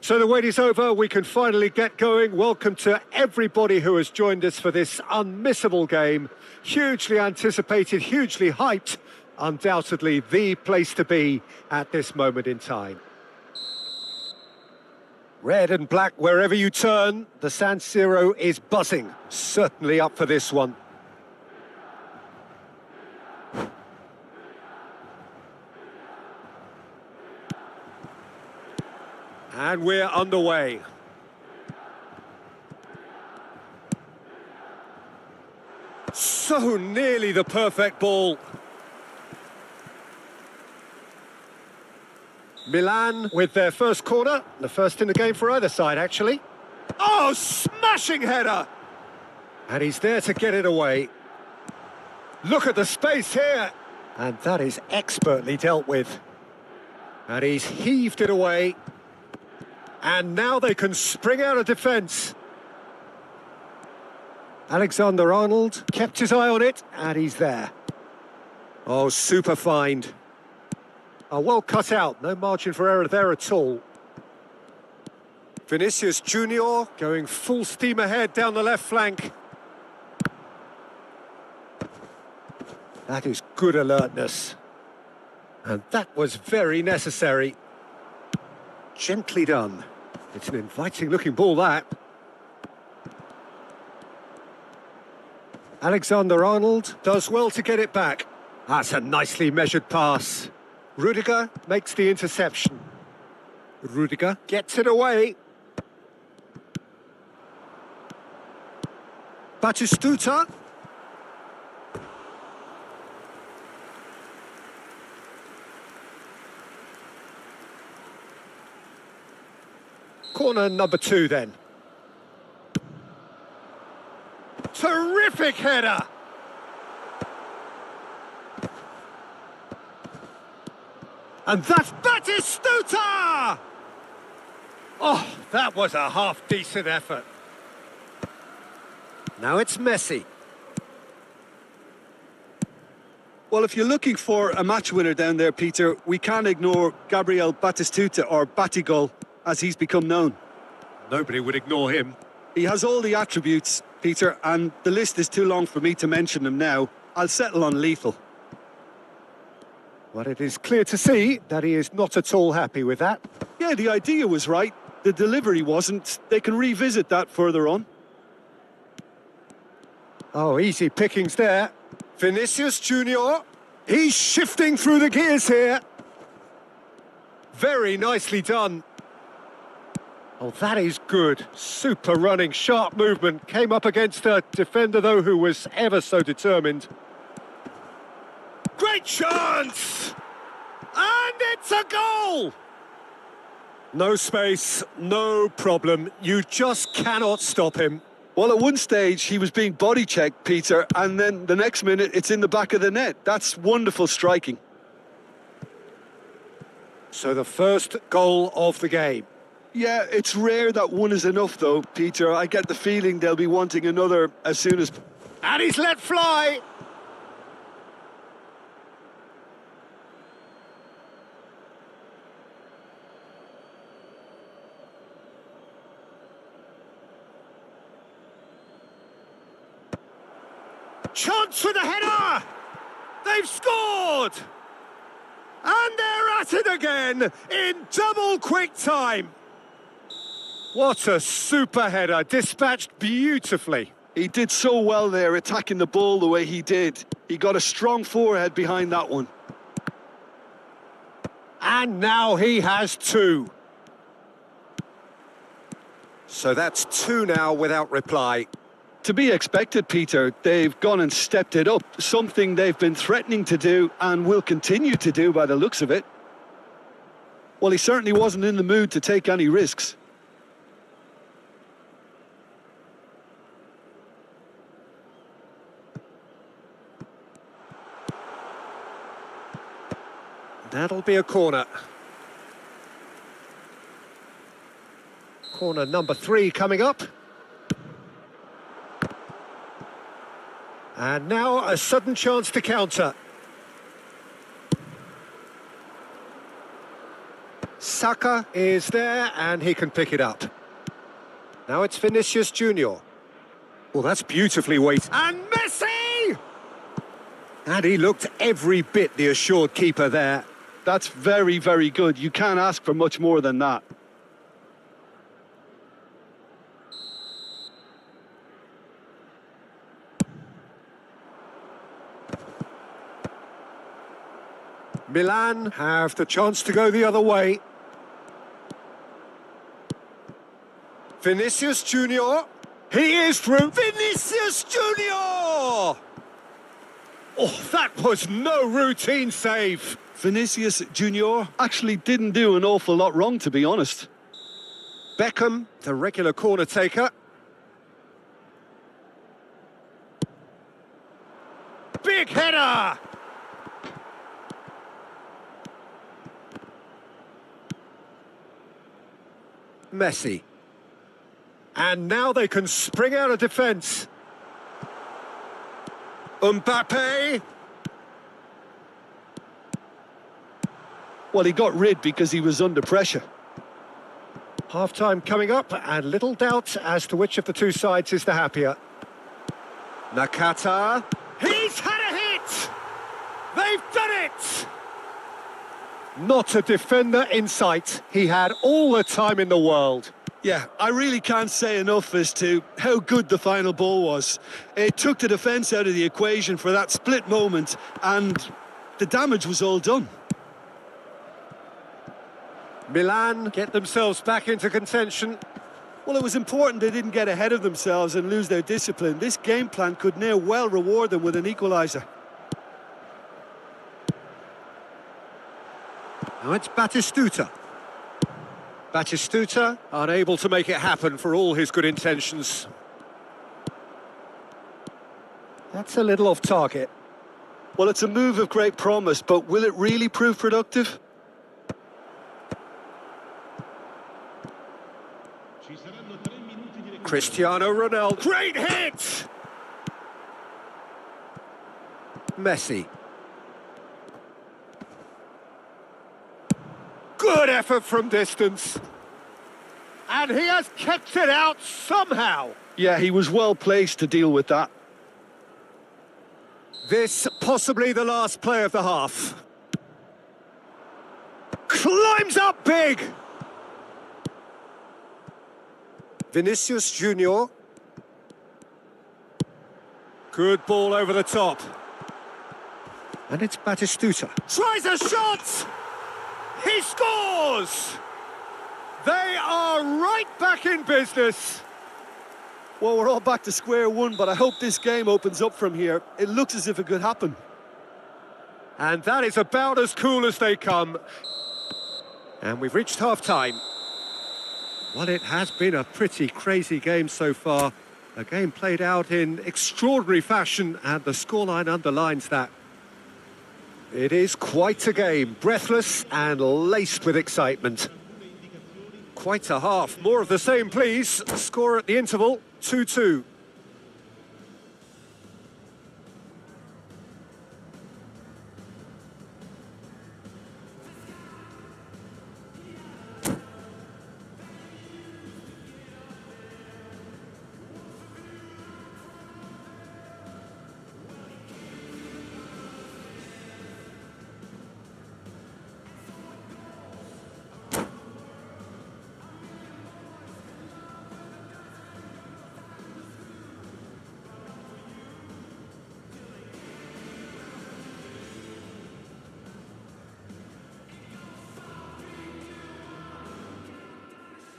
So the wait is over, we can finally get going. Welcome to everybody who has joined us for this unmissable game. Hugely anticipated, hugely hyped. Undoubtedly the place to be at this moment in time. Red and black wherever you turn, the San Siro is buzzing. Certainly up for this one. And we're underway. So nearly the perfect ball. Milan with their first corner, the first in the game for either side, actually. Oh, smashing header! And he's there to get it away. Look at the space here. And that is expertly dealt with. And he's heaved it away. And now they can spring out of defence. Alexander-Arnold kept his eye on it, and he's there. Oh, super find. Oh, well cut out, no margin for error there at all. Vinicius Junior going full steam ahead down the left flank. That is good alertness. And that was very necessary. Gently done. It's an inviting looking ball, that. Alexander-Arnold does well to get it back. That's a nicely measured pass. Rudiger makes the interception. Rudiger gets it away. Batistuta. Corner number 2 then. Terrific header! And that's Batistuta! Oh, that was a half-decent effort. Now it's Messi. Well, if you're looking for a match winner down there, Peter, we can't ignore Gabriel Batistuta, or Batigol, as he's become known. Nobody would ignore him. He has all the attributes, Peter, and the list is too long for me to mention them now. I'll settle on lethal. Well, it is clear to see that he is not at all happy with that. Yeah, the idea was right. The delivery wasn't. They can revisit that further on. Oh, easy pickings there. Vinicius Junior. He's shifting through the gears here. Very nicely done. Oh, that is good. Super running, sharp movement. Came up against a defender, though, who was ever so determined. Great chance! And it's a goal! No space, no problem. You just cannot stop him. Well, at one stage, he was being body-checked, Peter, and then the next minute, it's in the back of the net. That's wonderful striking. So the first goal of the game. Yeah, it's rare that one is enough, though, Peter. I get the feeling they'll be wanting another as soon as... And he's let fly! Chance for the header! They've scored! And they're at it again in double quick time. What a super header, dispatched beautifully. He did so well there, attacking the ball the way he did. He got a strong forehead behind that one. And now he has 2. So that's 2 now without reply. To be expected, Peter. They've gone and stepped it up, something they've been threatening to do and will continue to do by the looks of it. Well, he certainly wasn't in the mood to take any risks. That'll be a corner. Corner number 3 coming up. And now a sudden chance to counter. Saka is there and he can pick it up. Now it's Vinicius Junior. Well, that's beautifully weighted. And Messi! And he looked every bit the assured keeper there. That's very, very good. You can't ask for much more than that. Milan have the chance to go the other way. Vinicius Junior. He is through. Vinicius Junior! Oh, that was no routine save. Vinicius Junior actually didn't do an awful lot wrong, to be honest. Beckham, the regular corner taker. Big header! Messi. And now they can spring out of defence. Mbappe. Well, he got rid because he was under pressure. Half-time coming up, and little doubt as to which of the two sides is the happier. Nakata. He's had a hit! They've done it! Not a defender in sight. He had all the time in the world. Yeah, I really can't say enough as to how good the final ball was. It took the defence out of the equation for that split moment, and the damage was all done. Milan get themselves back into contention. Well, it was important they didn't get ahead of themselves and lose their discipline. This game plan could now well reward them with an equaliser. Now it's Batistuta. Batistuta unable to make it happen for all his good intentions. That's a little off target. Well, it's a move of great promise, but will it really prove productive? Cristiano Ronaldo. Great hit! Messi. Good effort from distance. And he has kept it out somehow. Yeah, he was well placed to deal with that. This possibly the last play of the half. Climbs up big. Vinicius Junior. Good ball over the top. And it's Batistuta. Tries a shot! He scores! They are right back in business. Well, we're all back to square one, but I hope this game opens up from here. It looks as if it could happen. And that is about as cool as they come. And we've reached half-time. Well, it has been a pretty crazy game so far. A game played out in extraordinary fashion, and the scoreline underlines that. It is quite a game, breathless and laced with excitement. Quite a half. More of the same, please. Score at the interval, 2-2.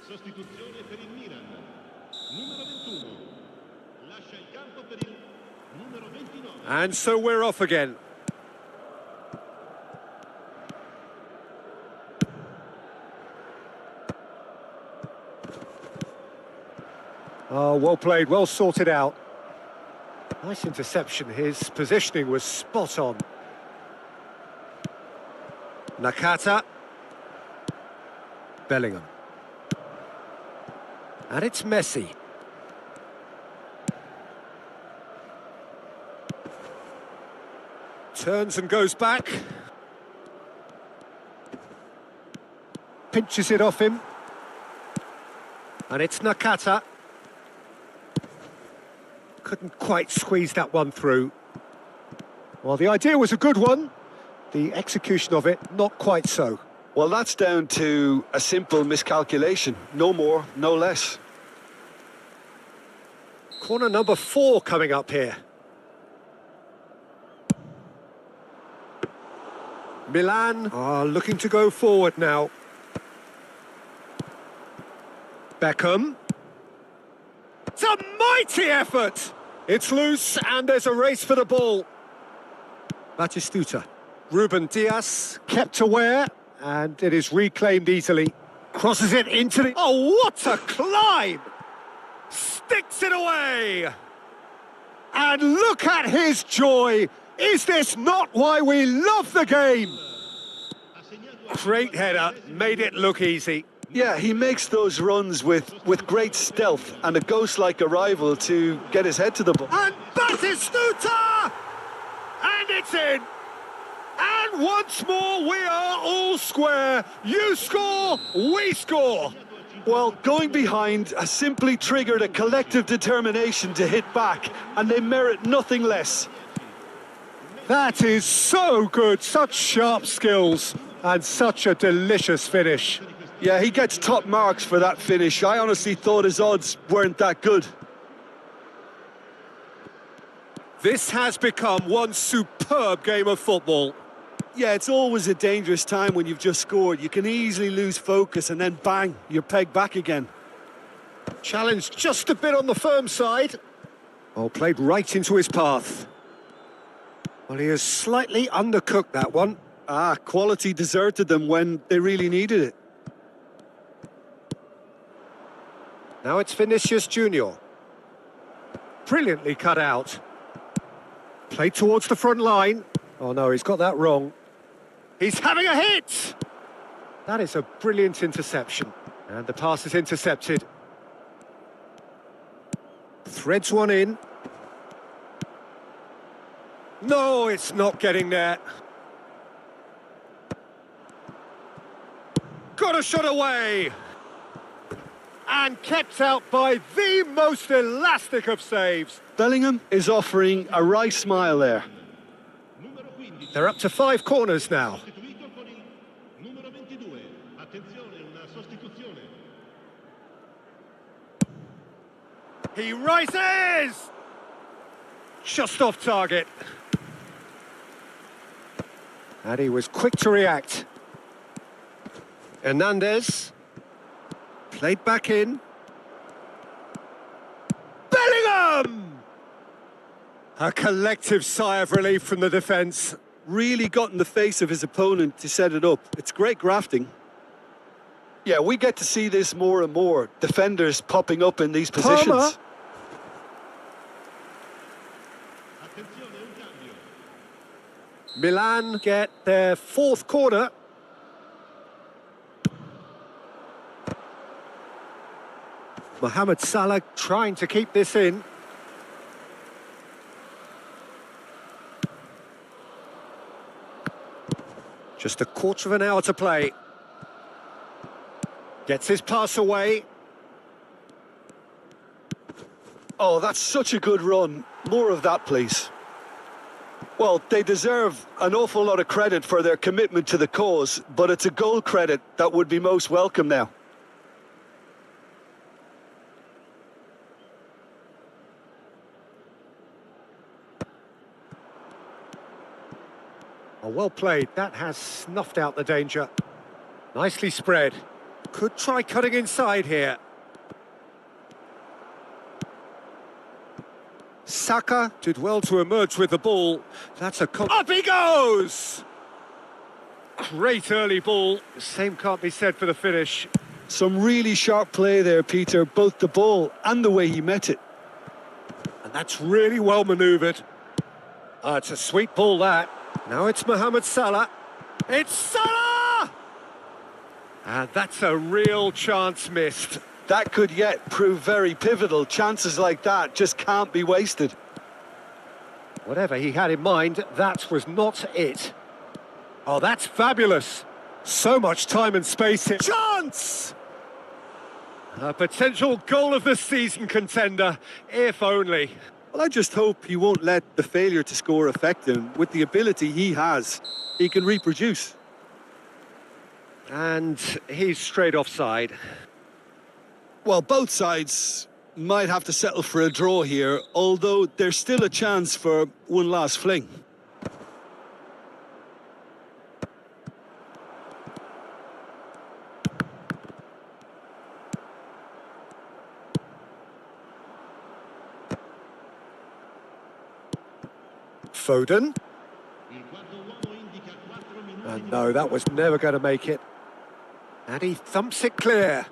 Sostituzione per il Milan. Numero 21. Lascia il campo per il numero 29. And so we're off again. Oh, well played, well sorted out. Nice interception. His positioning was spot on. Nakata. Bellingham. And it's Messi. Turns and goes back. Pinches it off him. And it's Nakata. Couldn't quite squeeze that one through. Well, the idea was a good one. The execution of it, not quite so. Well, that's down to a simple miscalculation. No more, no less. Corner number 4 coming up here. Milan are looking to go forward now. Beckham. It's a mighty effort! It's loose and there's a race for the ball. Batistuta. Ruben Diaz kept aware and it is reclaimed easily. Crosses it into the... Oh, what a climb! Sticks it away! And look at his joy! Is this not why we love the game? Great header, made it look easy. Yeah, he makes those runs with great stealth and a ghost-like arrival to get his head to the ball. And Batistuta! And it's in! And once more, we are all square. You score, we score. Well, going behind has simply triggered a collective determination to hit back, and they merit nothing less. That is so good, such sharp skills, and such a delicious finish. Yeah, he gets top marks for that finish. I honestly thought his odds weren't that good. This has become one superb game of football. Yeah, it's always a dangerous time when you've just scored. You can easily lose focus and then bang, you're pegged back again. Challenged just a bit on the firm side. Oh, played right into his path. Well, he has slightly undercooked that one. Quality deserted them when they really needed it. Now it's Vinicius Junior. Brilliantly cut out. Played towards the front line. Oh no, he's got that wrong. He's having a hit! That is a brilliant interception. And the pass is intercepted. Threads one in. No, it's not getting there. Got a shot away! And kept out by the most elastic of saves. Bellingham is offering a wry smile there. They're up to 5 corners now. Sostituito con il numero 22. Attenzione, una sostituzione. He rises! Just off target. And he was quick to react. Hernandez. Played back in. Bellingham! A collective sigh of relief from the defence. Really got in the face of his opponent to set it up. It's great grafting. Yeah, we get to see this more and more. Defenders popping up in these positions. Palmer. Attenzione, un cambio. Milan get their 4th corner. Mohamed Salah trying to keep this in. Just a quarter of an hour to play. Gets his pass away. Oh, that's such a good run. More of that, please. Well, they deserve an awful lot of credit for their commitment to the cause, but it's a goal credit that would be most welcome now. Oh, well played. That has snuffed out the danger. Nicely spread. Could try cutting inside here. Saka did well to emerge with the ball. That's a... Up he goes! Great early ball. The same can't be said for the finish. Some really sharp play there, Peter, both the ball and the way he met it. And that's really well manoeuvred. It's a sweet ball, that. Now it's Mohamed Salah. It's Salah! And that's a real chance missed. That could yet prove very pivotal. Chances like that just can't be wasted. Whatever he had in mind, that was not it. Oh, that's fabulous. So much time and space here. Chance! A potential goal of the season contender, if only. Well, I just hope he won't let the failure to score affect him. With the ability he has, he can reproduce. And he's straight offside. Well, both sides might have to settle for a draw here, although there's still a chance for one last fling. Foden. Il quarto uomo indica 4 minuti And di no, that was never going to make it. And he thumps it clear.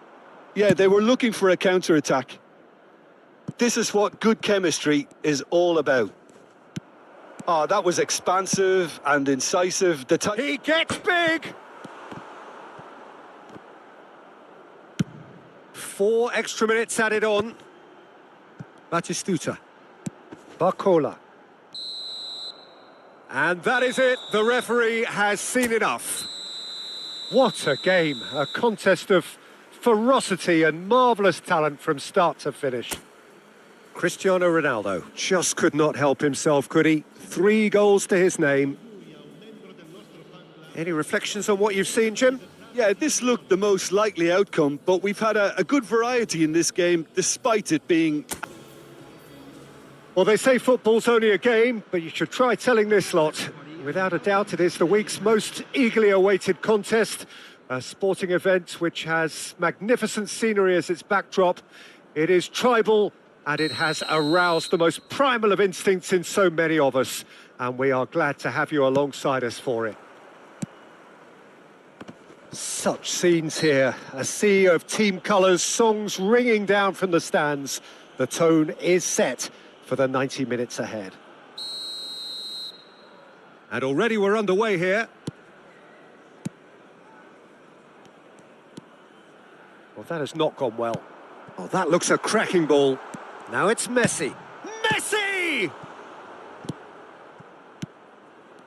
Yeah, they were looking for a counter-attack. This is what good chemistry is all about. Oh, that was expansive and incisive. He gets big! 4 extra minutes added on. Batistuta. Barcola. And that is it. The referee has seen enough. What a game. A contest of ferocity and marvellous talent from start to finish. Cristiano Ronaldo just could not help himself, could he? 3 goals to his name. Any reflections on what you've seen, Jim? Yeah, this looked the most likely outcome, but we've had a good variety in this game, despite it being... Well, they say football's only a game, but you should try telling this lot. Without a doubt, it is the week's most eagerly awaited contest, a sporting event which has magnificent scenery as its backdrop. It is tribal, and it has aroused the most primal of instincts in so many of us, and we are glad to have you alongside us for it. Such scenes here, a sea of team colours, songs ringing down from the stands. The tone is set for the 90 minutes ahead. And already we're underway here. Well, that has not gone well. Oh, that looks a cracking ball. Now it's Messi. Messi!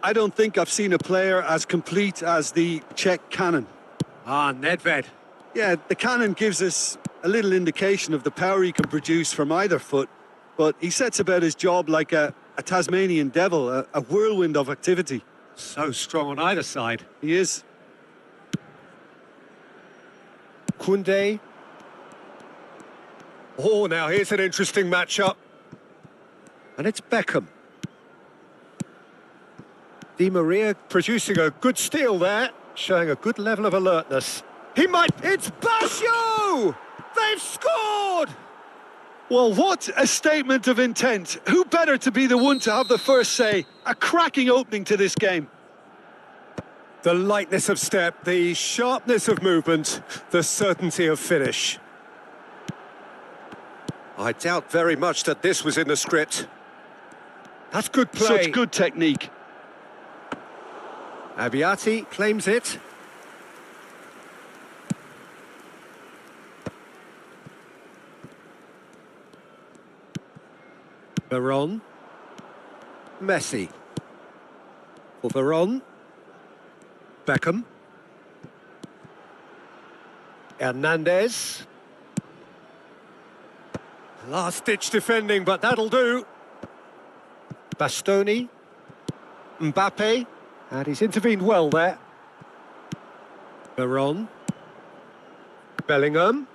I don't think I've seen a player as complete as the Czech cannon. Ah, Nedved. Yeah, the cannon gives us a little indication of the power he can produce from either foot, but he sets about his job like a Tasmanian devil, a whirlwind of activity. So strong on either side. He is. Koundé. Oh, now here's an interesting matchup. And it's Beckham. Di Maria producing a good steal there, showing a good level of alertness. He might... It's Basho! They've scored! Well, what a statement of intent. Who better to be the one to have the first say? A cracking opening to this game. The lightness of step, the sharpness of movement, the certainty of finish. I doubt very much that this was in the script. That's good play. Such good technique. Abiati claims it. Veron. Messi. For Veron. Beckham. Hernandez. Last-ditch defending, but that'll do. Bastoni. Mbappe. And he's intervened well there. Veron. Bellingham.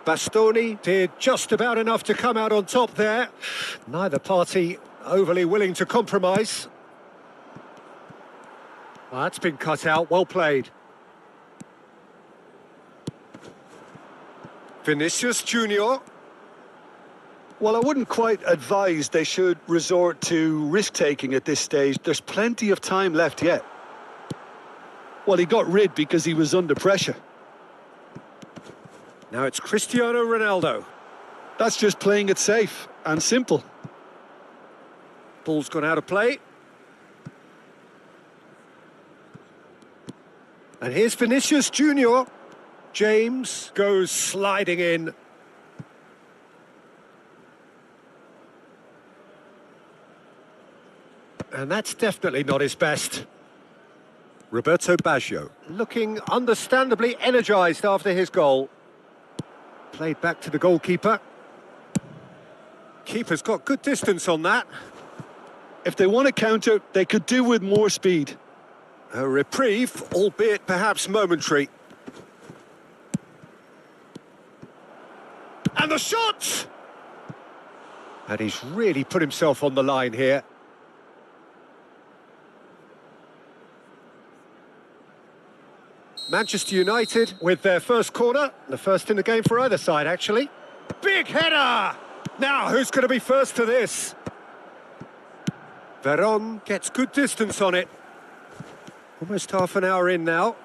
Bastoni did just about enough to come out on top there. Neither party overly willing to compromise. Well, that's been cut out, well played. Vinicius Junior. Well, I wouldn't quite advise they should resort to risk-taking at this stage. There's plenty of time left yet. Well, he got rid because he was under pressure. Now it's Cristiano Ronaldo. That's just playing it safe and simple. Ball's gone out of play. And here's Vinicius Junior. James goes sliding in. And that's definitely not his best. Roberto Baggio, looking understandably energised after his goal. Played back to the goalkeeper. Keeper's got good distance on that. If they want to counter, they could do with more speed. A reprieve, albeit perhaps momentary. And the shot! And he's really put himself on the line here. Manchester United with their first corner, the first in the game for either side, actually. Big header! Now, who's going to be first to this? Veron gets good distance on it. Almost half an hour in now.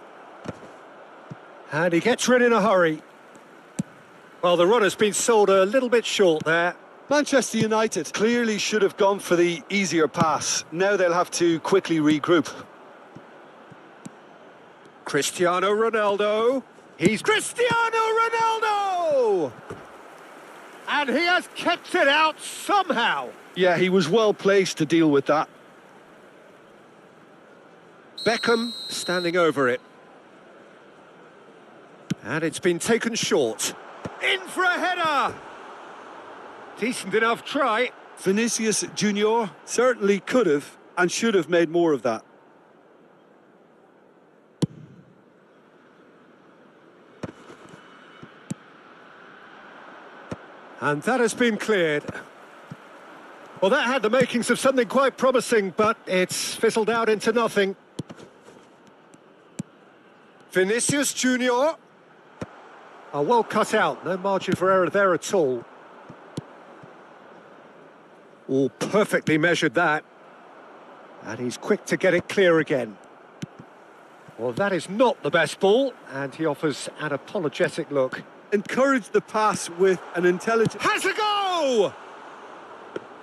And he gets rid in a hurry. Well, the run has been sold a little bit short there. Manchester United clearly should have gone for the easier pass. Now they'll have to quickly regroup. Cristiano Ronaldo. He's Cristiano Ronaldo! And he has kept it out somehow. Yeah, he was well placed to deal with that. Beckham standing over it. And it's been taken short. In for a header! Decent enough try. Vinicius Junior certainly could have and should have made more of that. And that has been cleared. Well, that had the makings of something quite promising, but it's fizzled out into nothing. Vinicius Junior. Oh, well cut out. No margin for error there at all. Oh, perfectly measured that. And he's quick to get it clear again. Well, that is not the best ball, and he offers an apologetic look. Encourage the pass with an intelligent... Has a go!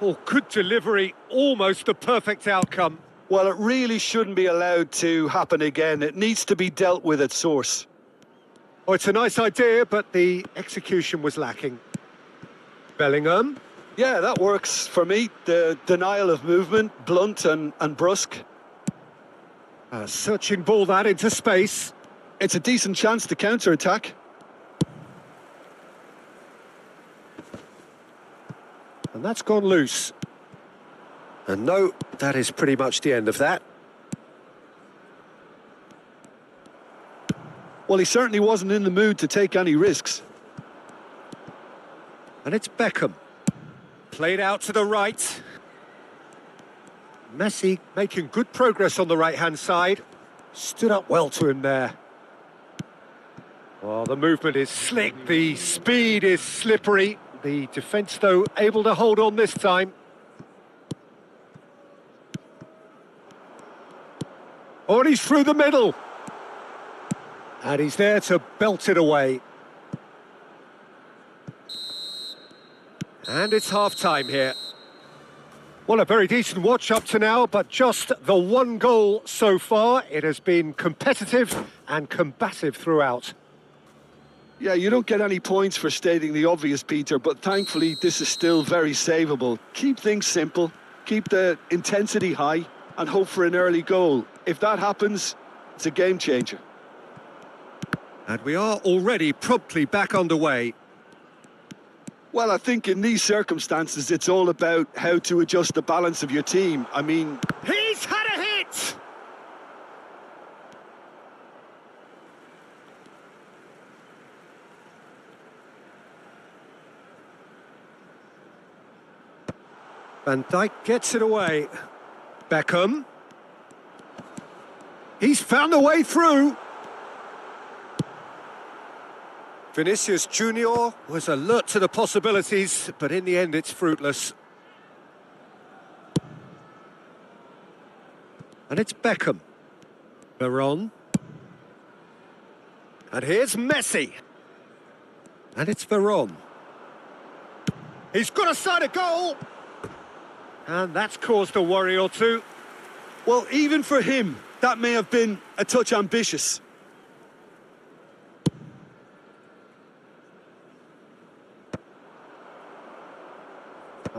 Oh, good delivery, almost the perfect outcome. Well, it really shouldn't be allowed to happen again. It needs to be dealt with at source. Oh, it's a nice idea, but the execution was lacking. Bellingham. Yeah, that works for me. The denial of movement, blunt and brusque. A searching ball that into space. It's a decent chance to counter-attack. And that's gone loose. And no, that is pretty much the end of that. Well, he certainly wasn't in the mood to take any risks. And it's Beckham. Played out to the right. Messi making good progress on the right-hand side. Stood up well to him there. Well, the movement is slick, the speed is slippery. The defence, though, able to hold on this time. Oh, and he's through the middle. And he's there to belt it away. And it's half-time here. Well, a very decent watch up to now, but just the one goal so far. It has been competitive and combative throughout. Yeah, you don't get any points for stating the obvious, Peter, but thankfully this is still very savable. Keep things simple, keep the intensity high, and hope for an early goal. If that happens, it's a game changer. And we are already promptly back underway. Well, I think in these circumstances, it's all about how to adjust the balance of your team. I mean... He's had a hit! Van Dijk gets it away. Beckham. He's found a way through. Vinicius Junior was alert to the possibilities, but in the end it's fruitless. And it's Beckham. Veron. And here's Messi. And it's Veron. He's got a side of goal. And that's caused a worry or two. Well, even for him, that may have been a touch ambitious.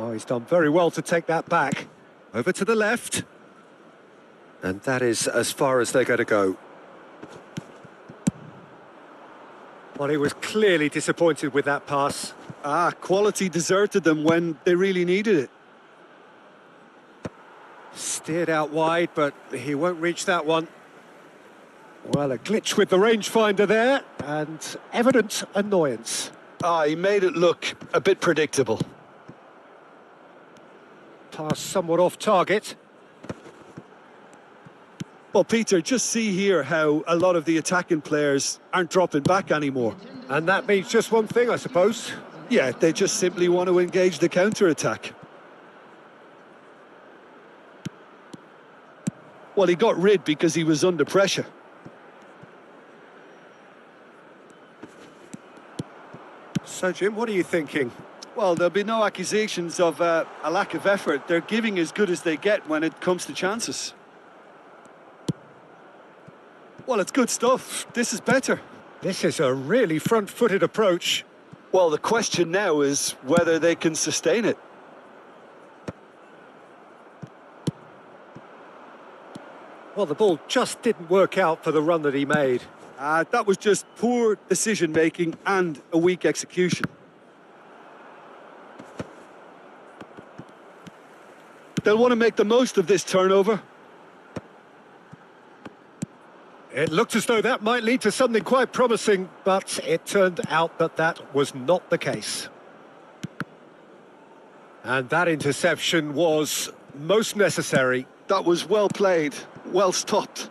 Oh, he's done very well to take that back. Over to the left. And that is as far as they're going to go. Well, he was clearly disappointed with that pass. Quality deserted them when they really needed it. Steered out wide, but he won't reach that one. Well, a glitch with the rangefinder there, and evident annoyance. He made it look a bit predictable. Pass somewhat off target. Well, Peter, just see here how a lot of the attacking players aren't dropping back anymore. And that means just one thing, I suppose. Yeah, they just simply want to engage the counter-attack. Well, he got rid because he was under pressure. So, Jim, what are you thinking? Well, there'll be no accusations of a lack of effort. They're giving as good as they get when it comes to chances. Well, it's good stuff. This is better. This is a really front-footed approach. Well, the question now is whether they can sustain it. Well, the ball just didn't work out for the run that he made. That was just poor decision-making and a weak execution. They'll want to make the most of this turnover. It looked as though that might lead to something quite promising, but it turned out that that was not the case. And that interception was most necessary. That was well played, well stopped.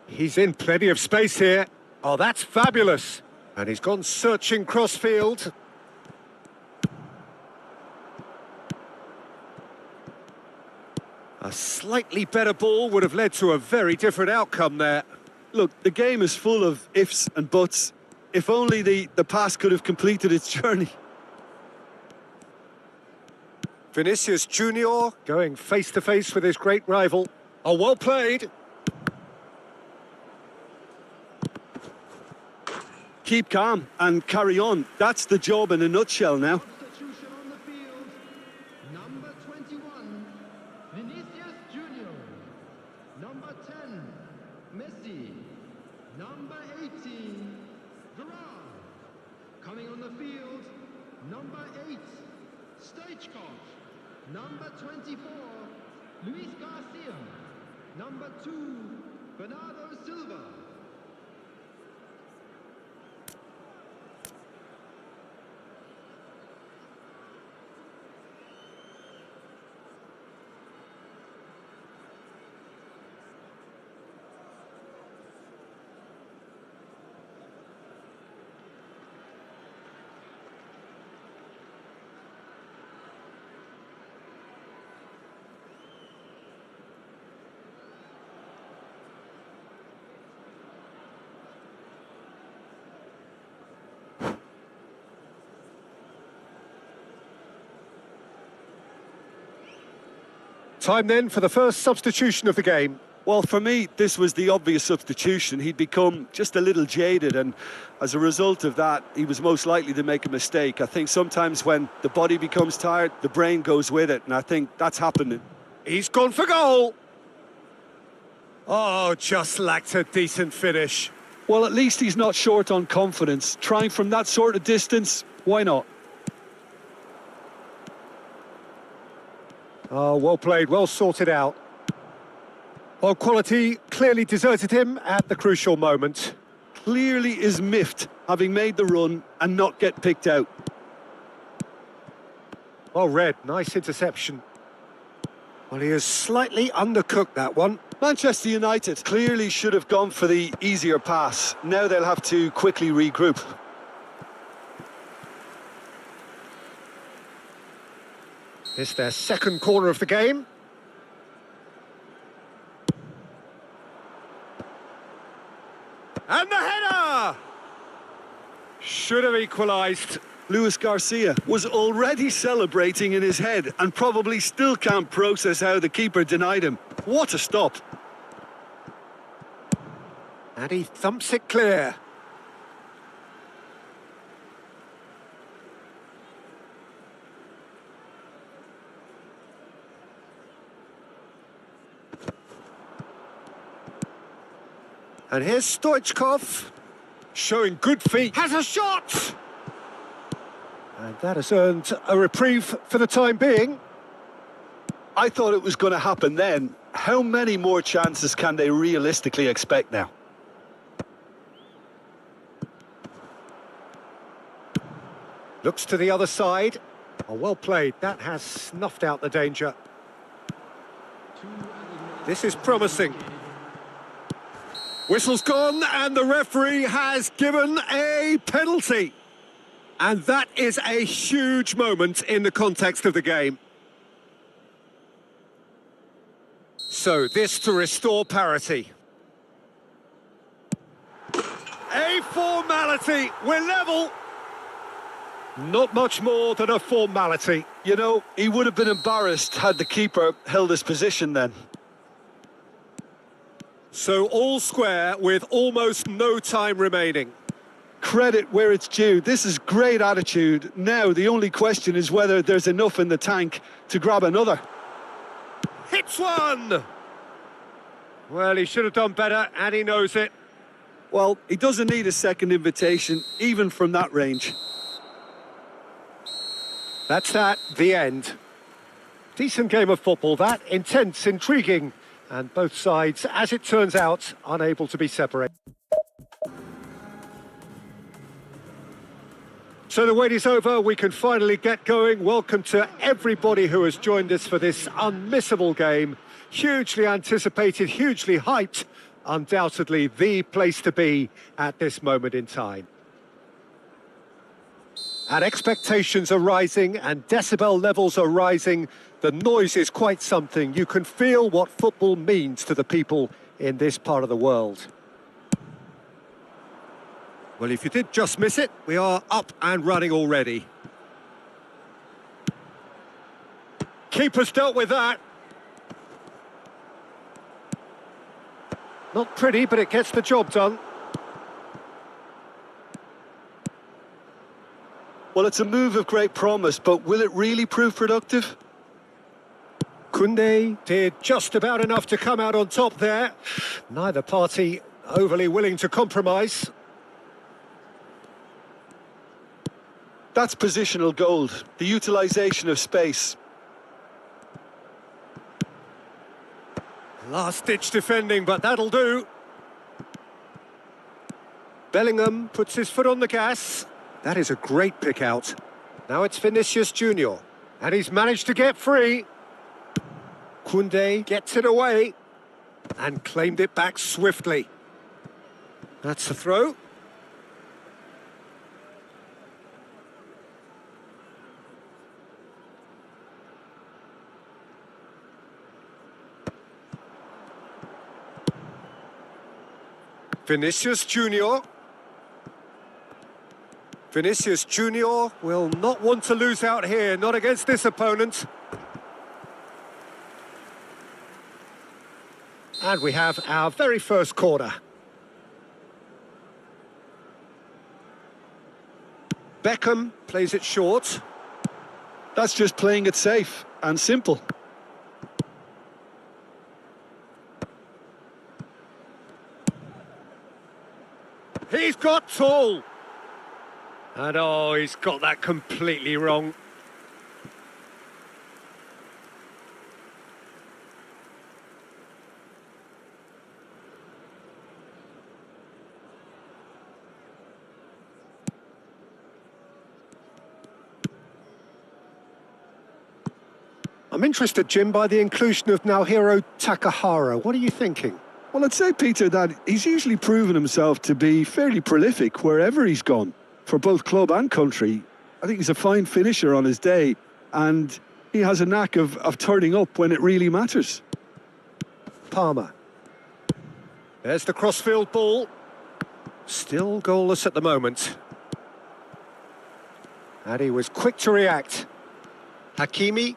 He's in plenty of space here. Oh, that's fabulous. And he's gone searching cross-field. A slightly better ball would have led to a very different outcome there. Look, the game is full of ifs and buts. If only the pass could have completed its journey. Vinicius Junior going face-to-face with his great rival. Oh, well played. Keep calm and carry on. That's the job in a nutshell now. Substitution on the field. Number 21, Vinicius Junior. Number 10, Messi. Number 18, Varane. Coming on the field, number 8, Stagecoach. Number 24, Luis Garcia. Number 2, Bernardo Silva. Time then for the first substitution of the game. Well, for me, this was the obvious substitution. He'd become just a little jaded, and as a result of that, he was most likely to make a mistake. I think sometimes when the body becomes tired, the brain goes with it, and I think that's happening. He's gone for goal. Oh, just lacked a decent finish. Well, at least he's not short on confidence. Trying from that sort of distance, why not? Oh, well played, well sorted out. Well, quality clearly deserted him at the crucial moment. Clearly is miffed, having made the run and not get picked out. Well read, nice interception. Well, he has slightly undercooked that one. Manchester United clearly should have gone for the easier pass. Now they'll have to quickly regroup. It's their second corner of the game. And the header! Should have equalised. Luis Garcia was already celebrating in his head and probably still can't process how the keeper denied him. What a stop. And he thumps it clear. And here's Stoichkov, showing good feet, has a shot! And that has earned a reprieve for the time being. I thought it was going to happen then. How many more chances can they realistically expect now? Looks to the other side. Oh, well played. That has snuffed out the danger. This is promising. Whistle's gone, and the referee has given a penalty. And that is a huge moment in the context of the game. So this to restore parity. A formality. We're level. Not much more than a formality. You know, he would have been embarrassed had the keeper held his position then. So all square with almost no time remaining. Credit where it's due. This is great attitude. Now the only question is whether there's enough in the tank to grab another. Hits one! Well, he should have done better, and he knows it. Well, he doesn't need a second invitation, even from that range. That's that, the end. Decent game of football, that. Intense, intriguing, and both sides, as it turns out, unable to be separated. So the wait is over, we can finally get going. Welcome to everybody who has joined us for this unmissable game. Hugely anticipated, hugely hyped, undoubtedly the place to be at this moment in time. And expectations are rising and decibel levels are rising. The noise is quite something. You can feel what football means to the people in this part of the world. Well, if you did just miss it, we are up and running already. Keeper's dealt with that. Not pretty, but it gets the job done. Well, it's a move of great promise, but will it really prove productive? Koundé did just about enough to come out on top there. Neither party overly willing to compromise. That's positional gold, the utilisation of space. Last-ditch defending, but that'll do. Bellingham puts his foot on the gas. That is a great pick out. Now it's Vinicius Junior, and he's managed to get free. Koundé gets it away and claimed it back swiftly. That's the throw. Vinicius Junior. Vinicius Junior will not want to lose out here, not against this opponent. And we have our very first corner. Beckham plays it short. That's just playing it safe and simple. He's got tall. And oh, he's got that completely wrong. I'm interested, Jim, by the inclusion of Naohiro Takahara. What are you thinking? Well, I'd say, Peter, that he's usually proven himself to be fairly prolific wherever he's gone, for both club and country. I think he's a fine finisher on his day, and he has a knack of turning up when it really matters. Palmer. There's the crossfield ball. Still goalless at the moment. And he was quick to react. Hakimi.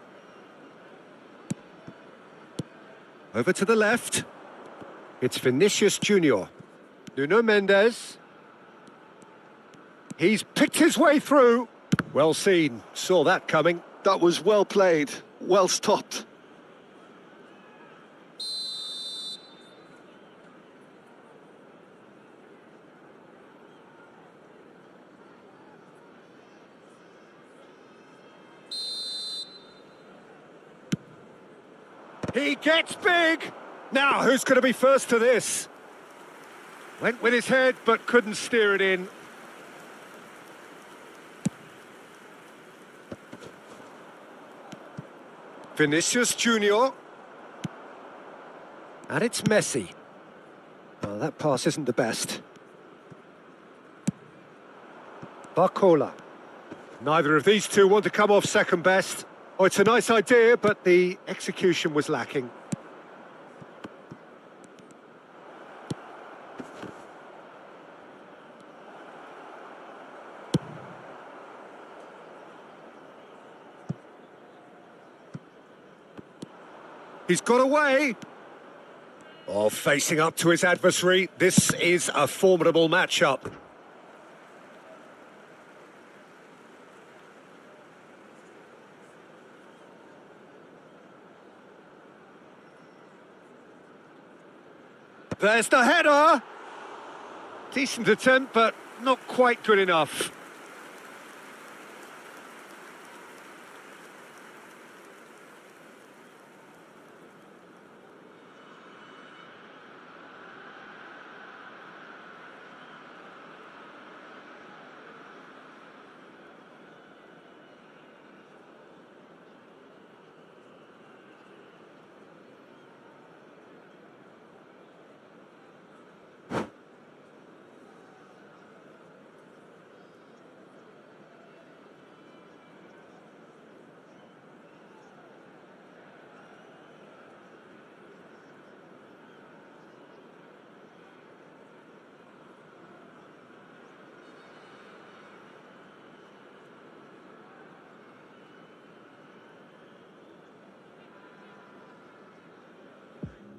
Over to the left. It's Vinicius Junior. Nuno Mendes. He's picked his way through. Well seen. Saw that coming. That was well played, well stopped. He gets big! Now, who's going to be first to this? Went with his head, but couldn't steer it in. Vinicius Junior. And it's Messi. Oh, that pass isn't the best. Barcola. Neither of these two want to come off second best. Oh, it's a nice idea, but the execution was lacking. He's got away. Oh, facing up to his adversary. This is a formidable matchup. There's the header. Decent attempt, but not quite good enough.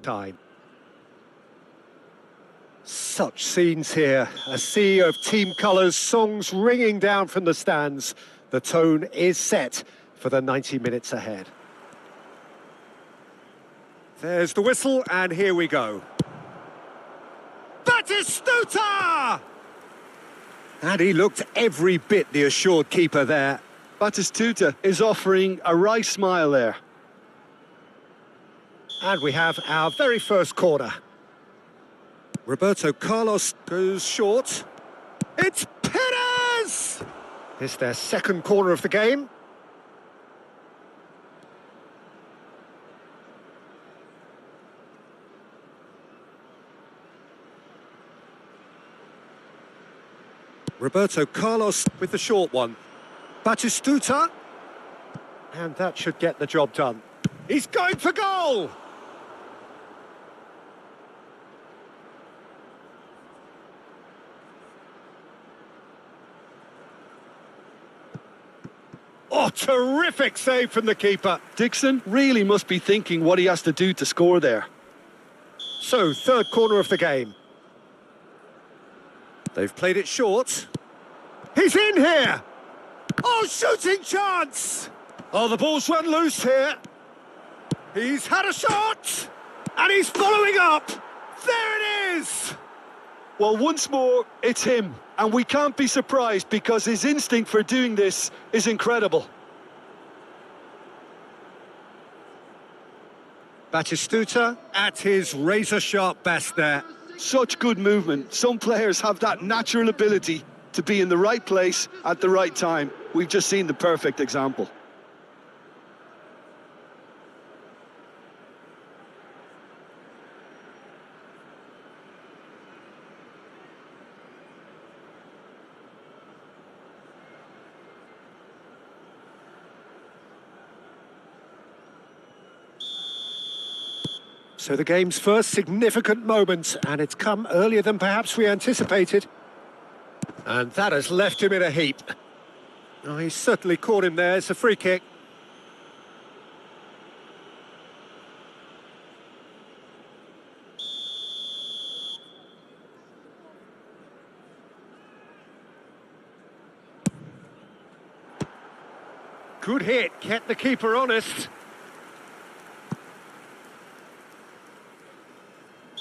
Time. Such scenes here, a sea of team colours, songs ringing down from the stands. The tone is set for the 90 minutes ahead. There's the whistle, and here we go. Batistuta! And he looked every bit the assured keeper there. Batistuta is offering a wry smile there. And we have our very first corner. Roberto Carlos goes short. It's Perez! It's their second corner of the game. Roberto Carlos with the short one. Batistuta. And that should get the job done. He's going for goal! Oh, terrific save from the keeper. Dixon really must be thinking what he has to do to score there. So, third corner of the game. They've played it short. He's in here! Oh, shooting chance! Oh, the ball's run loose here. He's had a shot! And he's following up! There it is! Well, once more, it's him. And we can't be surprised because his instinct for doing this is incredible. Batistuta at his razor-sharp best there. Such good movement. Some players have that natural ability to be in the right place at the right time. We've just seen the perfect example. So the game's first significant moment, and it's come earlier than perhaps we anticipated. And that has left him in a heap. Oh, he's certainly caught him there. It's a free kick. Good hit, kept the keeper honest.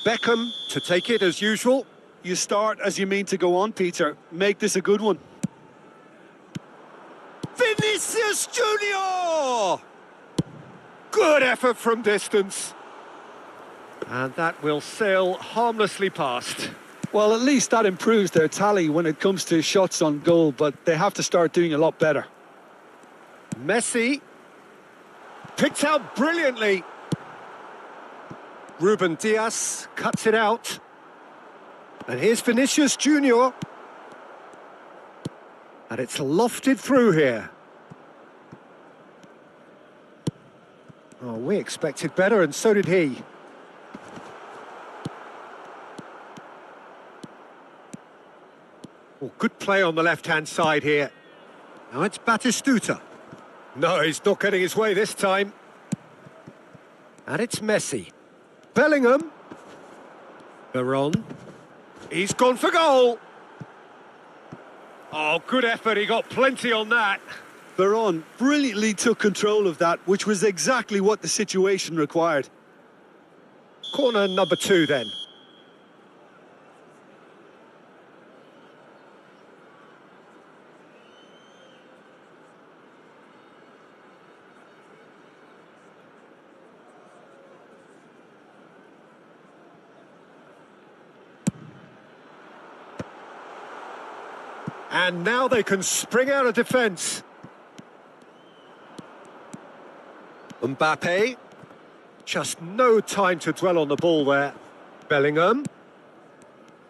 Beckham to take it as usual. You start as you mean to go on, Peter. Make this a good one. Vinicius Junior! Good effort from distance. And that will sail harmlessly past. Well, at least that improves their tally when it comes to shots on goal, but they have to start doing a lot better. Messi. Picked out brilliantly. Ruben Diaz cuts it out. And here's Vinicius Junior. And it's lofted through here. Oh, we expected better, and so did he. Oh, good play on the left-hand side here. Now it's Batistuta. No, he's not getting his way this time. And it's Messi. Bellingham. Veron. He's gone for goal. Oh, good effort. He got plenty on that. Veron brilliantly took control of that, which was exactly what the situation required. Corner number 2 then. And now they can spring out of defence. Mbappe. Just no time to dwell on the ball there. Bellingham.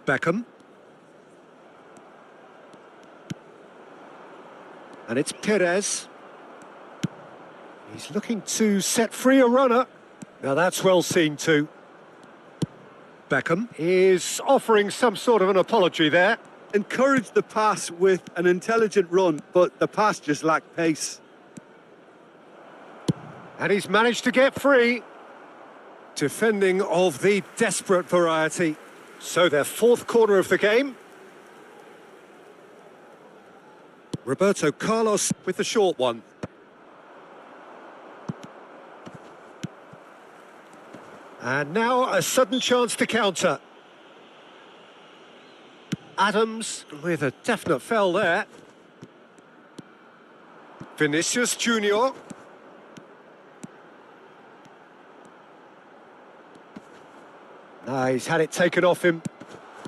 Beckham. And it's Perez. He's looking to set free a runner. Now that's well seen too. Beckham is offering some sort of an apology there. Encouraged the pass with an intelligent run, but the pass just lacked pace. And he's managed to get free. Defending of the desperate variety. So their 4th corner of the game. Roberto Carlos with the short one. And now a sudden chance to counter. Adams with a definite foul there. Vinicius Junior. He's had it taken off him.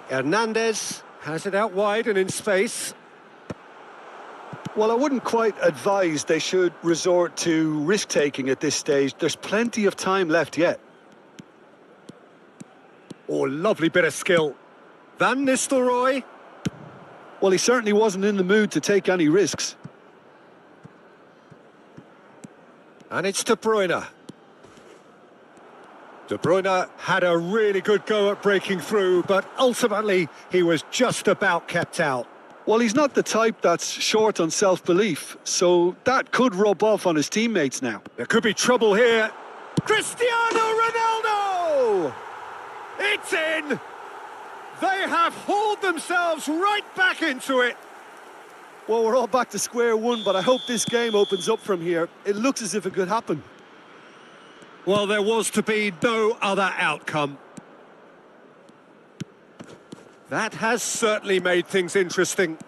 Hernandez has it out wide and in space. Well, I wouldn't quite advise they should resort to risk-taking at this stage. There's plenty of time left yet. Oh, lovely bit of skill. Van Nistelrooy. Well, he certainly wasn't in the mood to take any risks. And it's De Bruyne. De Bruyne had a really good go at breaking through, but ultimately he was just about kept out. Well, he's not the type that's short on self-belief, so that could rub off on his teammates now. There could be trouble here. Cristiano Ronaldo! It's in! They have hauled themselves right back into it. Well, we're all back to square one, but I hope this game opens up from here. It looks as if it could happen. Well, there was to be no other outcome. That has certainly made things interesting.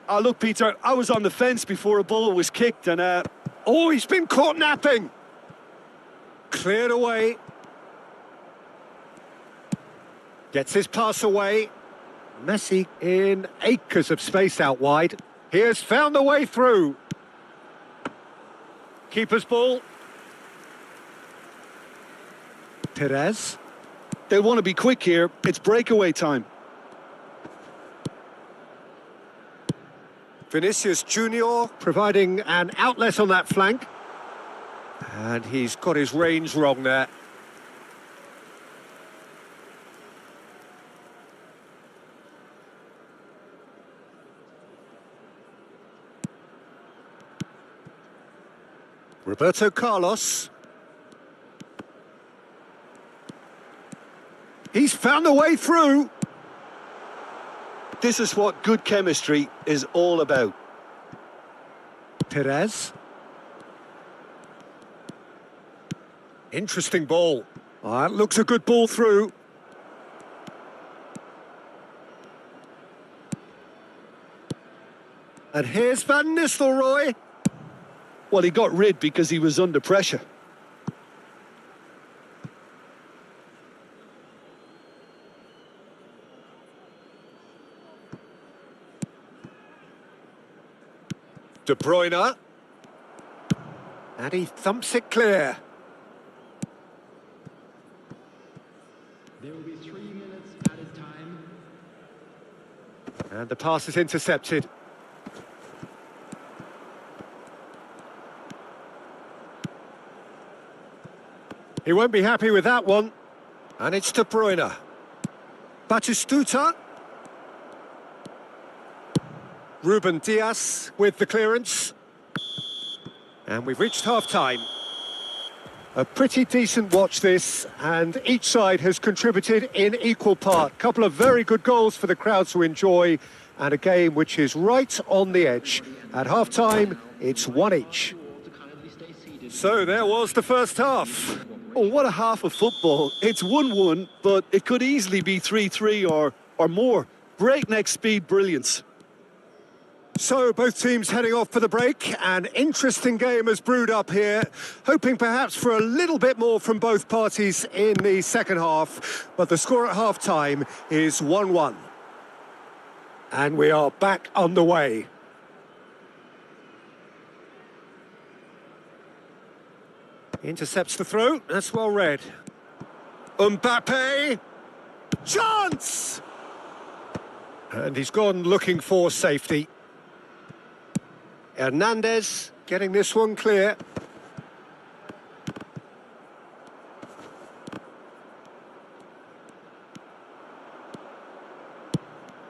Look, Peter, I was on the fence before a ball was kicked and... Oh, he's been caught napping. Cleared away. Gets his pass away. Messi in acres of space out wide. He has found the way through. Keeper's ball. Perez. They'll want to be quick here. It's breakaway time. Vinicius Junior providing an outlet on that flank. And he's got his range wrong there. Roberto Carlos. He's found a way through. This is what good chemistry is all about. Perez. Interesting ball. Oh, that looks a good ball through. And here's Van Nistelrooy. Well, he got rid because he was under pressure. De Bruyne. And he thumps it clear. There will be 3 minutes added time. And the pass is intercepted. He won't be happy with that one. And it's De Bruyne. Batistuta. Ruben Dias with the clearance. And we've reached half-time. A pretty decent watch this, and each side has contributed in equal part. Couple of very good goals for the crowd to enjoy, and a game which is right on the edge. At half-time, it's 1 each. So there was the first half. Oh, what a half of football. It's 1-1, but it could easily be 3-3 or more. Breakneck speed brilliance. So both teams heading off for the break. An interesting game has brewed up here, hoping perhaps for a little bit more from both parties in the second half. But the score at half-time is 1-1. And we are back on the way. Intercepts the throw, that's well read. Mbappe! Chance! And he's gone looking for safety. Hernandez getting this one clear.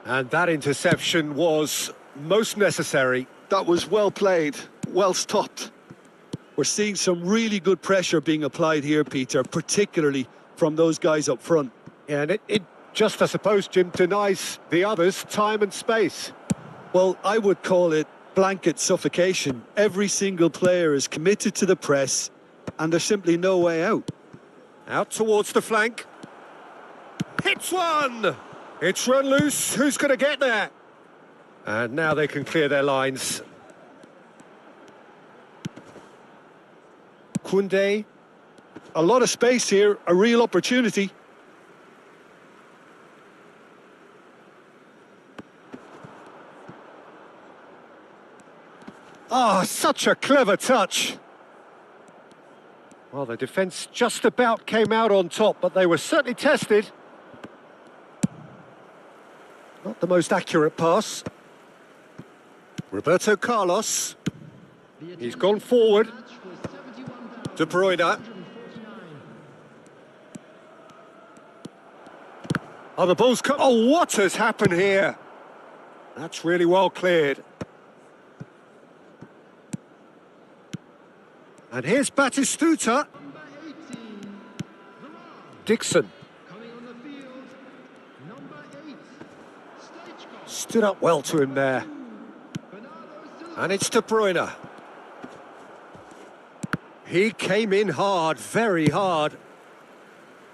And that interception was most necessary. That was well played, well stopped. We're seeing some really good pressure being applied here, Peter, particularly from those guys up front. Yeah, and it just, I suppose, Jim, denies the others time and space. Well, I would call it blanket suffocation. Every single player is committed to the press, and there's simply no way out. Out towards the flank. Hits one! It's run loose. Who's going to get there? And now they can clear their lines. Koundé. A lot of space here, a real opportunity. Oh, such a clever touch. Well, the defence just about came out on top, but they were certainly tested. Not the most accurate pass. Roberto Carlos. He's gone forward. De Bruyne. Oh, the ball's come. Oh, what has happened here? That's really well cleared. And here's Batistuta. Dixon. Stood up well to him there. And it's De Bruyne. He came in hard, very hard.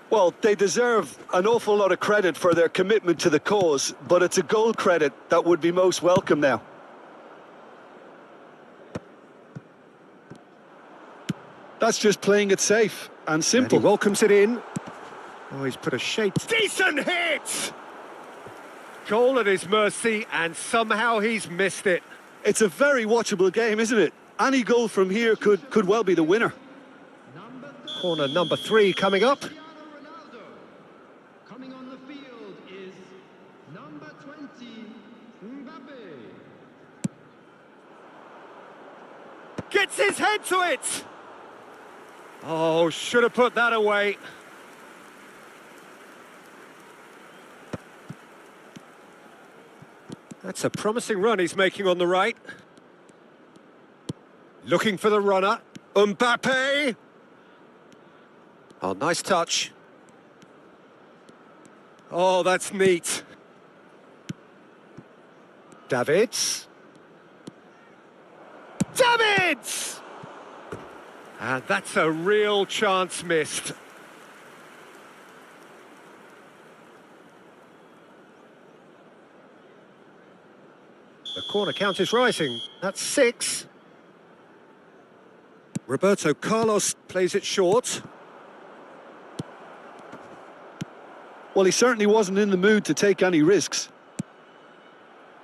Well, they deserve an awful lot of credit for their commitment to the cause, but it's a goal credit that would be most welcome now. That's just playing it safe and simple. And he welcomes it in. Oh, he's put a shape. Decent hit! Goal at his mercy, and somehow he's missed it. It's a very watchable game, isn't it? Any goal from here could well be the winner. Corner number 3 coming up. Coming on the field is number 20, Mbappe. Gets his head to it! Oh, should have put that away. That's a promising run he's making on the right. Looking for the runner. Mbappe! Oh, nice touch. Oh, that's neat. Davids. Davids! And that's a real chance missed. The corner count is rising. That's 6. Roberto Carlos plays it short. Well, he certainly wasn't in the mood to take any risks.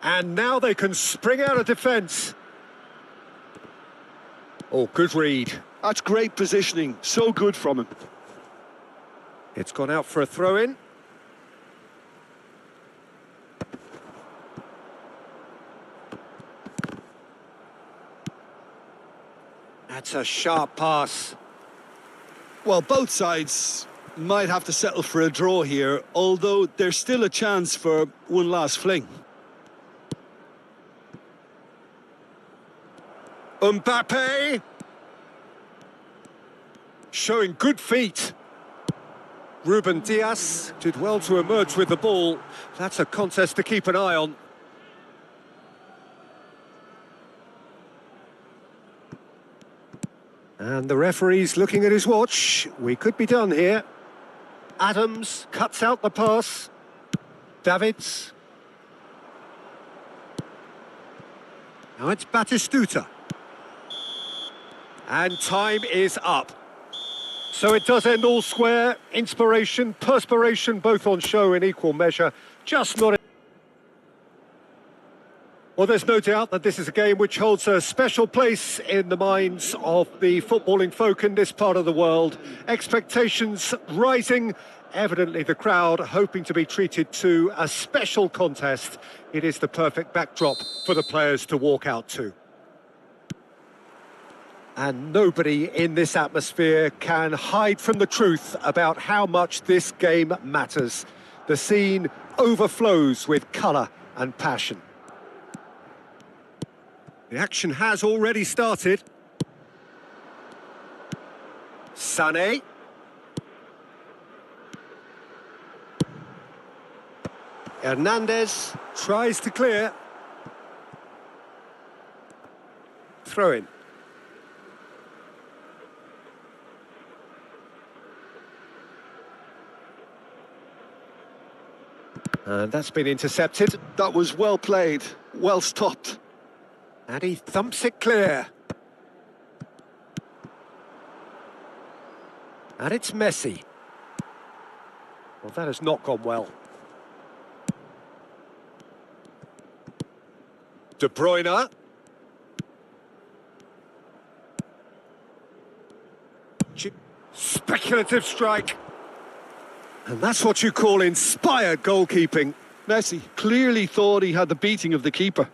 And now they can spring out of defence. Oh, good read. That's great positioning, so good from him. It's gone out for a throw-in. That's a sharp pass. Well, both sides might have to settle for a draw here, although there's still a chance for one last fling. Mbappe! Showing good feet. Ruben Dias did well to emerge with the ball. That's a contest to keep an eye on. And the referee's looking at his watch. We could be done here. Adams cuts out the pass. Davids. Now it's Batistuta. And time is up. So it does end all square. Inspiration, perspiration, both on show in equal measure. Just not... Well, there's no doubt that this is a game which holds a special place in the minds of the footballing folk in this part of the world. Expectations rising. Evidently the crowd hoping to be treated to a special contest. It is the perfect backdrop for the players to walk out to. And nobody in this atmosphere can hide from the truth about how much this game matters. The scene overflows with colour and passion. The action has already started. Sané. Hernandez tries to clear. Throw in. And that's been intercepted. That was well played, well stopped. And he thumps it clear. And it's Messi. Well, that has not gone well. De Bruyne. Speculative strike. And that's what you call inspired goalkeeping. Messi clearly thought he had the beating of the keeper.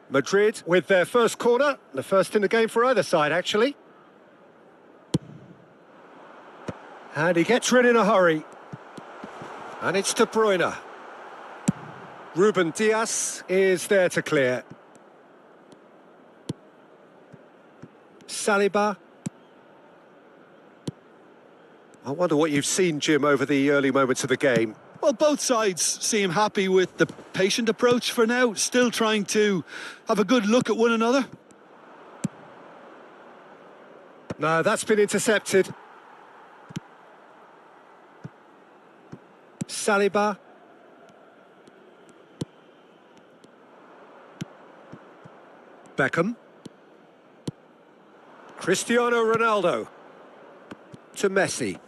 Madrid with their first corner, the first in the game for either side, actually. And he gets rid in a hurry. And it's De Bruyne. Ruben Dias is there to clear. Saliba. I wonder what you've seen, Jim, over the early moments of the game. Well, both sides seem happy with the patient approach for now, still trying to have a good look at one another. No, that's been intercepted. Saliba. Beckham. Cristiano Ronaldo. To Messi.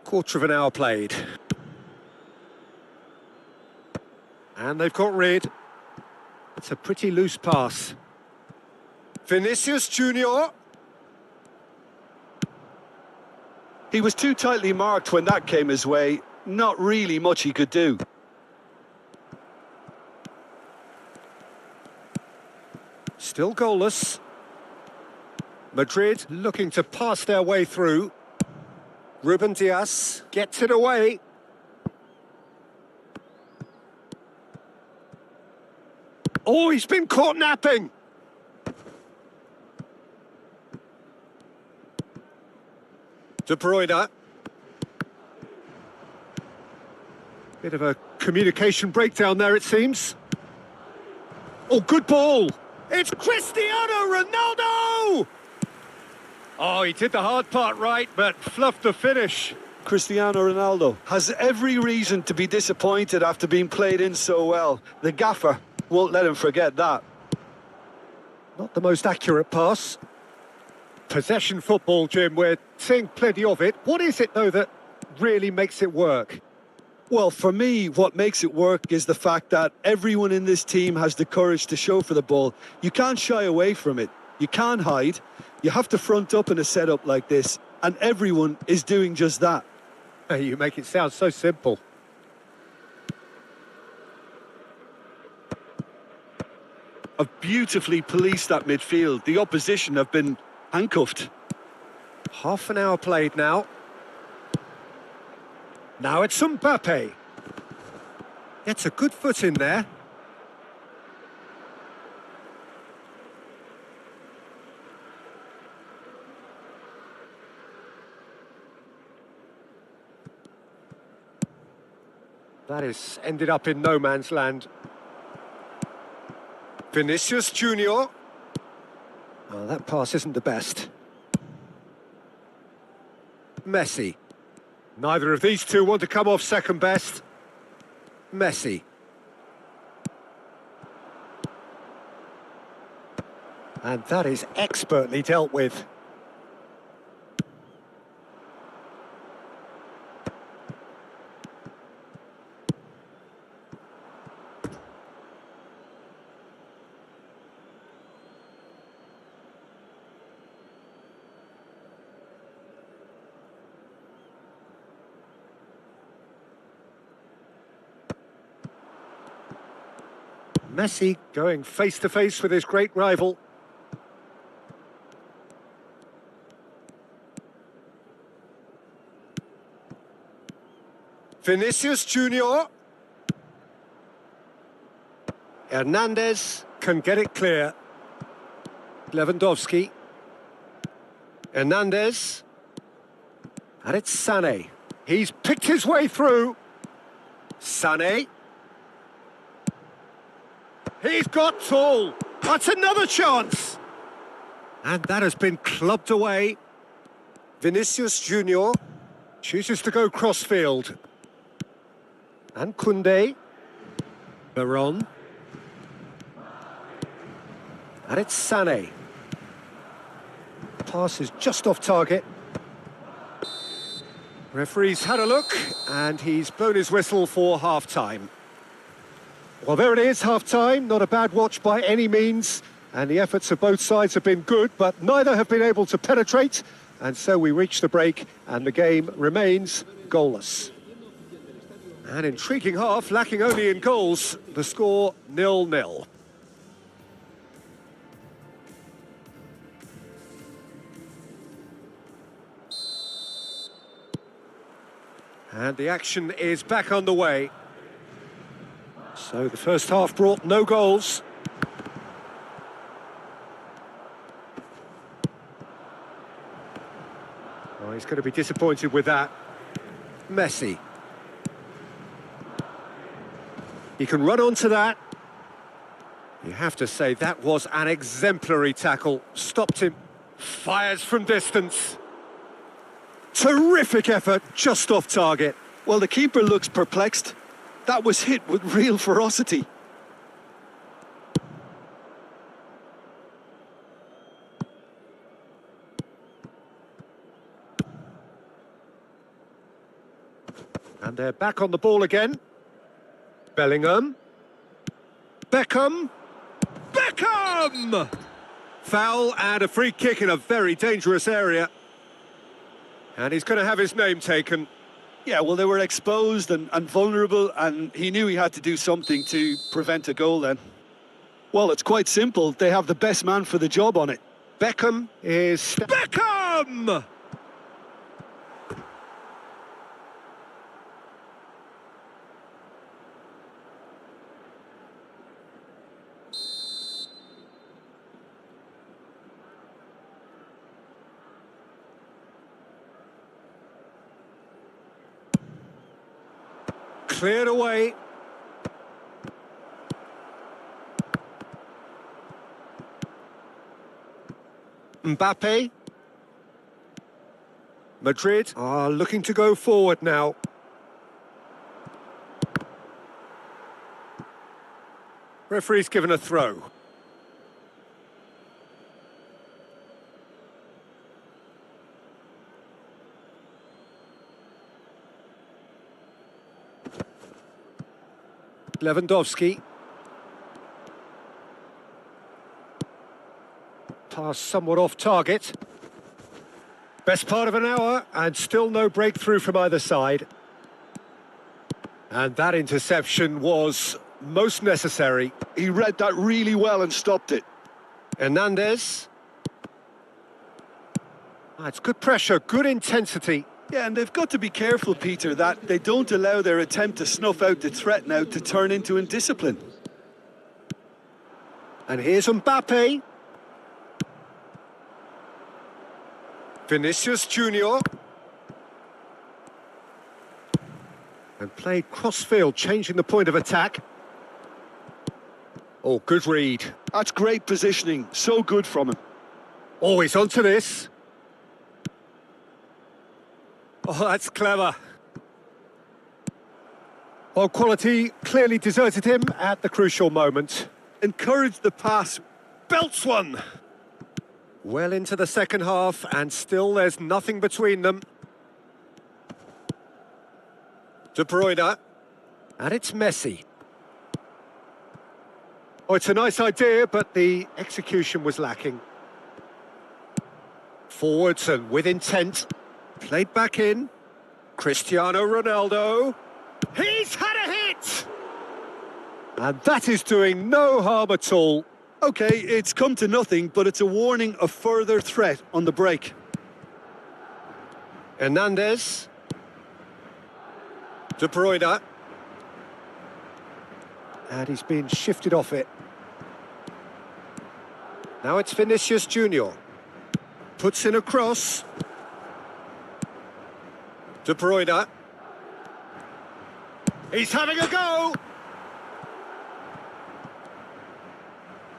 Quarter of an hour played. And they've got rid. It's a pretty loose pass. Vinicius Junior. He was too tightly marked when that came his way. Not really much he could do. Still goalless. Madrid looking to pass their way through. Ruben Dias gets it away. Oh, he's been caught napping. De Bruyne. Bit of a communication breakdown there, it seems. Oh, good ball. It's Cristiano Ronaldo! Oh, he did the hard part right, but fluffed the finish. Cristiano Ronaldo has every reason to be disappointed after being played in so well. The gaffer won't let him forget that. Not the most accurate pass. Possession football, Jim, we're seeing plenty of it. What is it, though, that really makes it work? Well, for me, what makes it work is the fact that everyone in this team has the courage to show for the ball. You can't shy away from it. You can't hide. You have to front up in a setup like this, and everyone is doing just that. Hey, you make it sound so simple. Have beautifully policed that midfield. The opposition have been handcuffed. Half an hour played now. Now it's Mbappe. Gets a good foot in there. That is ended up in no man's land. Vinicius Junior. Oh, that pass isn't the best. Messi. Neither of these two want to come off second best. Messi. And that is expertly dealt with. Messi going face-to-face with his great rival. Vinicius Junior. Hernandez can get it clear. Lewandowski. Hernandez. And it's Sané. He's picked his way through. Sané. He's got tall. That's another chance. And that has been clubbed away. Vinicius Junior chooses to go crossfield. And Koundé. Veron. And it's Sané. Pass is just off target. Referee's had a look, and he's blown his whistle for half-time. Well, there it is, half-time. Not a bad watch by any means. And the efforts of both sides have been good, but neither have been able to penetrate. And so we reach the break, and the game remains goalless. An intriguing half, lacking only in goals. The score 0-0. And the action is back underway. So the first half brought no goals. Oh, he's going to be disappointed with that. Messi. He can run onto that. You have to say that was an exemplary tackle. Stopped him. Fires from distance. Terrific effort, just off target. Well, the keeper looks perplexed. That was hit with real ferocity. And they're back on the ball again. Bellingham. Beckham. Beckham! Foul and a free kick in a very dangerous area. And he's going to have his name taken. Yeah, well, they were exposed and vulnerable, and he knew he had to do something to prevent a goal then. Well, it's quite simple. They have the best man for the job on it. Beckham is... Beckham! Cleared away. Mbappe. Madrid are looking to go forward now. Referee's given a throw. Lewandowski. Pass somewhat off target. Best part of an hour and still no breakthrough from either side. And that interception was most necessary. He read that really well and stopped it. Hernandez. It's good pressure, good intensity. Yeah, and they've got to be careful, Peter, that they don't allow their attempt to snuff out the threat now to turn into indiscipline. And here's Mbappe. Vinicius Junior. And played cross-field, changing the point of attack. Oh, good read. That's great positioning, so good from him. Oh, he's onto this. Oh, that's clever. Well, quality clearly deserted him at the crucial moment. Encouraged the pass. Belts one. Well into the second half, and still there's nothing between them. De Bruyne. And it's Messi. Oh, it's a nice idea, but the execution was lacking. Forwards and with intent. Played back in. Cristiano Ronaldo. He's had a hit! And that is doing no harm at all. Okay, it's come to nothing, but it's a warning of further threat on the break. Hernandez. De Bruyne. And he's been shifted off it. Now it's Vinicius Junior. Puts in a cross. De Bruyne. He's having a go!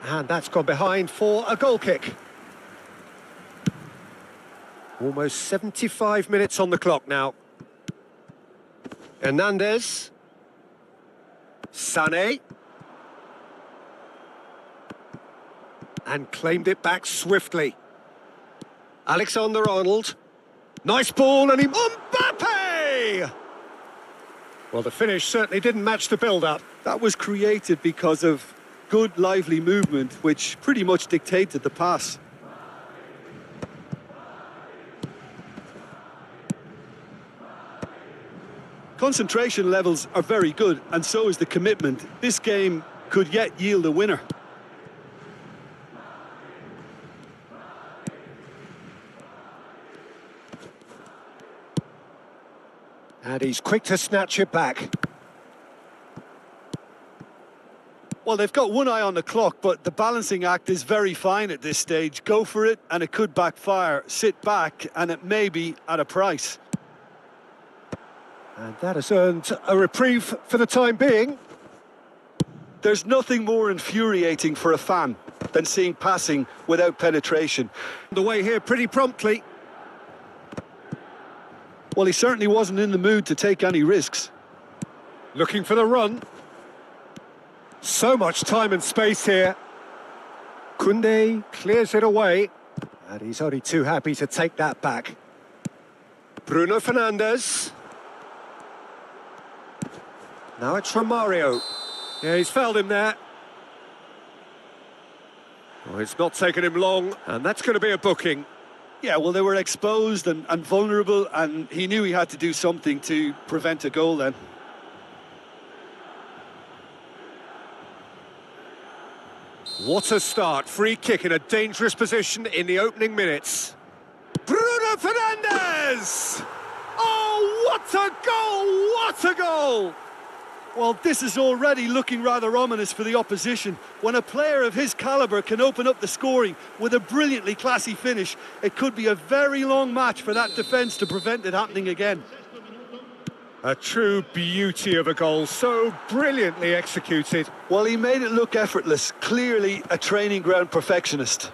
And that's gone behind for a goal kick. Almost 75 minutes on the clock now. Hernandez. Sané. And claimed it back swiftly. Alexander-Arnold. Nice ball, and Mbappe! Well, the finish certainly didn't match the build-up. That was created because of good, lively movement, which pretty much dictated the pass. Concentration levels are very good, and so is the commitment. This game could yet yield a winner. And he's quick to snatch it back. Well, they've got one eye on the clock, but the balancing act is very fine at this stage. Go for it, and it could backfire. Sit back, and it may be at a price. And that has earned a reprieve for the time being. There's nothing more infuriating for a fan than seeing passing without penetration. The way here pretty promptly. Well, he certainly wasn't in the mood to take any risks. Looking for the run. So much time and space here. Koundé clears it away. And he's only too happy to take that back. Bruno Fernandes. Now it's Romario. Yeah, he's fouled him there. Oh, it's not taken him long, and that's going to be a booking. Yeah, well, they were exposed and vulnerable, and he knew he had to do something to prevent a goal then. What a start. Free kick in a dangerous position in the opening minutes. Bruno Fernandes! Oh, what a goal! What a goal! Well, this is already looking rather ominous for the opposition. When a player of his calibre can open up the scoring with a brilliantly classy finish, it could be a very long match for that defence to prevent it happening again. A true beauty of a goal, so brilliantly executed. Well, he made it look effortless, clearly a training ground perfectionist.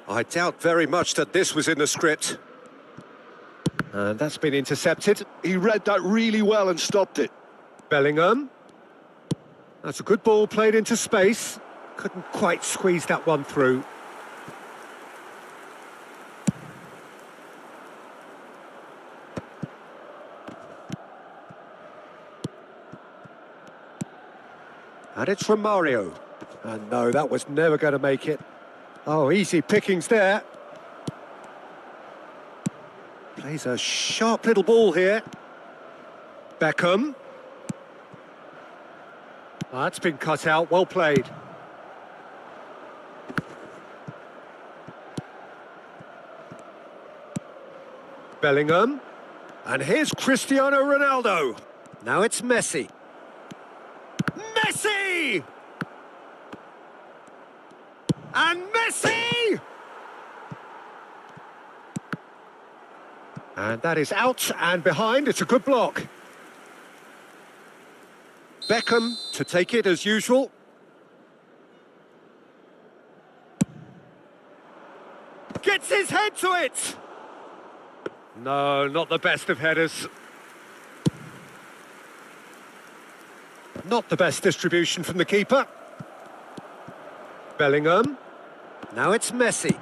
I doubt very much that this was in the script. And that's been intercepted. He read that really well and stopped it. Bellingham. That's a good ball played into space. Couldn't quite squeeze that one through. And it's Romario. And no, that was never going to make it. Oh, easy pickings there. Plays a sharp little ball here. Beckham. Oh, that's been cut out, well played. Bellingham. And here's Cristiano Ronaldo. Now it's Messi. Messi! And Messi! And that is out and behind. It's a good block. Beckham to take it as usual. Gets his head to it! No, not the best of headers. Not the best distribution from the keeper. Bellingham. Now it's Messi.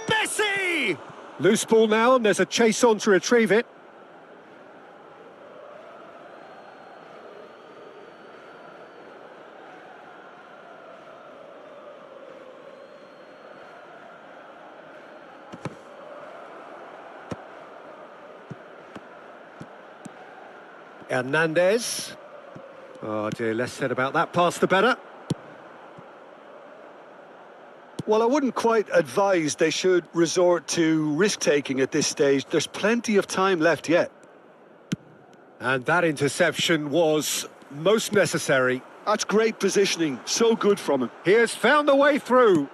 Messi! Loose ball now, and there's a chase on to retrieve it. Hernandez. Oh dear, less said about that pass the better. Well, I wouldn't quite advise they should resort to risk-taking at this stage. There's plenty of time left yet. And that interception was most necessary. That's great positioning. So good from him. He has found the way through.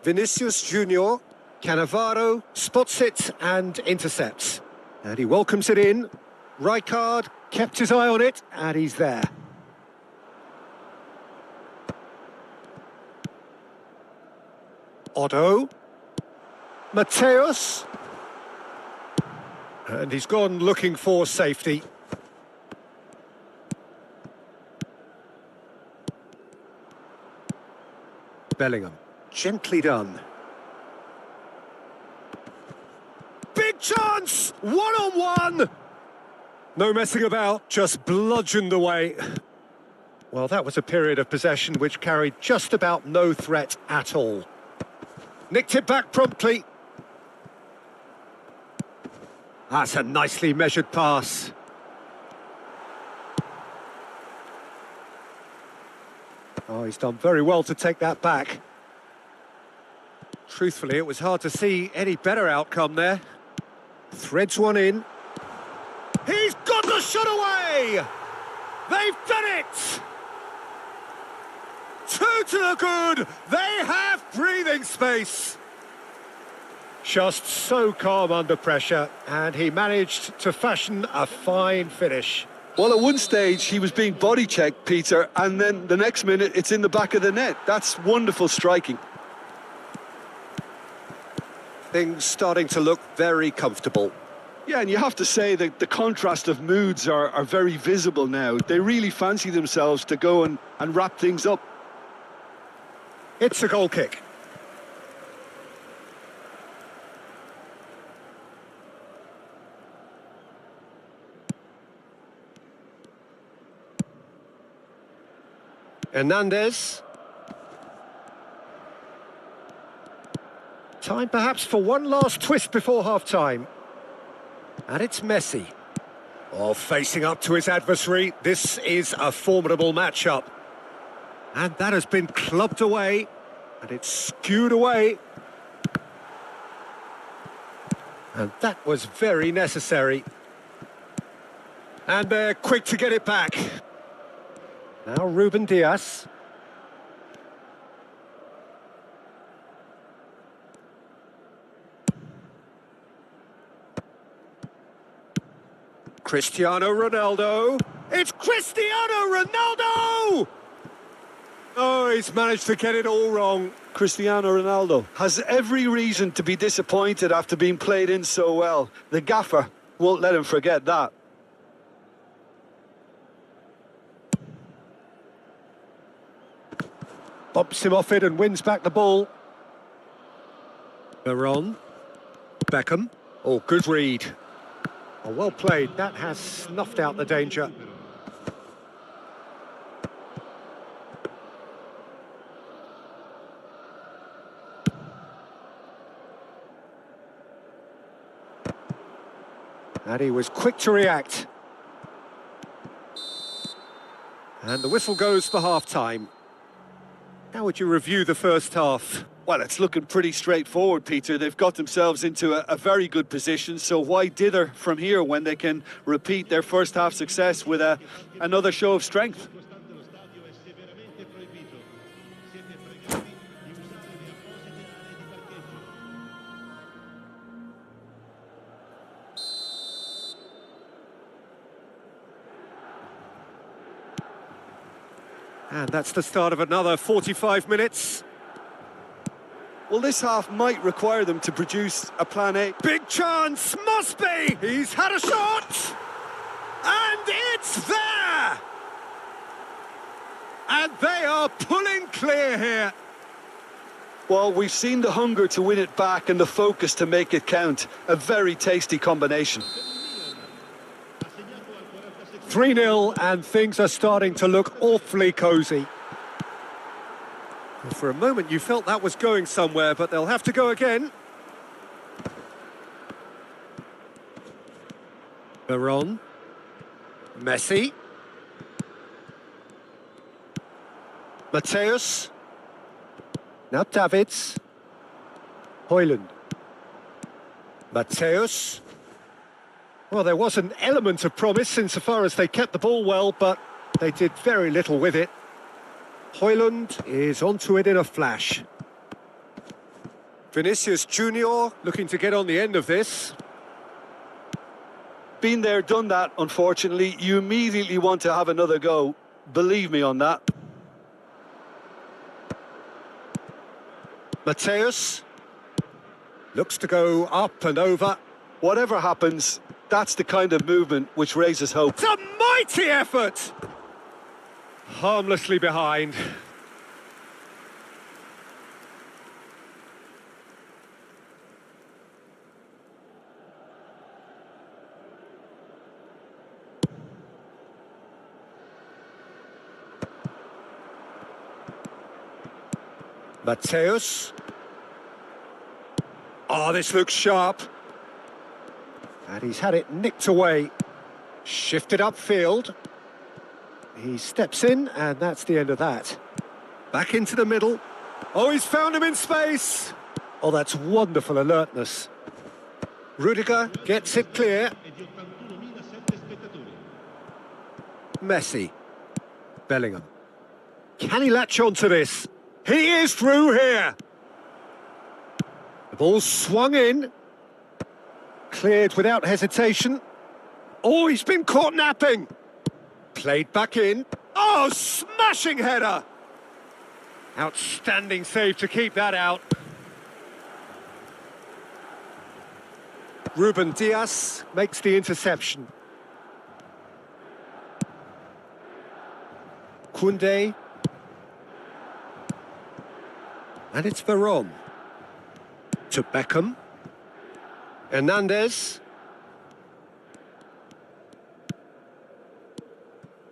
Vinicius Junior, Cannavaro spots it and intercepts. And he welcomes it in. Rijkaard kept his eye on it, and he's there. Otto. Mateus. And he's gone looking for safety. Bellingham. Gently done. Big chance! One-on-one! No messing about, just bludgeoned away. Well, that was a period of possession which carried just about no threat at all. Nicked it back promptly. That's a nicely measured pass. Oh, he's done very well to take that back. Truthfully, it was hard to see any better outcome there. Threads one in. He's got the shot away! They've done it! 2 to the good! They have breathing space! Just so calm under pressure, and he managed to fashion a fine finish. Well, at one stage, he was being body-checked, Peter, and then the next minute, it's in the back of the net. That's wonderful striking. Things starting to look very comfortable. Yeah, and you have to say that the contrast of moods are very visible now. They really fancy themselves to go and wrap things up. It's a goal kick. Hernandez. Time perhaps for one last twist before half-time. And it's Messi. Oh, facing up to his adversary. This is a formidable matchup. And that has been clubbed away. And it's skewed away. And that was very necessary. And they're quick to get it back. Now Ruben Diaz. Cristiano Ronaldo. It's Cristiano Ronaldo! Oh, he's managed to get it all wrong. Cristiano Ronaldo has every reason to be disappointed after being played in so well. The gaffer won't let him forget that. Bumps him off it and wins back the ball. Veron. Beckham. Oh, good read. Oh, well played. That has snuffed out the danger. And he was quick to react. And the whistle goes for half-time. How would you review the first half? Well, it's looking pretty straightforward, Peter. They've got themselves into a very good position, so why dither from here when they can repeat their first half success with another show of strength? And that's the start of another 45 minutes. Well, this half might require them to produce a plan A. Big chance, must be! He's had a shot! And it's there! And they are pulling clear here. Well, we've seen the hunger to win it back and the focus to make it count. A very tasty combination. 3-0 and things are starting to look awfully cosy. Well, for a moment you felt that was going somewhere, but they'll have to go again. Veron. Messi. Mateus. Now Davids. Højlund. Mateus. Well, there was an element of promise insofar as they kept the ball well, but they did very little with it. Højlund is onto it in a flash. Vinicius Junior looking to get on the end of this. Been there, done that, unfortunately. You immediately want to have another go. Believe me on that. Mateus looks to go up and over. Whatever happens, that's the kind of movement which raises hope. It's a mighty effort! Harmlessly behind. Mateus. Oh, this looks sharp. And he's had it nicked away. Shifted upfield. He steps in, and that's the end of that. Back into the middle. Oh, he's found him in space. Oh, that's wonderful alertness. Rudiger gets it clear. Messi. Bellingham. Can he latch on to this? He is through here. The ball swung in. Cleared without hesitation. Oh, he's been caught napping. Played back in. Oh, smashing header! Outstanding save to keep that out. Ruben Diaz makes the interception. Koundé. And it's Veron. To Beckham. Hernandez.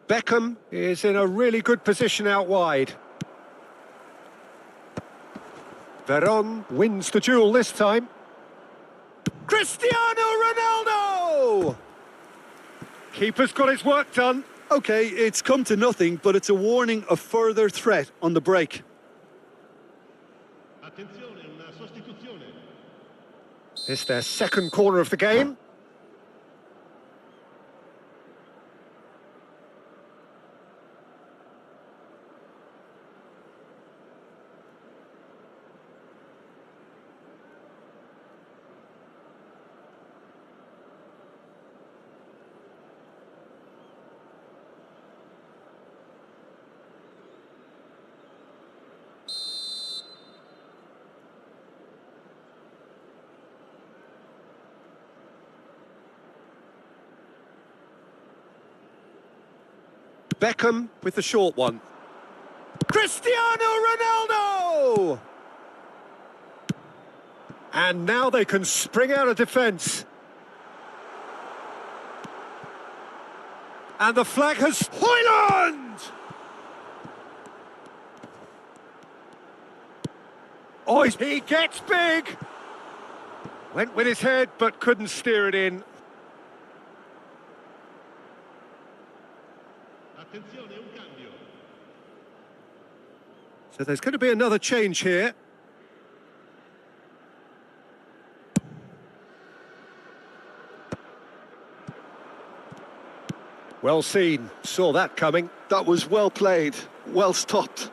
Beckham is in a really good position out wide. Veron wins the duel this time. Cristiano Ronaldo! Keeper's got his work done. Okay, it's come to nothing, but it's a warning of further threat on the break. Attenzione, una sostituzione. It's their second corner of the game. Beckham with the short one. Cristiano Ronaldo! And now they can spring out of defence. And the flag has... Højlund! Oh, he gets big! Went with his head, but couldn't steer it in. Attenzione, un cambio. So there's going to be another change here. Well seen, saw that coming. That was well played, well stopped.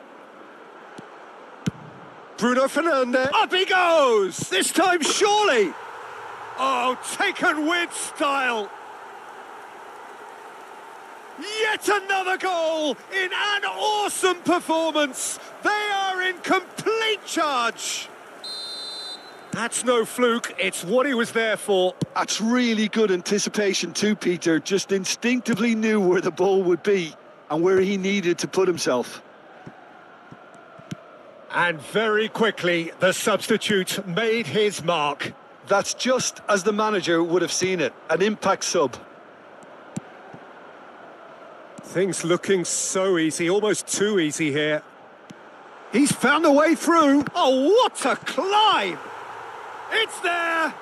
Bruno Fernandes, up he goes! This time surely! Oh, taken with style! Yet another goal in an awesome performance! They are in complete charge! That's no fluke, it's what he was there for. That's really good anticipation too, Peter. Just instinctively knew where the ball would be and where he needed to put himself. And very quickly, the substitute made his mark. That's just as the manager would have seen it, an impact sub. Things looking so easy, almost too easy here. He's found a way through. Oh, what a climb! It's there!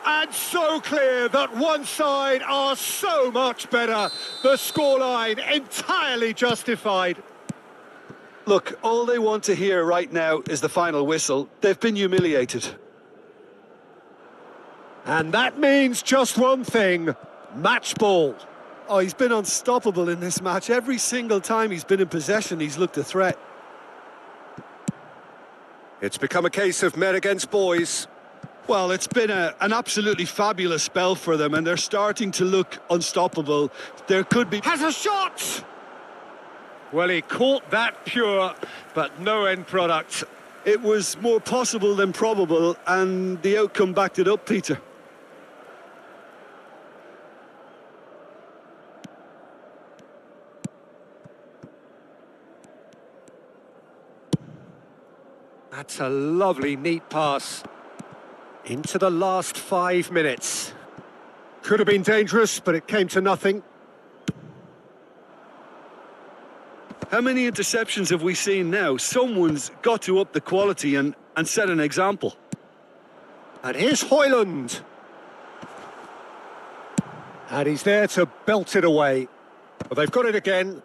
And so clear that one side are so much better. The scoreline entirely justified. Look, all they want to hear right now is the final whistle. They've been humiliated. And that means just one thing, match ball. Oh, he's been unstoppable in this match. Every single time he's been in possession, he's looked a threat. It's become a case of men against boys. Well, it's been an absolutely fabulous spell for them, and they're starting to look unstoppable. There could be... Has a shot! Well, he caught that pure, but no end product. It was more possible than probable, and the outcome backed it up, Peter. That's a lovely, neat pass. Into the last 5 minutes. Could have been dangerous, but it came to nothing. How many interceptions have we seen now? Someone's got to up the quality and set an example. And here's Højlund. And he's there to belt it away. Well, they've got it again.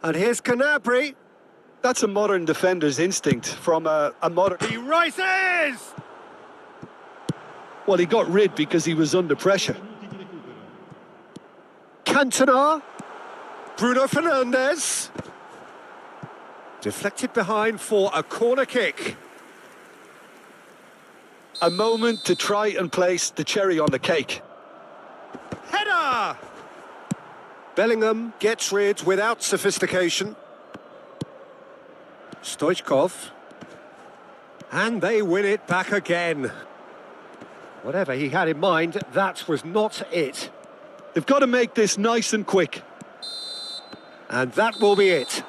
And here's Gnabry. That's a modern defender's instinct from a modern... He rises! Well, he got rid because he was under pressure. Cantona. Bruno Fernandes. Deflected behind for a corner kick. A moment to try and place the cherry on the cake. header! Bellingham gets rid without sophistication. Stoichkov. And they win it back again. Whatever he had in mind, that was not it. They've got to make this nice and quick. And that will be it.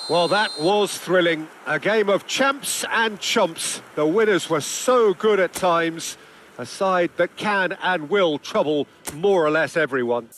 Well, that was thrilling. A game of champs and chumps. The winners were so good at times. A side that can and will trouble more or less everyone.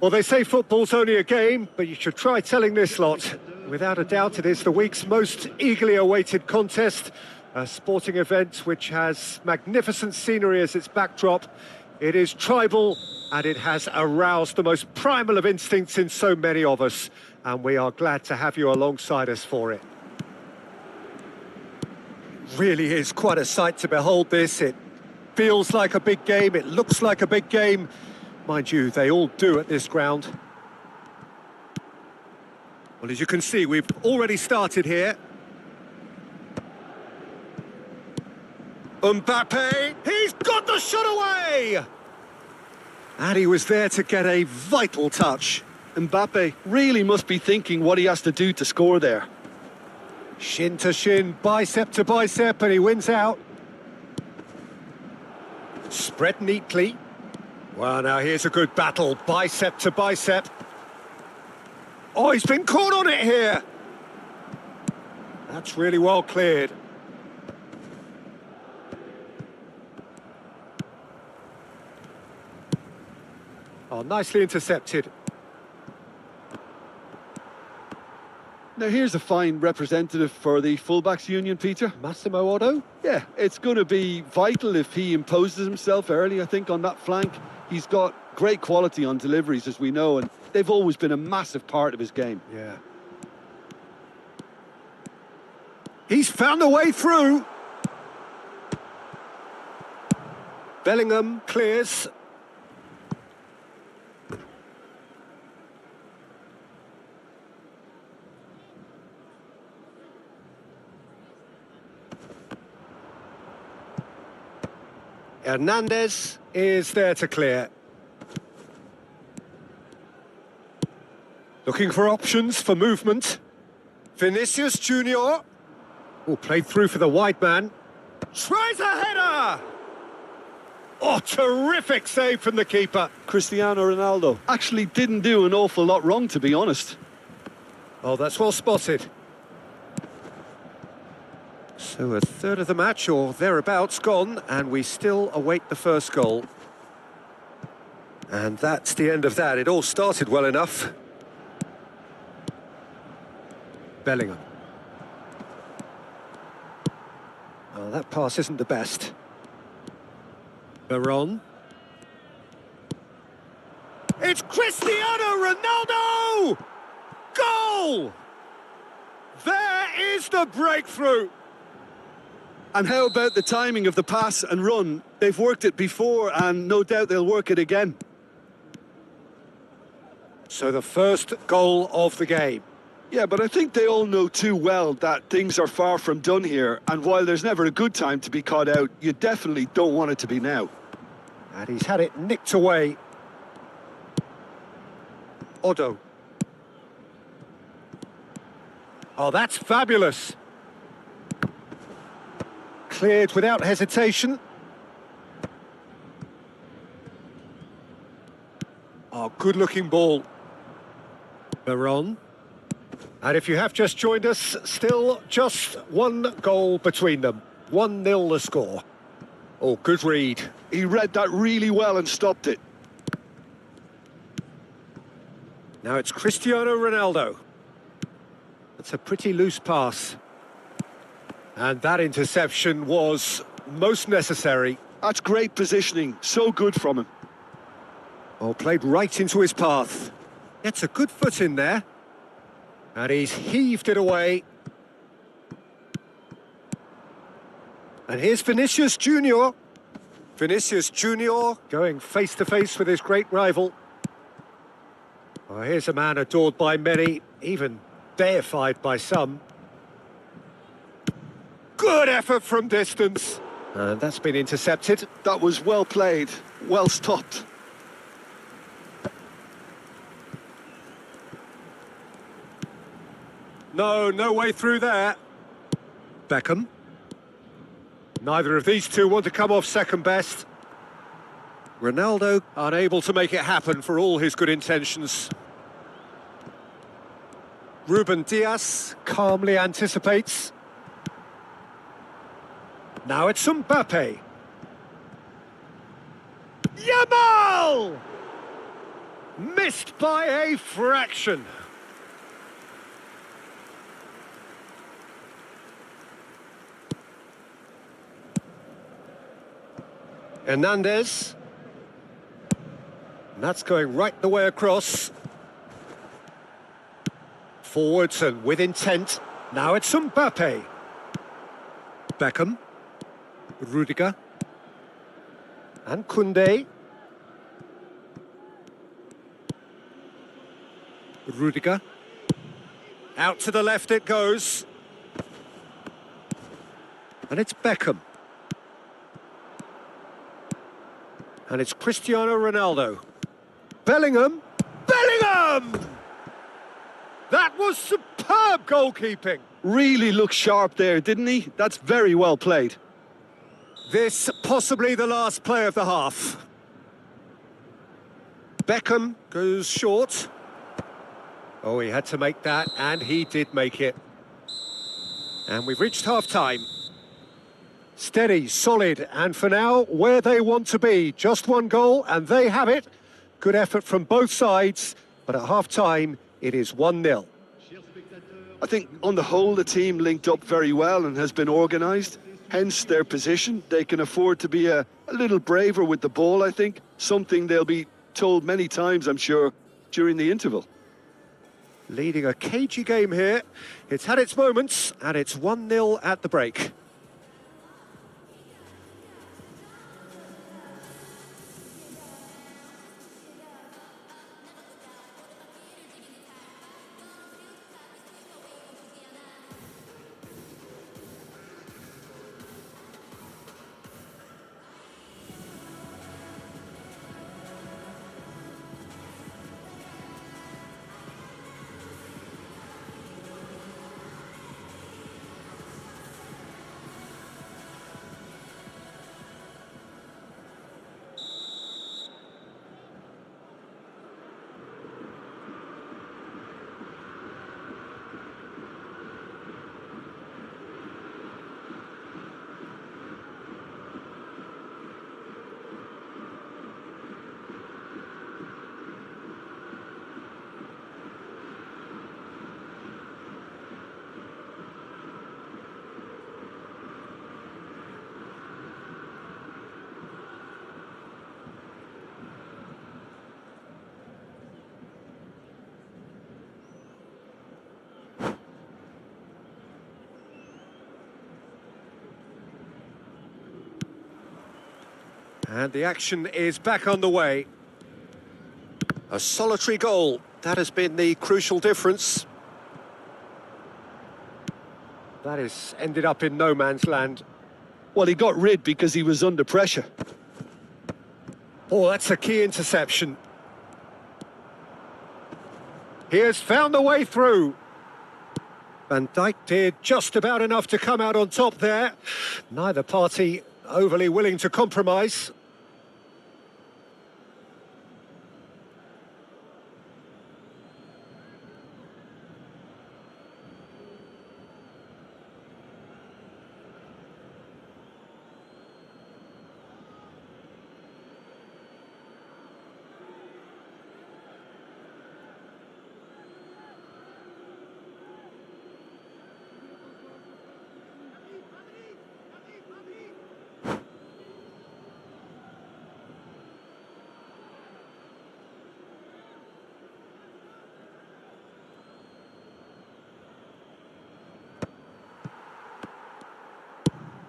Well, they say football's only a game, but you should try telling this lot. Without a doubt, it is the week's most eagerly awaited contest, a sporting event which has magnificent scenery as its backdrop. It is tribal, and it has aroused the most primal of instincts in so many of us, and we are glad to have you alongside us for it. Really is quite a sight to behold this. It feels like a big game, it looks like a big game. Mind you, they all do at this ground. Well, as you can see, we've already started here. Mbappe, he's got the shot away! And he was there to get a vital touch. Mbappe really must be thinking what he has to do to score there. Shin to shin, bicep to bicep, and he wins out. Spread neatly. Well, now here's a good battle, bicep to bicep. Oh, he's been caught on it here. That's really well cleared. Oh, nicely intercepted. Now here's a fine representative for the fullbacks union, Peter. Massimo Otto? Yeah, it's going to be vital if he imposes himself early, I think, on that flank. He's got great quality on deliveries, as we know, and they've always been a massive part of his game. Yeah. He's found a way through. Bellingham clears. Hernandez is there to clear. Looking for options for movement. Vinicius Junior. Oh, played through for the wide man. Tries a header! Oh, terrific save from the keeper. Cristiano Ronaldo actually didn't do an awful lot wrong, to be honest. Oh, that's well spotted. So a third of the match, or thereabouts, gone, and we still await the first goal. And that's the end of that. It all started well enough. Bellingham. Oh, that pass isn't the best. Veron. It's Cristiano Ronaldo! Goal! There is the breakthrough! And how about the timing of the pass and run? They've worked it before, and no doubt they'll work it again. So the first goal of the game. Yeah, but I think they all know too well that things are far from done here, and while there's never a good time to be caught out, you definitely don't want it to be now. And he's had it nicked away. Otto. Oh, that's fabulous. Cleared without hesitation. Oh, good-looking ball. Veron. And if you have just joined us, still just one goal between them. 1-0 the score. Oh, good read. He read that really well and stopped it. Now it's Cristiano Ronaldo. That's a pretty loose pass. And that interception was most necessary. That's great positioning. So good from him. Oh, played right into his path. Gets a good foot in there. And he's heaved it away. And here's Vinicius Junior. Vinicius Junior going face-to-face with his great rival. Oh, here's a man adored by many, even deified by some. Good effort from distance. And that's been intercepted. That was well played, well stopped. No way through there. Beckham. Neither of these two want to come off second best. Ronaldo unable to make it happen for all his good intentions. Ruben Dias calmly anticipates. Now it's Mbappe. Yamal! Missed by a fraction. Hernandez. And that's going right the way across. Forwards and with intent. Now it's Mbappe. Beckham. Rudiger. And Koundé. Rudiger. Out to the left it goes. And it's Beckham. And it's Cristiano Ronaldo. Bellingham. Bellingham! That was superb goalkeeping. Really looked sharp there, didn't he? That's very well played. This possibly the last play of the half. Beckham goes short. Oh, he had to make that, and he did make it. And we've reached half-time. Steady, solid, and for now, where they want to be. Just one goal, and they have it. Good effort from both sides, but at half-time, it is 1-0. I think on the whole, the team linked up very well and has been organised. Hence their position. They can afford to be a little braver with the ball, I think. Something they'll be told many times, I'm sure, during the interval. Leading a cagey game here. It's had its moments, and it's 1-0 at the break. And the action is back on the way. A solitary goal. That has been the crucial difference. That has ended up in no man's land. Well, he got rid because he was under pressure. Oh, that's a key interception. He has found a way through. Van Dijk did just about enough to come out on top there. Neither party overly willing to compromise.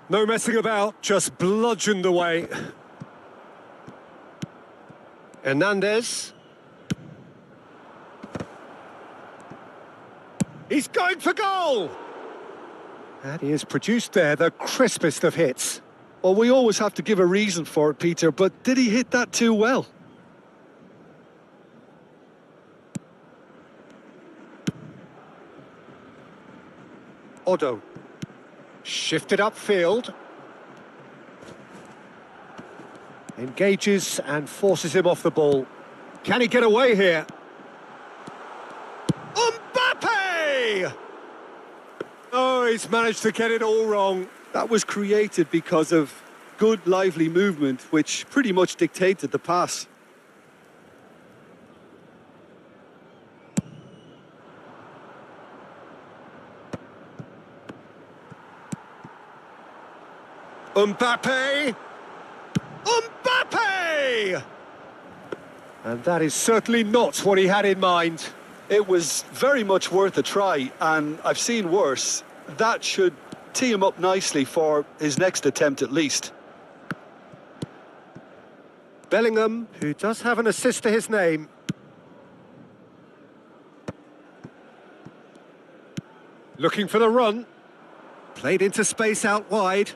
No messing about, just bludgeoned away. Hernandez. He's going for goal! And he has produced there the crispest of hits. Well, we always have to give a reason for it, Peter, but did he hit that too well? Odo. Shifted upfield. Engages and forces him off the ball. Can he get away here? Mbappe! Oh, he's managed to get it all wrong. That was created because of good, lively movement, which pretty much dictated the pass. Mbappe! Mbappe! And that is certainly not what he had in mind. It was very much worth a try, and I've seen worse. That should tee him up nicely for his next attempt at least. Bellingham, who does have an assist to his name. Looking for the run. Played into space out wide.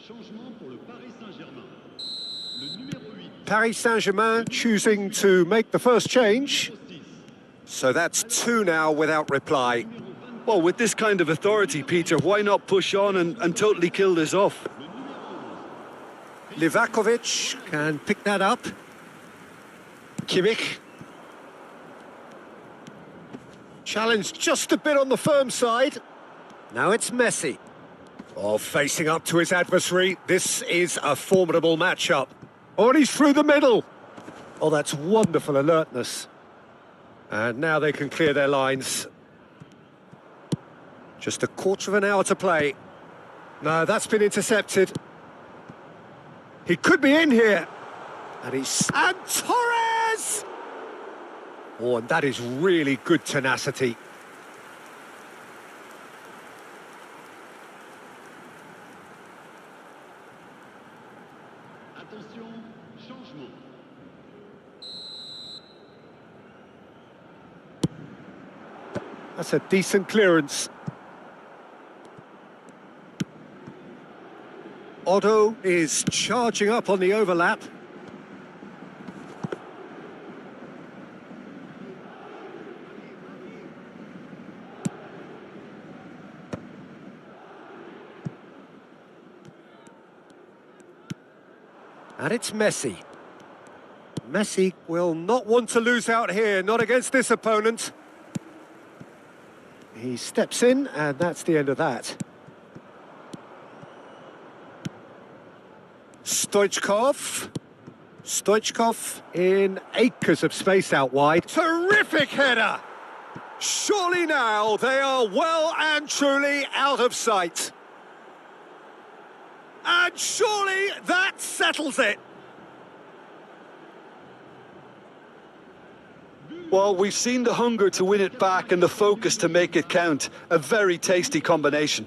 Changement pour le Paris Saint-Germain. le numéro 8. Paris Saint-Germain choosing to make the first change. So that's two now without reply. Well, with this kind of authority, Peter, why not push on and totally kill this off? Livakovic can pick that up. Kimmich. Challenged just a bit on the firm side. Now it's Messi. Oh, facing up to his adversary. This is a formidable matchup. Oh, and he's through the middle. Oh, that's wonderful alertness. And now they can clear their lines. Just a quarter of an hour to play. No, that's been intercepted. He could be in here. And And Torres! Oh, and that is really good tenacity. Attention, changement. That's a decent clearance. Otto is charging up on the overlap. And it's Messi. Messi will not want to lose out here, not against this opponent. He steps in, and that's the end of that. Stoichkov. Stoichkov in acres of space out wide. Terrific header! Surely now they are well and truly out of sight. And surely that settles it. Well, we've seen the hunger to win it back and the focus to make it count. A very tasty combination.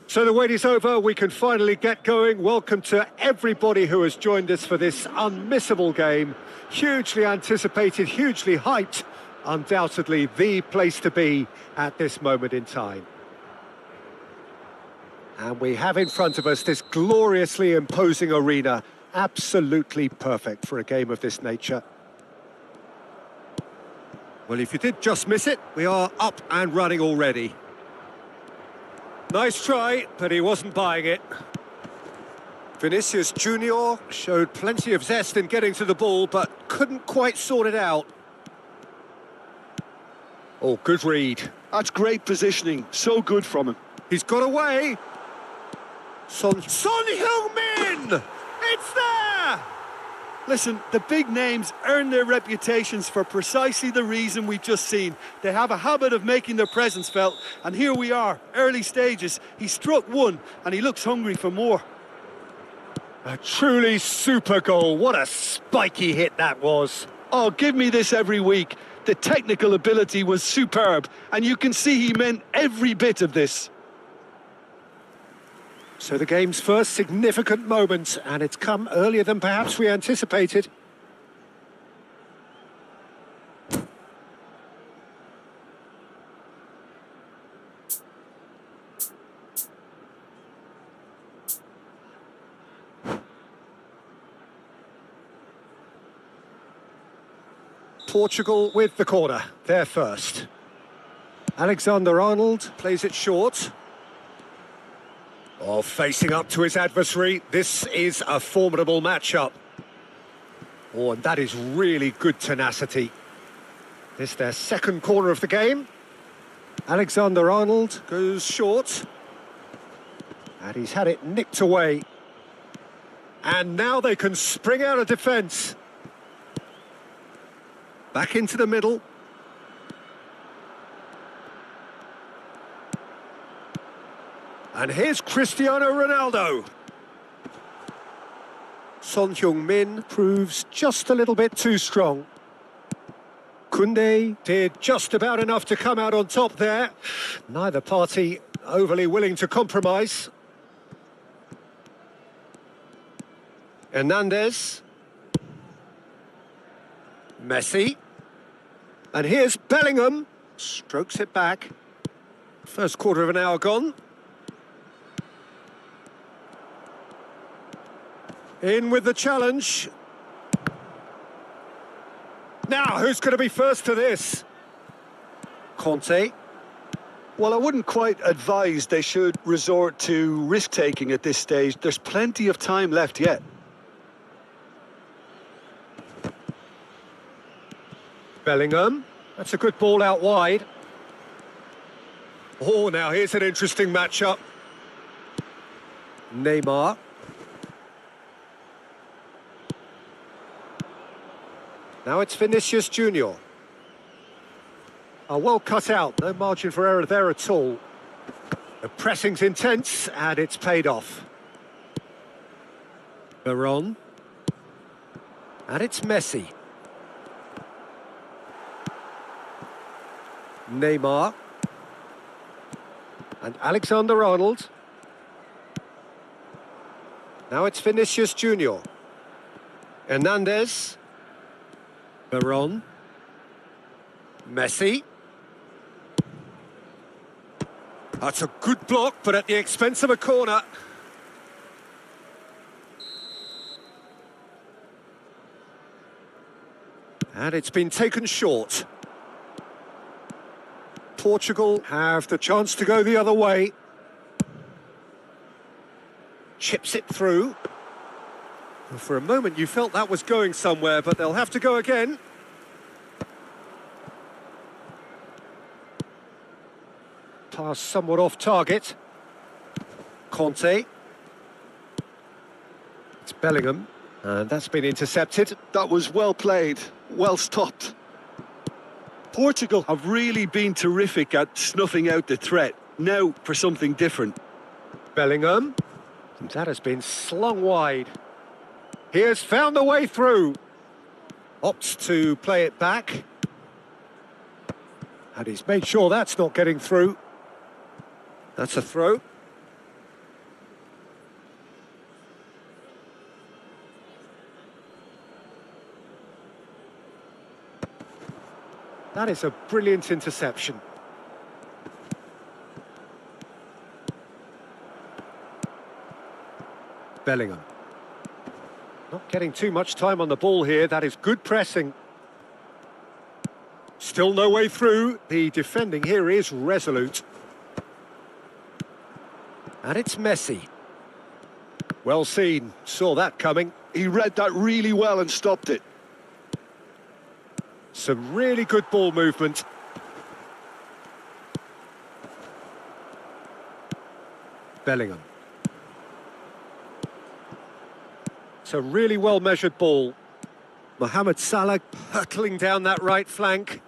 So the wait is over, we can finally get going. Welcome to everybody who has joined us for this unmissable game. Hugely anticipated, hugely hyped. Undoubtedly the place to be at this moment in time. And we have in front of us this gloriously imposing arena. Absolutely perfect for a game of this nature. Well, if you did just miss it, we are up and running already. Nice try, but he wasn't buying it. Vinicius Junior showed plenty of zest in getting to the ball, but couldn't quite sort it out. Oh, good read. That's great positioning. So good from him. He's got away. Son Heung-min! It's there! Listen, the big names earn their reputations for precisely the reason we've just seen. They have a habit of making their presence felt, and here we are, early stages. He struck one, and he looks hungry for more. A truly super goal. What a spiky hit that was. Oh, give me this every week. The technical ability was superb, and you can see he meant every bit of this. So the game's first significant moment, and it's come earlier than perhaps we anticipated. Portugal with the corner, they're first. Alexander-Arnold plays it short. Oh, facing up to his adversary. This is a formidable matchup. Oh, and that is really good tenacity. This is their second corner of the game. Alexander-Arnold goes short. And he's had it nicked away. And now they can spring out of defence. Back into the middle. And here's Cristiano Ronaldo. Son Heung-min proves just a little bit too strong. Koundé did just about enough to come out on top there. Neither party overly willing to compromise. Hernandez. Messi. And here's Bellingham. Strokes it back. First quarter of an hour gone. In with the challenge. Now, who's going to be first to this? Conte. Well, I wouldn't quite advise they should resort to risk-taking at this stage. There's plenty of time left yet. Bellingham. That's a good ball out wide. Oh, now here's an interesting matchup. Neymar. Now it's Vinicius Junior. Well cut out, no margin for error there at all. The pressing's intense and it's paid off. Veron. And it's Messi. Neymar. And Alexander-Arnold. Now it's Vinicius Junior. Hernandez. Veron. Messi. That's a good block, but at the expense of a corner. And it's been taken short. Portugal have the chance to go the other way. Chips it through. Well, for a moment you felt that was going somewhere, but they'll have to go again. Pass somewhat off target. Conte. It's Bellingham, and that's been intercepted. That was well played, well stopped. Portugal have really been terrific at snuffing out the threat. Now for something different. Bellingham. And that has been slung wide. He has found the way through. Opts to play it back. And he's made sure that's not getting through. That's a throw. That is a brilliant interception. Bellingham. Not getting too much time on the ball here. That is good pressing. Still no way through. The defending here is resolute. And it's Messi. Well seen. Saw that coming. He read that really well and stopped it. Some really good ball movement. Bellingham. It's a really well-measured ball. Mohamed Salah hurtling down that right flank.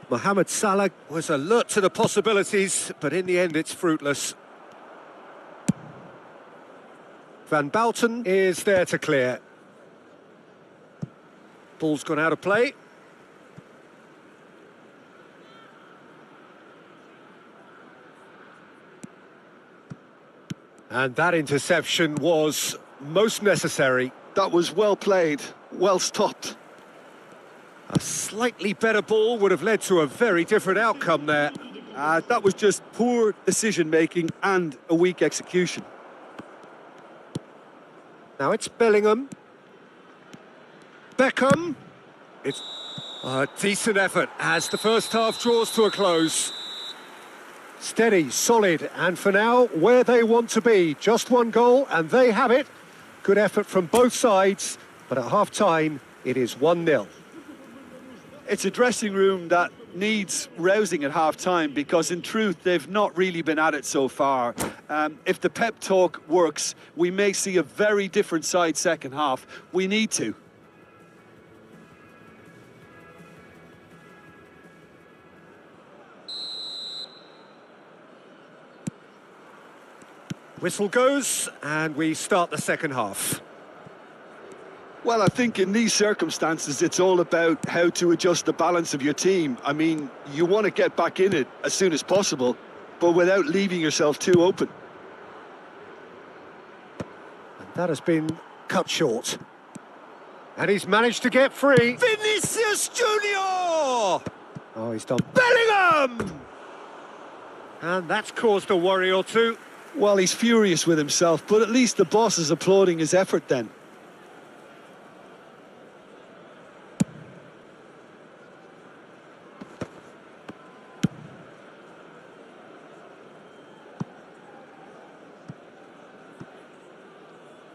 Mohamed Salah was alert to the possibilities, but in the end it's fruitless. Van Bouten is there to clear. Ball's gone out of play. And that interception was most necessary. That was well played, well stopped. A slightly better ball would have led to a very different outcome there. That was just poor decision-making and a weak execution. Now it's Bellingham. Beckham. It's a decent effort as the first half draws to a close. Steady, solid, and for now, where they want to be. Just one goal, and they have it. Good effort from both sides, but at half-time, it is 1-0. It's a dressing room that needs rousing at half-time because, in truth, they've not really been at it so far. If the pep talk works, we may see a very different side second half. We need to. Whistle goes, and we start the second half. Well, I think in these circumstances, it's all about how to adjust the balance of your team. I mean, you want to get back in it as soon as possible, but without leaving yourself too open. And that has been cut short. And he's managed to get free. Vinicius Junior! Oh, he's done. Bellingham! And that's caused a worry or two. Well, he's furious with himself, but at least the boss is applauding his effort then.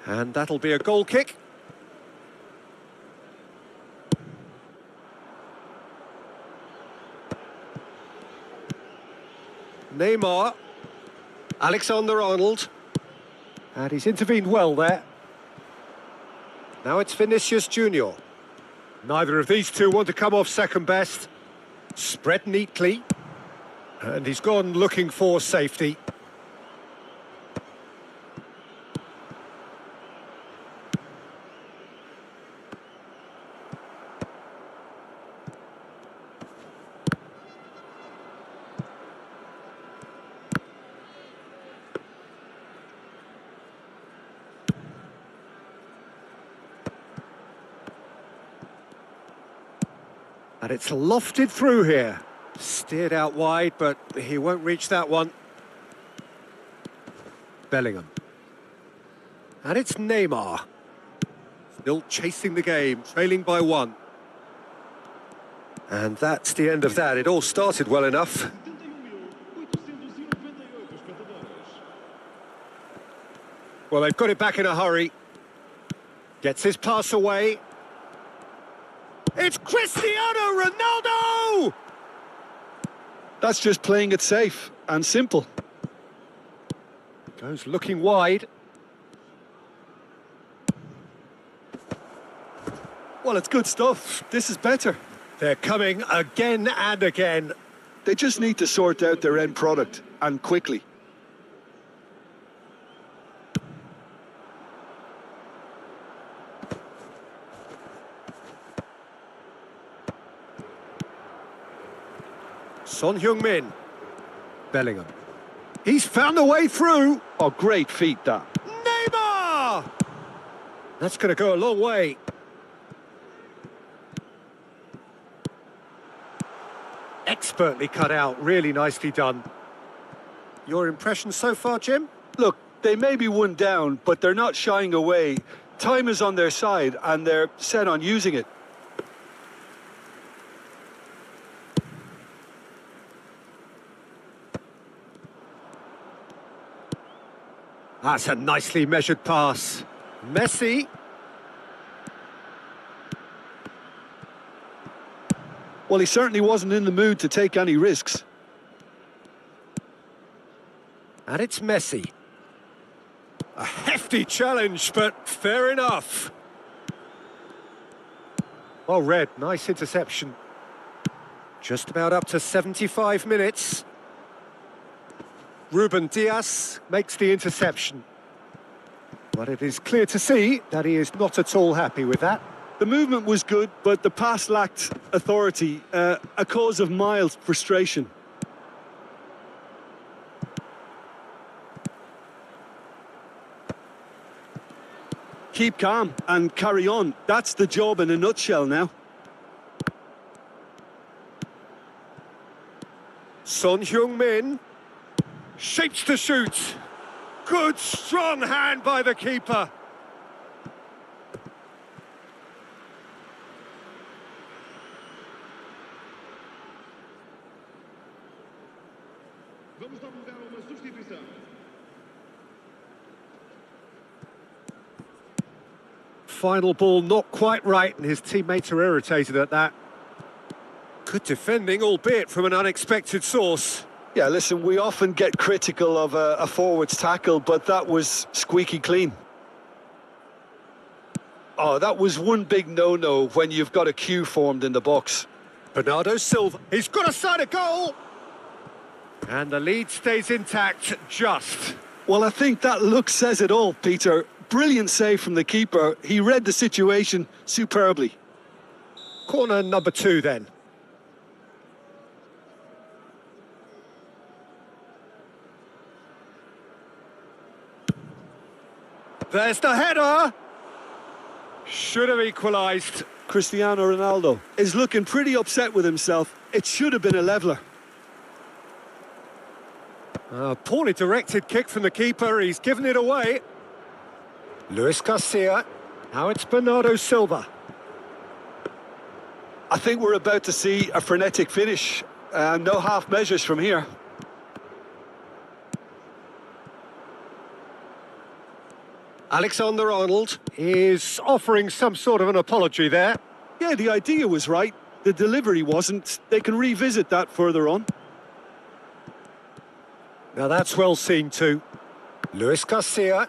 And that'll be a goal kick. Neymar. Alexander-Arnold. And he's intervened well there. Now it's Vinicius Junior. Neither of these two want to come off second best. Spread neatly. And he's gone looking for safety. And it's lofted through here. Steered out wide, but he won't reach that one. Bellingham. And it's Neymar. Still chasing the game, trailing by one. And that's the end of that. It all started well enough. 71.898 espectadores. Well, they've got it back in a hurry. Gets his pass away. It's Cristiano Ronaldo! That's just playing it safe and simple. Goes looking wide. Well, it's good stuff. This is better. They're coming again and again. They just need to sort out their end product, and quickly. Son Heung-min. Bellingham. He's found a way through. Oh, great feat, that. Neymar! That's going to go a long way. Expertly cut out, really nicely done. Your impression so far, Jim? Look, they may be one down, but they're not shying away. Time is on their side, and they're set on using it. That's a nicely measured pass. Messi. Well, he certainly wasn't in the mood to take any risks. And it's Messi. A hefty challenge, but fair enough. Well read, nice interception. Just about up to 75 minutes. Ruben Dias makes the interception. But it is clear to see that he is not at all happy with that. The movement was good, but the pass lacked authority, a cause of mild frustration. Keep calm and carry on. That's the job in a nutshell now. Son Heung-min shapes to shoot. Good strong hand by the keeper. Vamos dar lugar a uma substituição. Final ball not quite right, and his teammates are irritated at that. Good defending, albeit from an unexpected source. Yeah, listen, we often get critical of a forward's tackle, but that was squeaky clean. Oh, that was one big no-no when you've got a queue formed in the box. Bernardo Silva, he's got a side of goal! And the lead stays intact, just. Well, I think that look says it all, Peter. brilliant save from the keeper. He read the situation superbly. Corner number 2 then. There's the header! Should have equalised. Cristiano Ronaldo is looking pretty upset with himself. It should have been a leveller. Poorly directed kick from the keeper, he's given it away. Luis Garcia, now it's Bernardo Silva. I think we're about to see a frenetic finish. No half measures from here. Alexander-Arnold is offering some sort of an apology there. Yeah, the idea was right. The delivery wasn't. They can revisit that further on. Now that's well seen too. Luis Garcia.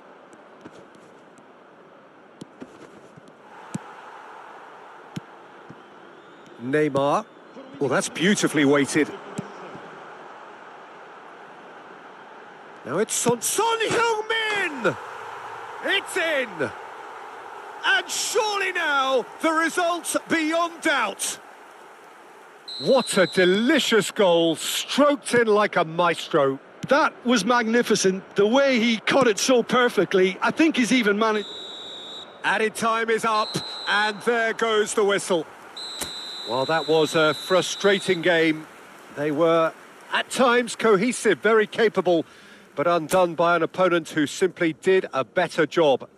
Neymar. Well, that's beautifully weighted. Now it's Son Heung-min! It's in! And surely now, the result's beyond doubt. What a delicious goal, stroked in like a maestro. That was magnificent. The way he cut it so perfectly. I think he's even managed. Added time is up, and there goes the whistle. Well, that was a frustrating game. They were, at times, cohesive, very capable, but undone by an opponent who simply did a better job.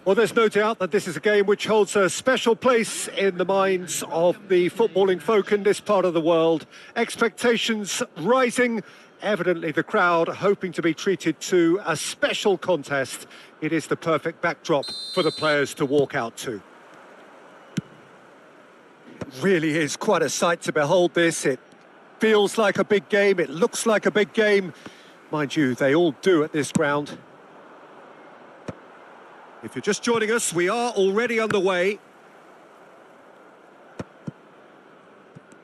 Well, there's no doubt that this is a game which holds a special place in the minds of the footballing folk in this part of the world. Expectations rising, evidently the crowd hoping to be treated to a special contest. It is the perfect backdrop for the players to walk out to. It really is quite a sight to behold this. It feels like a big game, it looks like a big game. Mind you, they all do at this ground. If you're just joining us, we are already underway.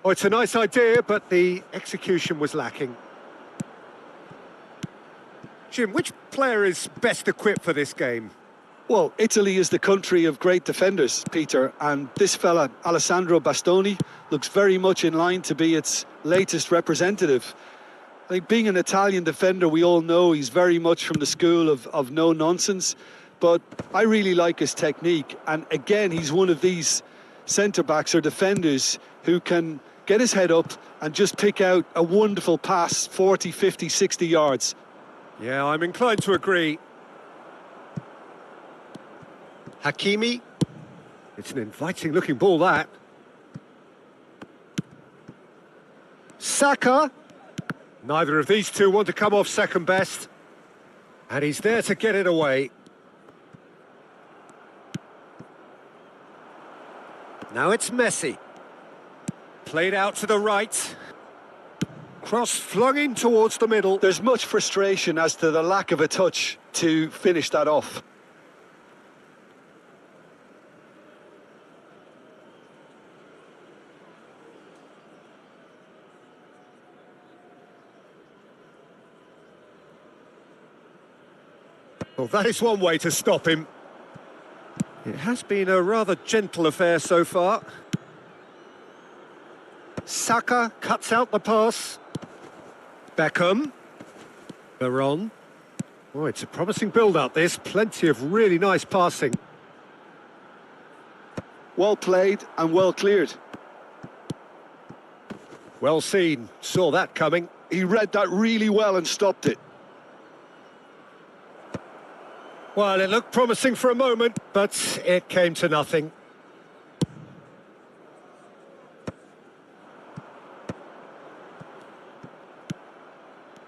Oh, it's a nice idea, but the execution was lacking. Jim, which player is best equipped for this game? Well, Italy is the country of great defenders, Peter, and this fella, Alessandro Bastoni, looks very much in line to be its latest representative. I think being an Italian defender, we all know he's very much from the school of no nonsense. But I really like his technique, and again, he's one of these centre-backs or defenders who can get his head up and just pick out a wonderful pass, 40, 50, 60 yards. Yeah, I'm inclined to agree. Hakimi. It's an inviting-looking ball, that. Saka. Neither of these two want to come off second best. And he's there to get it away. Now it's Messi. Played out to the right. Cross flung in towards the middle. There's much frustration as to the lack of a touch to finish that off. Well, that is one way to stop him. It has been a rather gentle affair so far. Saka cuts out the pass. Beckham. Veron. Oh, it's a promising build-up, this. Plenty of really nice passing. Well played and well cleared. Well seen. Saw that coming. He read that really well and stopped it. Well, it looked promising for a moment, but it came to nothing.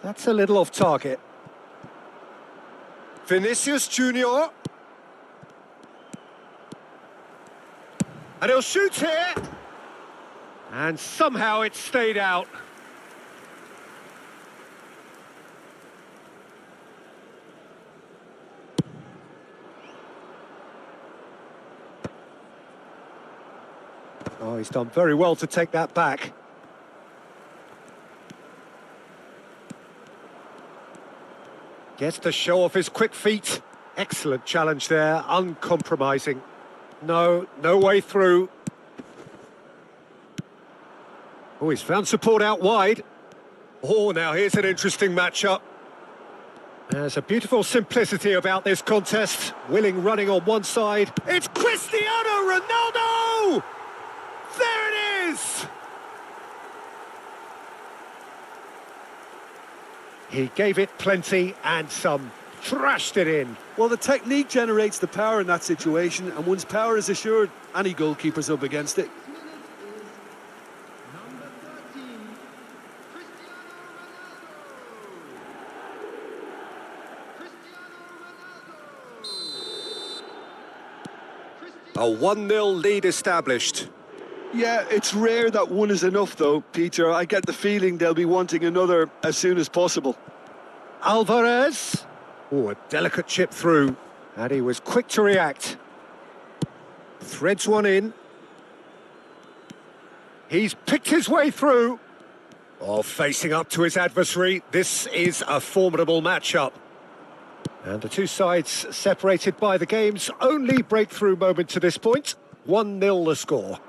That's a little off target. Vinicius Junior. And he'll shoot here. And somehow it stayed out. Oh, he's done very well to take that back. Gets to show off his quick feet. Excellent challenge there, uncompromising. No way through. Oh, he's found support out wide. Oh, now here's an interesting matchup. There's a beautiful simplicity about this contest. Willing running on one side. It's Cristiano Ronaldo! There it is! He gave it plenty and some. Thrashed it in. Well, the technique generates the power in that situation, and once power is assured, any goalkeeper's up against it. Number 13, Cristiano Ronaldo. A 1-0 lead established. Yeah, it's rare that one is enough, though, Peter. I get the feeling they'll be wanting another as soon as possible. Alvarez. Oh, a delicate chip through. And he was quick to react. Threads one in. He's picked his way through. Oh, facing up to his adversary. This is a formidable matchup. And the two sides separated by the game's only breakthrough moment to this point. 1-0 the score.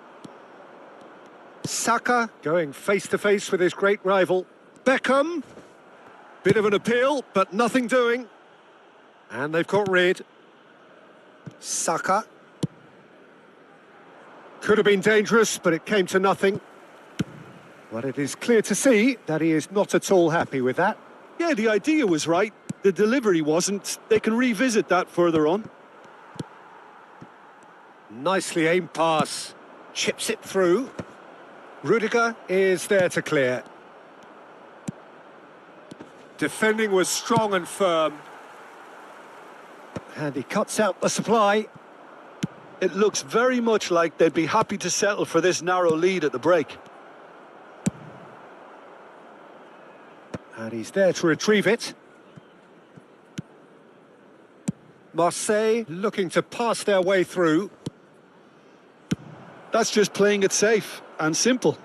Saka going face-to-face with his great rival. Beckham. Bit of an appeal, but nothing doing. And they've got rid. Saka. Could have been dangerous, but it came to nothing. But it is clear to see that he is not at all happy with that. Yeah, the idea was right. The delivery wasn't. They can revisit that further on. Nicely aimed pass. Chips it through. Rudiger is there to clear. Defending was strong and firm. And he cuts out the supply. It looks very much like they'd be happy to settle for this narrow lead at the break. And he's there to retrieve it. Marseille looking to pass their way through. That's just playing it safe and simple.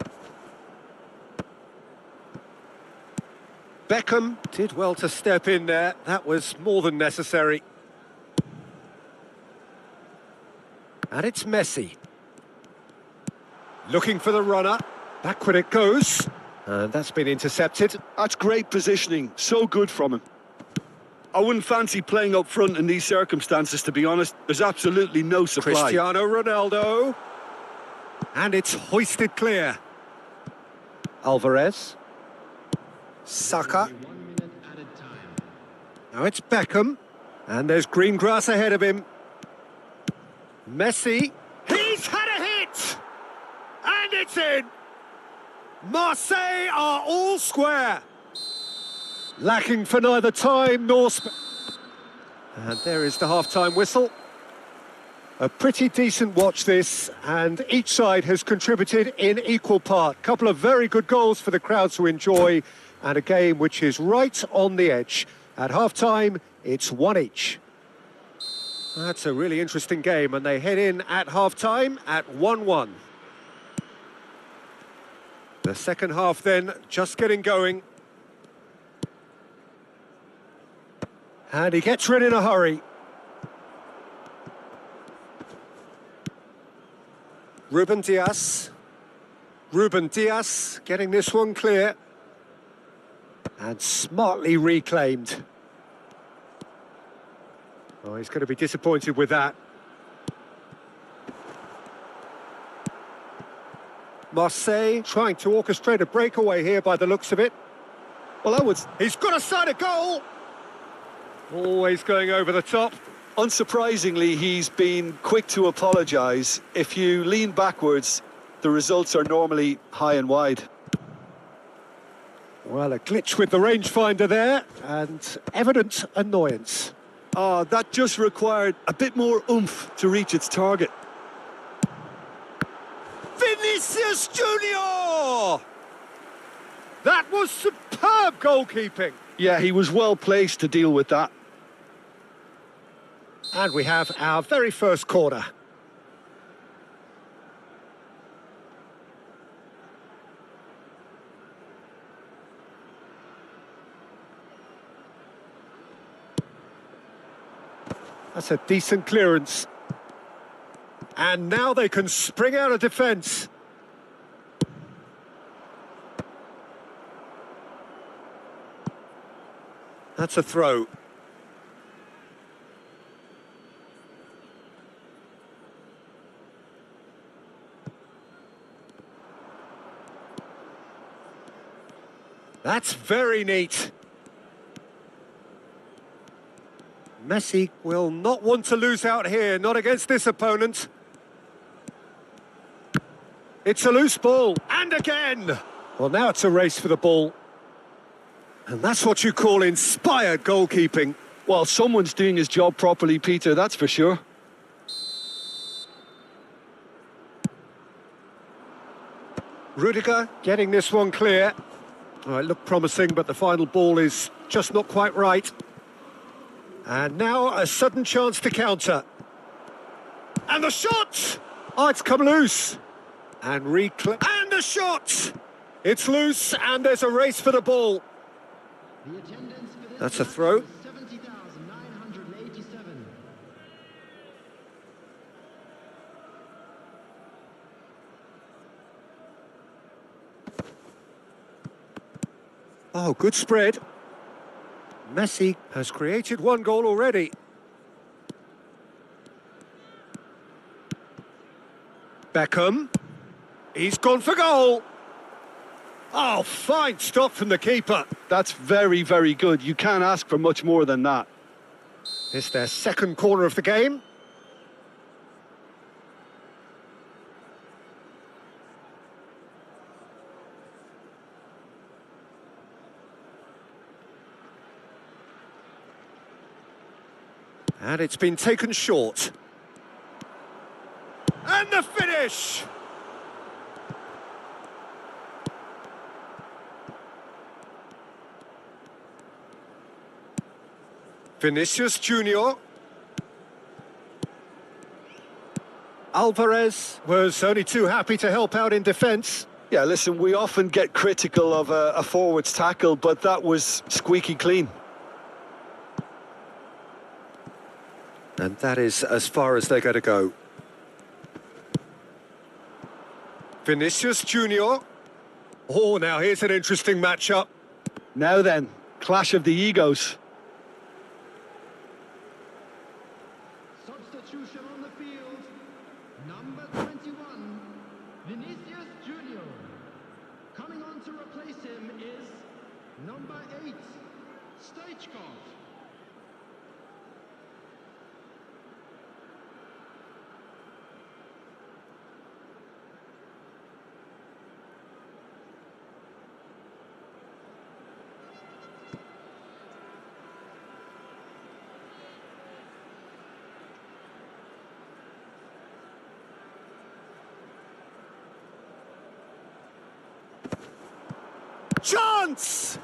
Beckham did well to step in there. That was more than necessary. And it's Messi. Looking for the runner. Backward it goes. And that's been intercepted. That's great positioning. So good from him. I wouldn't fancy playing up front in these circumstances, to be honest. There's absolutely no supply. Cristiano Ronaldo. And it's hoisted clear. Alvarez. Saka. 1 minute added time. Now it's Beckham. And there's green grass ahead of him. Messi. He's had a hit! And it's in! Marseille are all square. Lacking for neither time nor and there is the half-time whistle. A pretty decent watch this, and each side has contributed in equal part. Couple of very good goals for the crowd to enjoy, and a game which is right on the edge. At half-time, it's 1 each. That's a really interesting game, and they head in at half-time at 1-1. The second half then, just getting going. And he gets rid in a hurry. Ruben Dias getting this one clear. And smartly reclaimed. Oh, he's going to be disappointed with that. Marseille trying to orchestrate a breakaway here by the looks of it. Well, He's got a side of goal! Always going over the top. unsurprisingly, he's been quick to apologise. If you lean backwards, the results are normally high and wide. Well, a glitch with the rangefinder there, and evident annoyance. That just required a bit more oomph to reach its target. Vinicius! Vinicius Junior! That was superb goalkeeping. Yeah, he was well placed to deal with that. And we have our very first corner. That's a decent clearance. And now they can spring out of defence. That's a throw. That's very neat. Messi will not want to lose out here, not against this opponent. It's a loose ball, and again! Well, now it's a race for the ball. And that's what you call inspired goalkeeping. Well, someone's doing his job properly, Peter, that's for sure. Rudiger getting this one clear. Oh, it looked promising, but the final ball is just not quite right. And now a sudden chance to counter. And the shot! Oh, it's come loose. And and the shot! It's loose, and there's a race for the ball. That's a throw. 70,987. Oh, good spread. Messi has created one goal already. Beckham. He's gone for goal. Oh, fine stop from the keeper. That's very, very good. You can't ask for much more than that. It's their second corner of the game. And it's been taken short. And the finish! Vinicius Junior. Alvarez was only too happy to help out in defence. Yeah, listen, we often get critical of a forward's tackle, but that was squeaky clean. And that is as far as they're going to go. Vinicius Junior. Oh, now here's an interesting matchup. Now then, clash of the egos. Substitution on the field. Number 21, Vinicius Junior. Coming on to replace him is number 8, Stoichkov. Chance!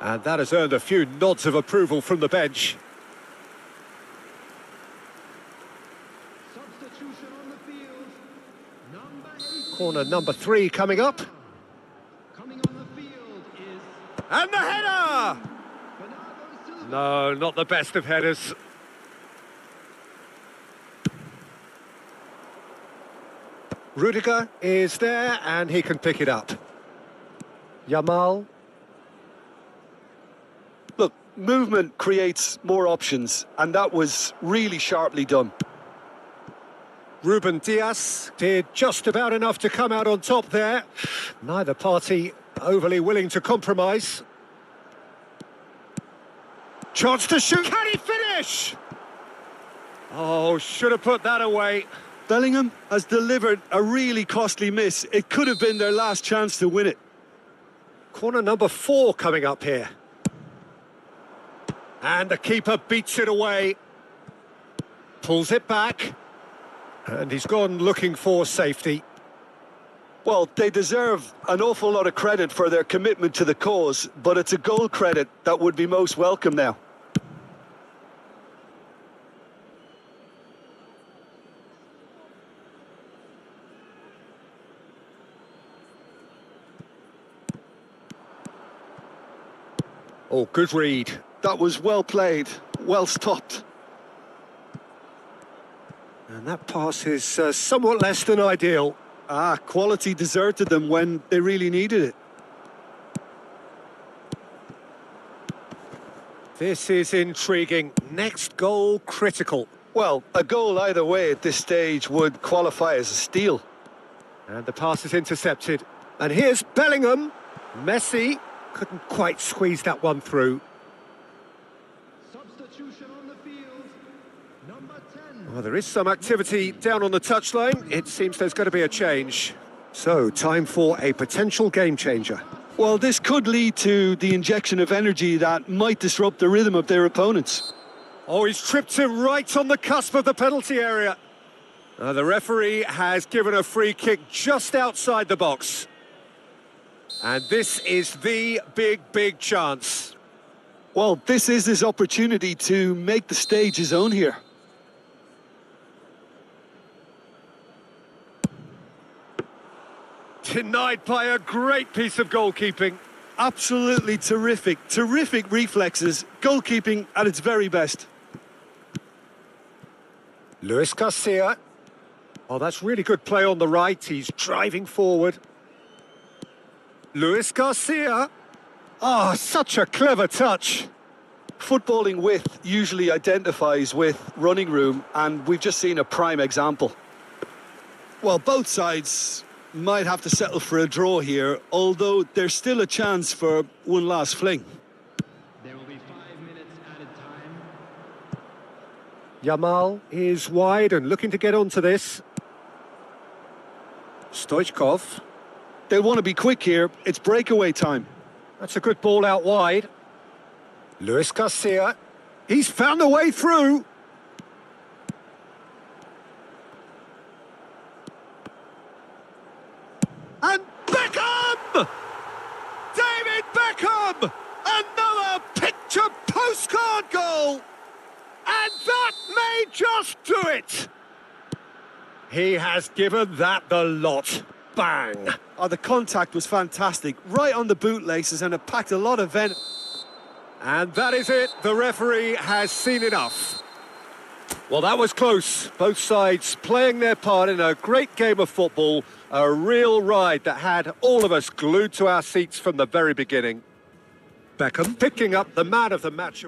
And that has earned a few nods of approval from the bench. Substitution on the field. Number 8. Corner number 3 coming up. Coming on the field is And the header! Bernardo Silva. No, not the best of headers. Rudiger is there, and he can pick it up. Yamal. Look, movement creates more options, and that was really sharply done. Ruben Dias did just about enough to come out on top there. Neither party overly willing to compromise. Chance to shoot. Can he finish? Oh, should have put that away. Bellingham has delivered a really costly miss. It could have been their last chance to win it. Corner number 4 coming up here. And the keeper beats it away. Pulls it back. And he's gone looking for safety. Well, they deserve an awful lot of credit for their commitment to the cause, but it's a goal credit that would be most welcome now. Oh, good read. That was well played, well stopped. And that pass is somewhat less than ideal. Quality deserted them when they really needed it. This is intriguing. Next goal critical. Well, a goal either way at this stage would qualify as a steal. And the pass is intercepted. And here's Bellingham. Messi couldn't quite squeeze that one through. Substitution on the field. Number 10. Well, there is some activity down on the touchline. It seems there's going to be a change. So, time for a potential game changer. Well, this could lead to the injection of energy that might disrupt the rhythm of their opponents. Oh, he's tripped him right on the cusp of the penalty area. The referee has given a free kick just outside the box. And this is the big chance. Well, this is his opportunity to make the stage his own here. Denied by a great piece of goalkeeping. Absolutely terrific, terrific reflexes. Goalkeeping at its very best. Luis Garcia. Oh, that's really good play on the right. He's driving forward. Luis Garcia. Oh, such a clever touch. Footballing width usually identifies with running room, and we've just seen a prime example. Well, both sides might have to settle for a draw here, although there's still a chance for one last fling. There will be 5 minutes added time. Yamal is wide and looking to get onto this. Stoichkov. They'll want to be quick here. It's breakaway time. That's a good ball out wide. Luis Garcia. He's found a way through. And Beckham! David Beckham! Another picture postcard goal! And that may just do it! He has given that the lot. Bang! Oh, the contact was fantastic. Right on the bootlaces, and it packed a lot of venom. And that is it. The referee has seen enough. Well, that was close. Both sides playing their part in a great game of football. A real ride that had all of us glued to our seats from the very beginning. Beckham picking up the man of the match.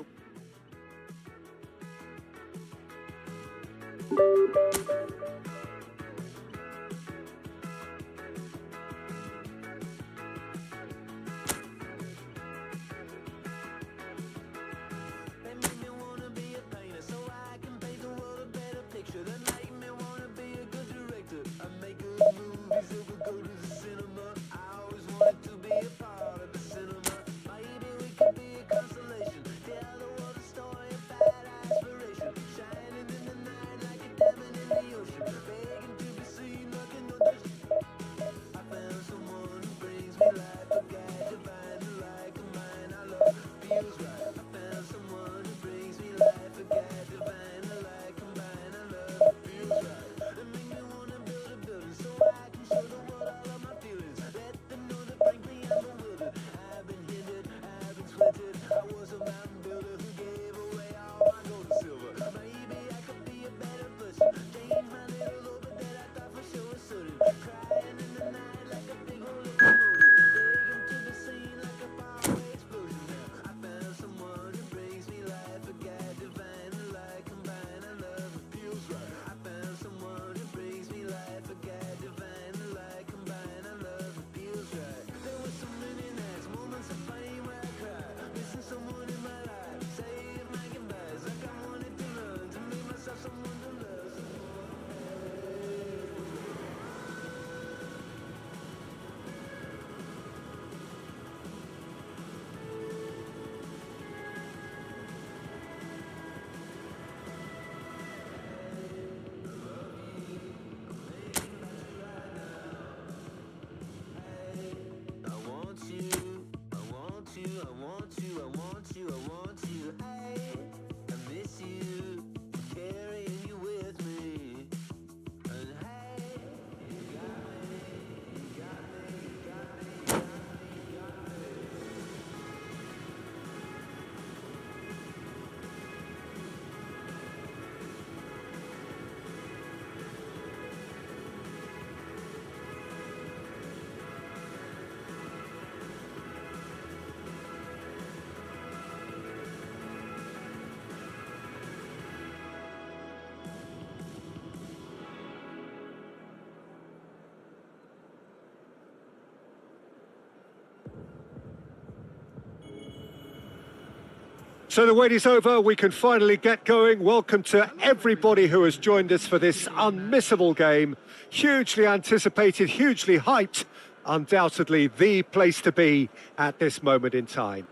So the wait is over, we can finally get going. Welcome to everybody who has joined us for this unmissable game. Hugely anticipated, hugely hyped, undoubtedly the place to be at this moment in time.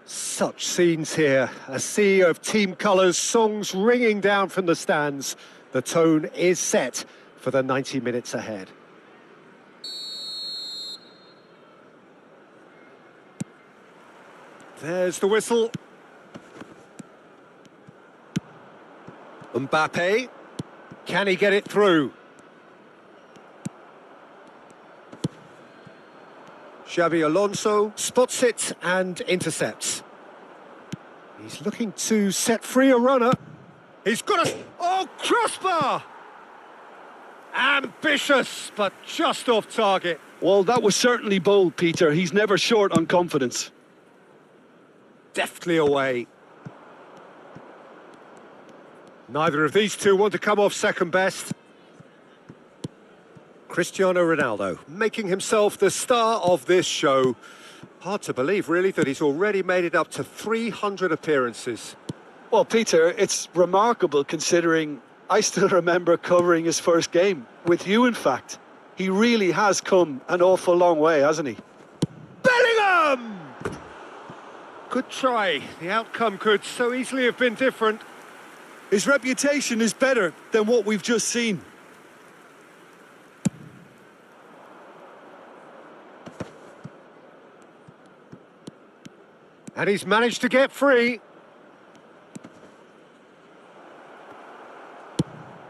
Such scenes here, a sea of team colours, songs ringing down from the stands. The tone is set for the 90 minutes ahead. There's the whistle. Mbappe. Can he get it through? Xabi Alonso spots it and intercepts. He's looking to set free a runner. He's got a... Oh, crossbar! Ambitious, but just off target. Well, that was certainly bold, Peter. He's never short on confidence. Deftly away. Neither of these two want to come off second best. Cristiano Ronaldo making himself the star of this show. Hard to believe, really, that he's already made it up to 300 appearances. Well, Peter, it's remarkable considering I still remember covering his first game. With you, in fact. He really has come an awful long way, hasn't he? Bellingham! Good try. The outcome could so easily have been different. His reputation is better than what we've just seen. And he's managed to get free.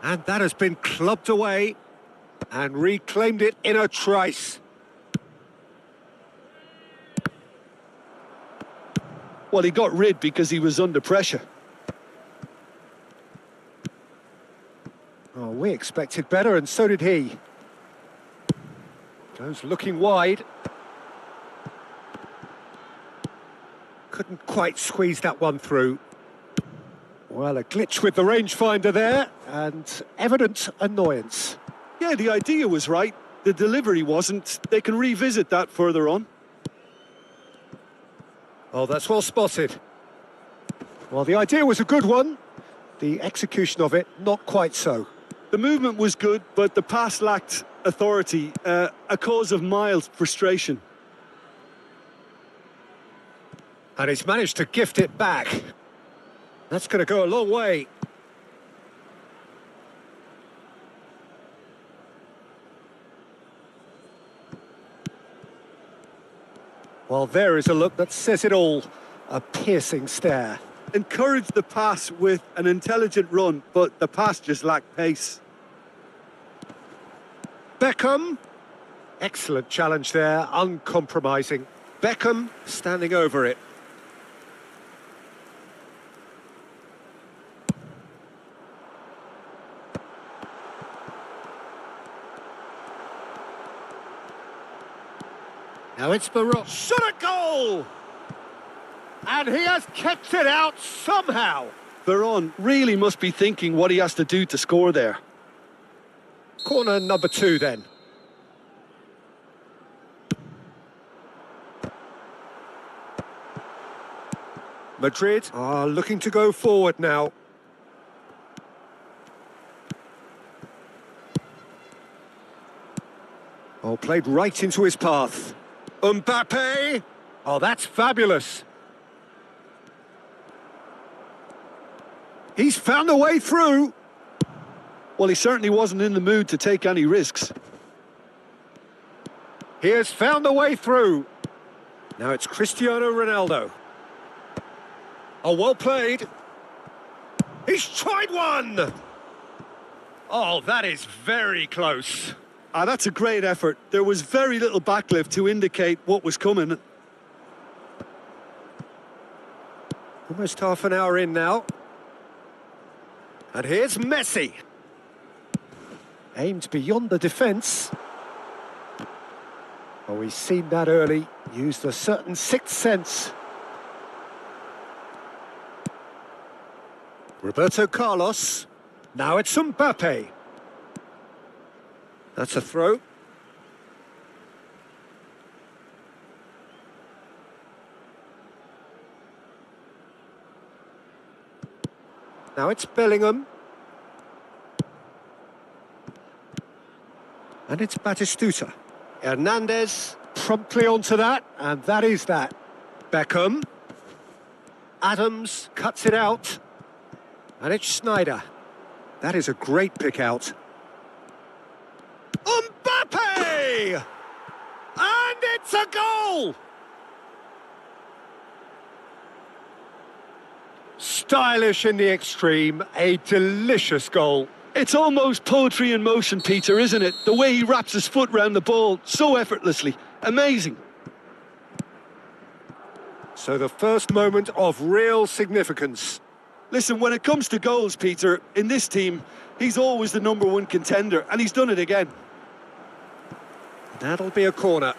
And that has been clubbed away and reclaimed it in a trice. Well, he got rid because he was under pressure. Oh, we expected better, and so did he. Goes looking wide. Couldn't quite squeeze that one through. Well, a glitch with the rangefinder there, and evident annoyance. Yeah, the idea was right. The delivery wasn't. They can revisit that further on. Oh, that's well spotted. Well, the idea was a good one. The execution of it, not quite so. The movement was good, but the pass lacked authority, a cause of mild frustration. And he's managed to gift it back. That's going to go a long way. Well, there is a look that says it all. A piercing stare. Encouraged the pass with an intelligent run, but the pass just lacked pace. Beckham. Excellent challenge there, uncompromising. Beckham standing over it. Now it's Barot. Shot a goal! And he has kept it out somehow. Veron really must be thinking what he has to do to score there. Corner number 2 then. Madrid are looking to go forward now. Oh, played right into his path. Mbappe! Oh, that's fabulous. He's found a way through. Well, he certainly wasn't in the mood to take any risks. He has found a way through. Now it's Cristiano Ronaldo. Oh, well played. He's tried one! Oh, that is very close. Ah, that's a great effort. There was very little backlift to indicate what was coming. Almost half an hour in now. And here's Messi. Aimed beyond the defence. Oh, he's seen that early. Used a certain sixth sense. Roberto Carlos. Now it's Mbappe. That's a throw. Now it's Bellingham. And it's Batistuta. Hernandez promptly onto that, and that is that. Beckham. Adams cuts it out. And it's Schneider. That is a great pick out. Mbappe! And it's a goal! Stylish in the extreme, a delicious goal. It's almost poetry in motion, Peter, isn't it? The way he wraps his foot round the ball so effortlessly. Amazing. So the first moment of real significance. Listen, when it comes to goals, Peter, in this team, he's always the #1 contender, and he's done it again. That'll be a corner.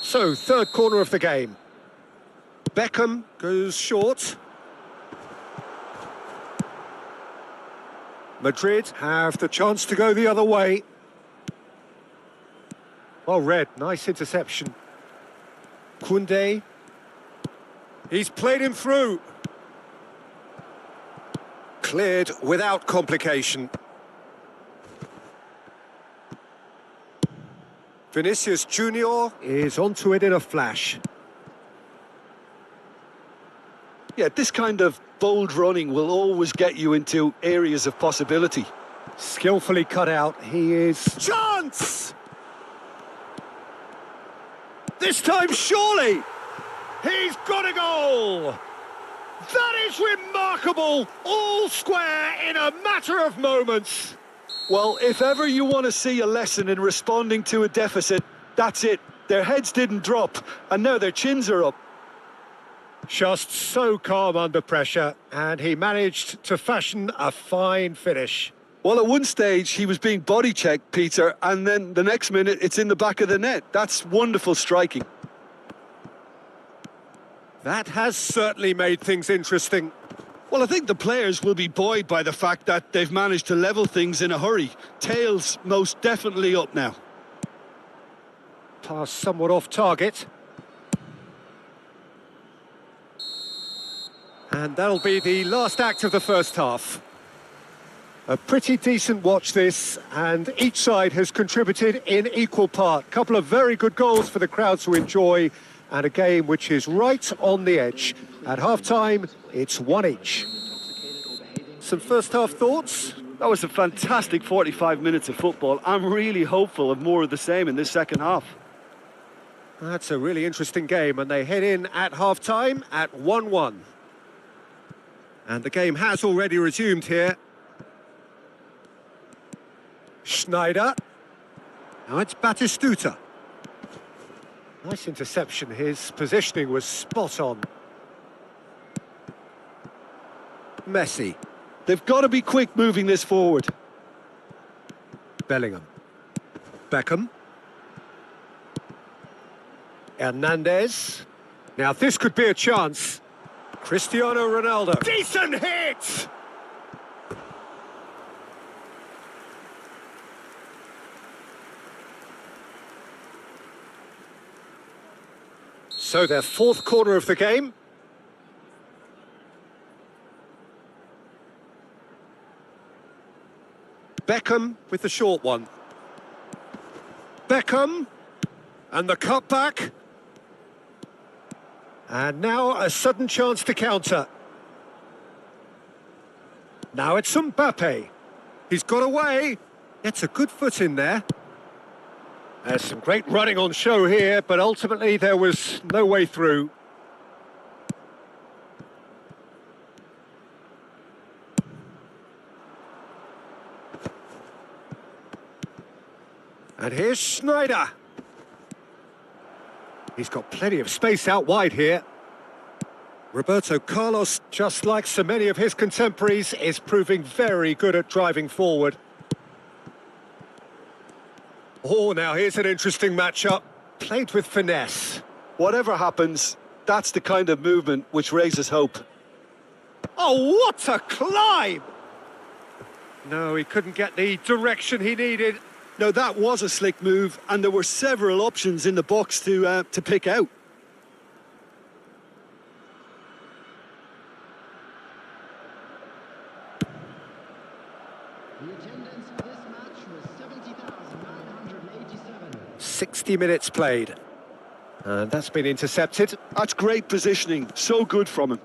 So, third corner of the game. Beckham goes short. Madrid have the chance to go the other way. Well read, nice interception. Koundé. He's played him through. Cleared without complication. Vinicius Junior is onto it in a flash. Yeah, this kind of bold running will always get you into areas of possibility. Skillfully cut out, he is... Chance! This time, surely! He's got a goal! That is remarkable! All square in a matter of moments. Well, if ever you want to see a lesson in responding to a deficit, that's it. Their heads didn't drop, and now their chins are up. Just so calm under pressure, and he managed to fashion a fine finish. Well, at one stage, he was being body-checked, Peter, and then the next minute, it's in the back of the net. That's wonderful striking. That has certainly made things interesting. Well, I think the players will be buoyed by the fact that they've managed to level things in a hurry. Tails most definitely up now. Pass somewhat off target. And that'll be the last act of the first half. A pretty decent watch this, and each side has contributed in equal part. Couple of very good goals for the crowd to enjoy, and a game which is right on the edge. At half-time, it's 1 each. Some first-half thoughts? That was a fantastic 45 minutes of football. I'm really hopeful of more of the same in this second half. That's a really interesting game, and they head in at half-time at 1-1. And the game has already resumed here. Schneider. Now it's Batistuta. Nice interception. His positioning was spot on. Messi. They've got to be quick moving this forward. Bellingham. Beckham. Hernandez. Now this could be a chance. Cristiano Ronaldo. Decent hit! So their fourth corner of the game. Beckham with the short one. Beckham. And the cutback. And now a sudden chance to counter. Now it's Mbappe. He's got away. Gets a good foot in there. There's some great running on show here, but ultimately there was no way through. And here's Schneider. He's got plenty of space out wide here. Roberto Carlos, just like so many of his contemporaries, is proving very good at driving forward. Oh, now here's an interesting matchup. Played with finesse. Whatever happens, that's the kind of movement which raises hope. Oh, what a climb! No, he couldn't get the direction he needed. Now, that was a slick move, and there were several options in the box to pick out. The attendance for this match was 70,987. 60 minutes played. And that's been intercepted. That's great positioning, so good from him.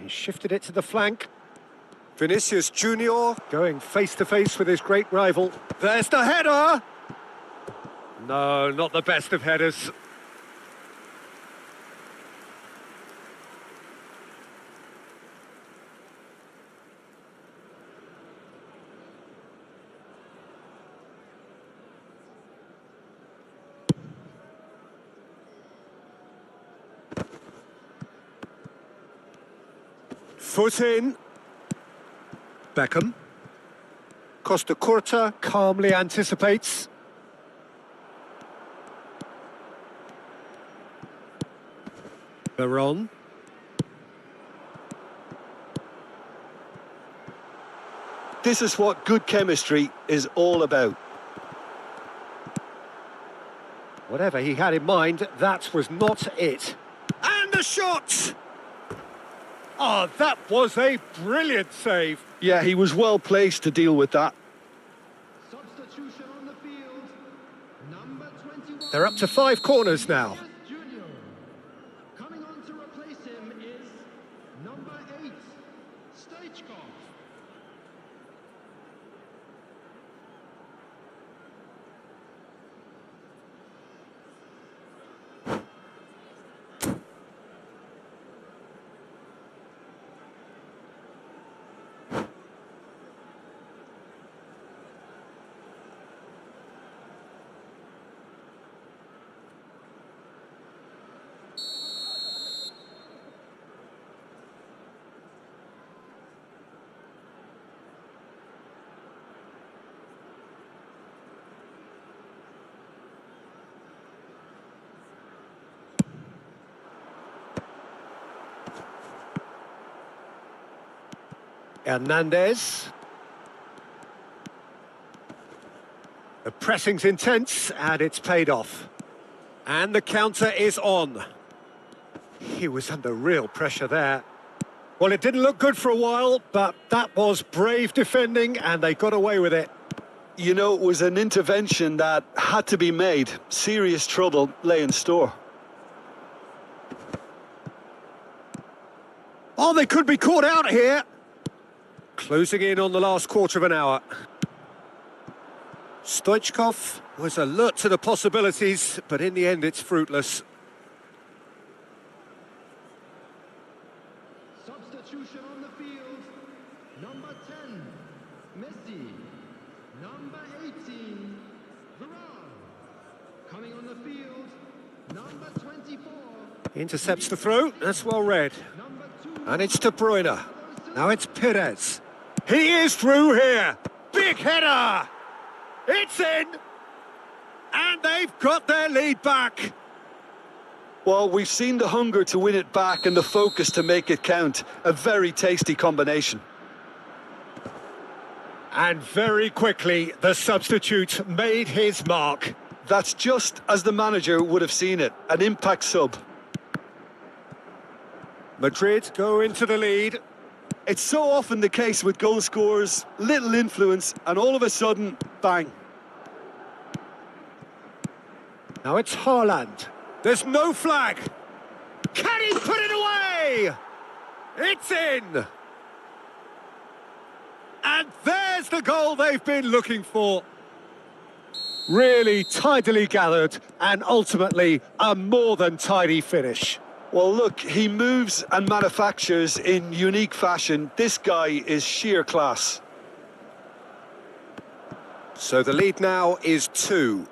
He shifted it to the flank. Vinicius Junior going face-to-face with his great rival. There's the header! No, not the best of headers. Foot in. Beckham. Costa Curta calmly anticipates. Veron. This is what good chemistry is all about. Whatever he had in mind, that was not it. And the shot! Oh, that was a brilliant save. Yeah, he was well placed to deal with that. Substitution on the field. Number 21. They're up to 5 corners now. Junior. Coming on to replace him is number 8, Stoichkov. Hernandez. The pressing's intense and it's paid off. And the counter is on. He was under real pressure there. Well, it didn't look good for a while, but that was brave defending and they got away with it. You know, it was an intervention that had to be made. Serious trouble lay in store. Oh, they could be caught out here. Closing in on the last quarter of an hour. Stoichkov was alert to the possibilities, but in the end it's fruitless. Substitution on the field. Number 10, Messi. Number 18, Varane. Coming on the field, number 24. Intercepts the throw, that's well read. Number 2. And it's De Bruyne. Now it's Perez. He is through here. Big header. It's in. And they've got their lead back. Well, we've seen the hunger to win it back and the focus to make it count. A very tasty combination. And very quickly, the substitute made his mark. That's just as the manager would have seen it. An impact sub. Madrid go into the lead. It's so often the case with goal scorers, little influence, and all of a sudden, bang. Now it's Haaland. There's no flag. Can he put it away? It's in. And there's the goal they've been looking for. Really tidily gathered and ultimately a more than tidy finish. Well, look, he moves and manufactures in unique fashion. This guy is sheer class. So the lead now is 2.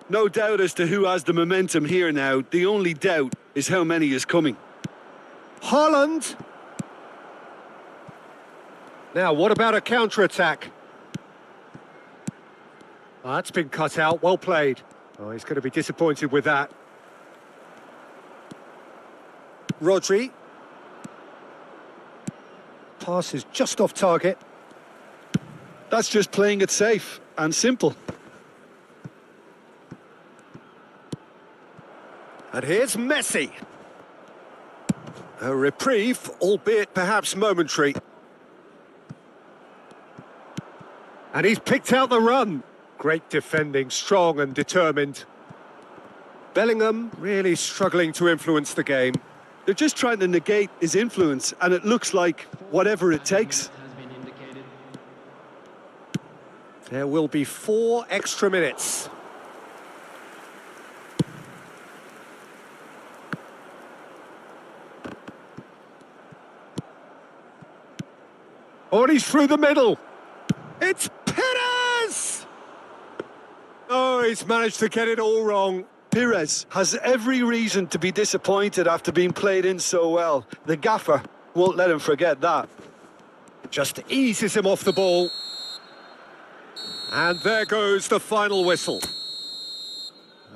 No doubt as to who has the momentum here now. The only doubt is how many is coming. Haaland. Now, what about a counter-attack? Oh, that's been cut out. Well played. Oh, he's going to be disappointed with that. Rodri. Pass is just off target. That's just playing it safe and simple. And here's Messi. A reprieve, albeit perhaps momentary. And he's picked out the run. Great defending, strong and determined. Bellingham really struggling to influence the game. They're just trying to negate his influence, and it looks like whatever it takes. There will be 4 extra minutes. Oh, and he's through the middle. It's Perez! Oh, he's managed to get it all wrong. Perez has every reason to be disappointed after being played in so well. The gaffer won't let him forget that. Just eases him off the ball. And there goes the final whistle.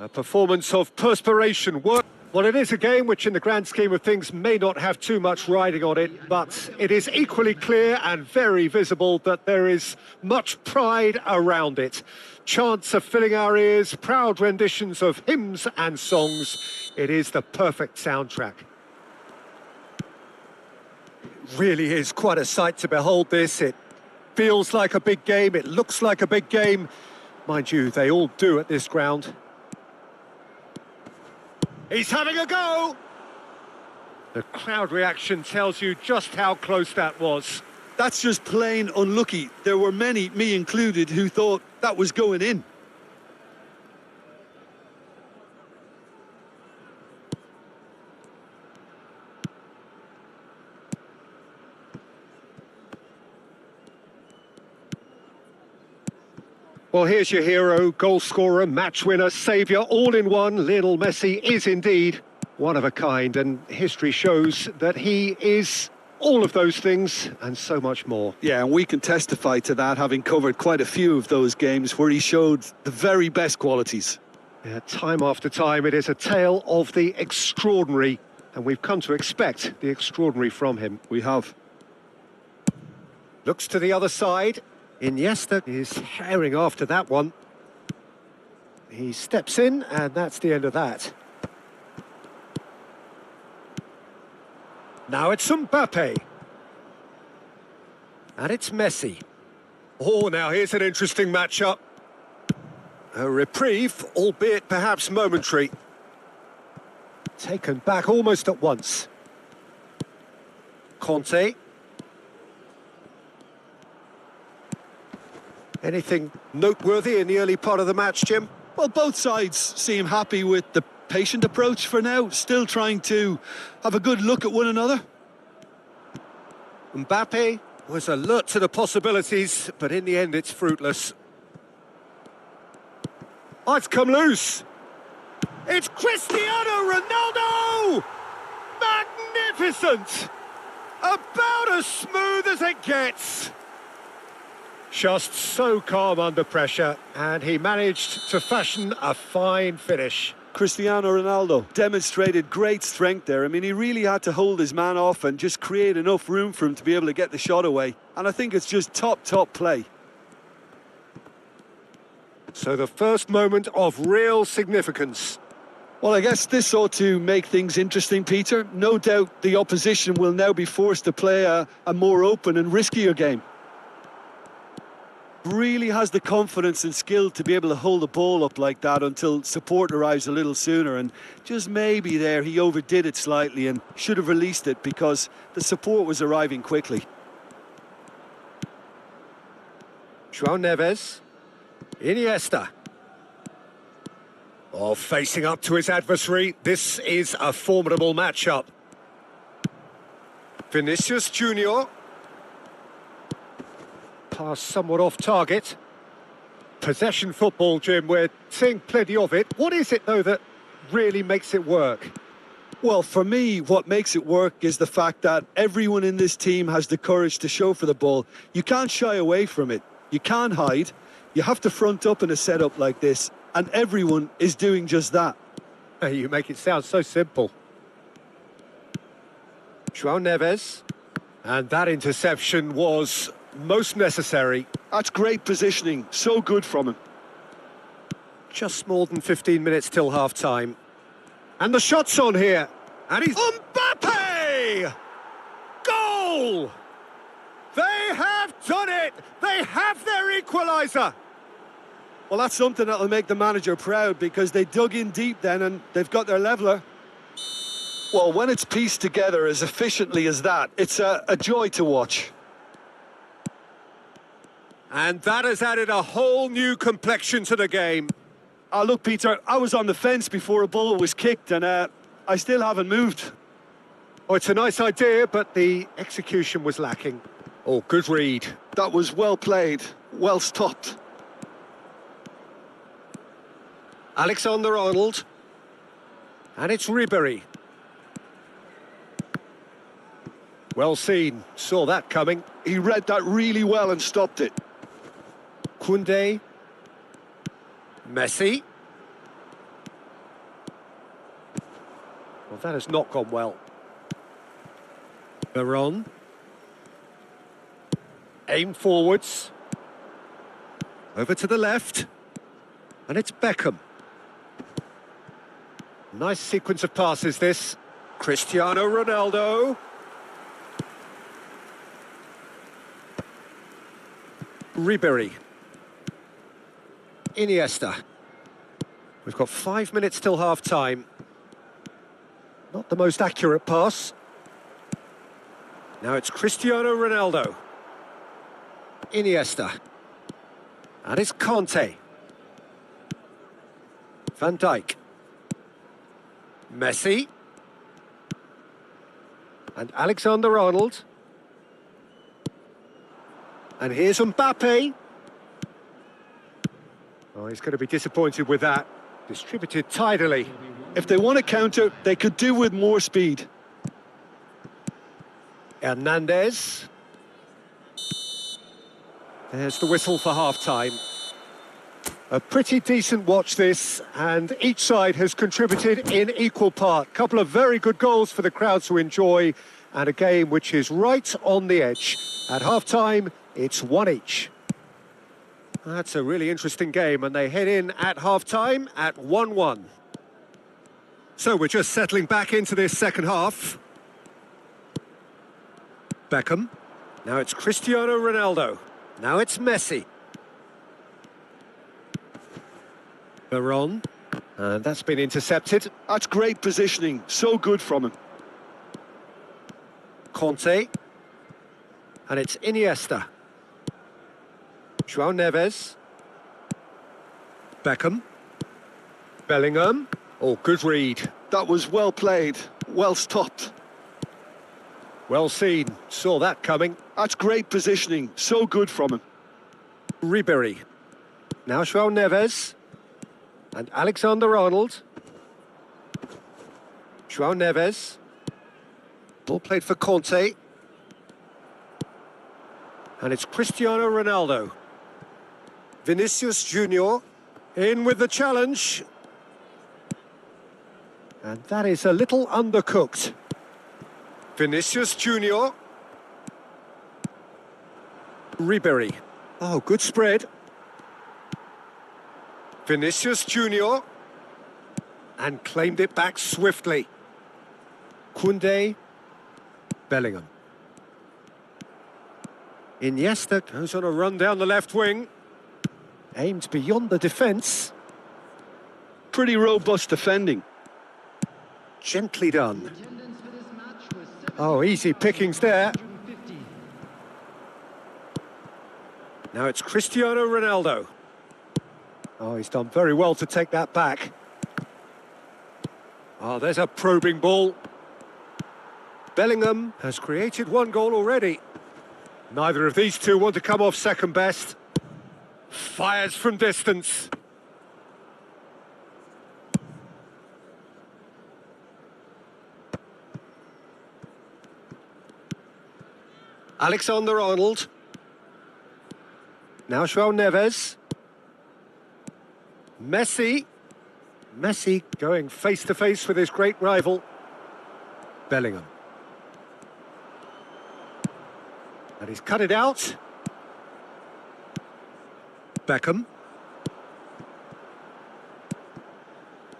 A performance of perspiration. Well, it is a game which in the grand scheme of things may not have too much riding on it, but it is equally clear and very visible that there is much pride around it. Chants are filling our ears, proud renditions of hymns and songs. It is the perfect soundtrack. It really is quite a sight to behold this. It feels like a big game, it looks like a big game. Mind you, they all do at this ground. He's having a go! The crowd reaction tells you just how close that was. That's just plain unlucky. There were many, me included, who thought that was going in. Well, here's your hero, goal scorer, match winner, saviour, all in one. Lionel Messi is indeed one of a kind, and history shows that he is all of those things and so much more. Yeah, and we can testify to that, having covered quite a few of those games where he showed the very best qualities. Yeah, time after time, it is a tale of the extraordinary, and we've come to expect the extraordinary from him. We have. Looks to the other side. Iniesta is herring after that one. He steps in, and that's the end of that. Now it's Mbappe. And it's Messi. Oh, now here's an interesting matchup. A reprieve, albeit perhaps momentary. Taken back almost at once. Conte. Anything noteworthy in the early part of the match, Jim? Well, both sides seem happy with the patient approach for now, still trying to have a good look at one another. Mbappe was alert to the possibilities, but in the end it's fruitless. Oh, it's come loose. It's Cristiano Ronaldo! Magnificent! About as smooth as it gets. Just so calm under pressure, and he managed to fashion a fine finish. Cristiano Ronaldo demonstrated great strength there. I mean, he really had to hold his man off and just create enough room for him to be able to get the shot away. And I think it's just top play. So the first moment of real significance. Well, I guess this ought to make things interesting, Peter. No doubt the opposition will now be forced to play a more open and riskier game. Really has the confidence and skill to be able to hold the ball up like that until support arrives a little sooner, and just maybe there he overdid it slightly and should have released it because the support was arriving quickly. João Neves. Iniesta. Oh, facing up to his adversary. This is a formidable matchup. Vinicius Junior. Pass somewhat off target. Possession football, Jim, we're seeing plenty of it. What is it, though, that really makes it work? Well, for me, what makes it work is the fact that everyone in this team has the courage to show for the ball. You can't shy away from it. You can't hide. You have to front up in a setup like this, and everyone is doing just that. You make it sound so simple. João Neves. And that interception was most necessary. That's great positioning. So good from him. Just more than 15 minutes till half-time. And the shot's on here. And he's... Mbappe! Goal! They have done it! They have their equaliser! Well, that's something that'll make the manager proud, because they dug in deep then and they've got their leveller. Well, when it's pieced together as efficiently as that, it's a joy to watch. And that has added a whole new complexion to the game. Oh, look, Peter, I was on the fence before a ball was kicked, and I still haven't moved. Oh, it's a nice idea, but the execution was lacking. Oh, good read. That was well played, well stopped. Alexander-Arnold. And it's Ribéry. Well seen, saw that coming. He read that really well and stopped it. Koundé. Messi. Well, that has not gone well. Veron. Aim forwards. Over to the left. And it's Beckham. Nice sequence of passes, this. Cristiano Ronaldo. Ribéry. Iniesta. We've got 5 minutes till half-time. Not the most accurate pass. Now it's Cristiano Ronaldo. Iniesta. And it's Conte. Van Dijk. Messi. And Alexander-Arnold. And here's Mbappe. Oh, he's going to be disappointed with that. Distributed tidily. If they want to counter, they could do with more speed. Hernandez. There's the whistle for half-time. A pretty decent watch this, and each side has contributed in equal part. Couple of very good goals for the crowd to enjoy, and a game which is right on the edge. At half-time, it's one each. That's a really interesting game, and they head in at half-time at 1-1. So we're just settling back into this second half. Beckham. Now it's Cristiano Ronaldo. Now it's Messi. Veron. And that's been intercepted. That's great positioning. So good from him. Conte. And it's Iniesta. João Neves. Beckham. Bellingham. Oh, good read. That was well played, well stopped. Well seen, saw that coming. That's great positioning, so good from him. Ribéry. Now João Neves. And Alexander-Arnold. João Neves. Ball played for Conte. And it's Cristiano Ronaldo. Vinicius Junior in with the challenge. And that is a little undercooked. Vinicius Junior. Ribéry. Oh, good spread. Vinicius Junior. And claimed it back swiftly. Koundé. Bellingham. Iniesta goes on a run down the left wing. Aimed beyond the defence. Pretty robust defending. Gently done. Attendance for this match was Oh, easy pickings there. 750. Now it's Cristiano Ronaldo. Oh, he's done very well to take that back. Oh, there's a probing ball. Bellingham has created one goal already. Neither of these two want to come off second best. Fires from distance. Alexander-Arnold. Now João Neves. Messi. Messi going face-to-face with his great rival. Bellingham. And he's cut it out. Beckham.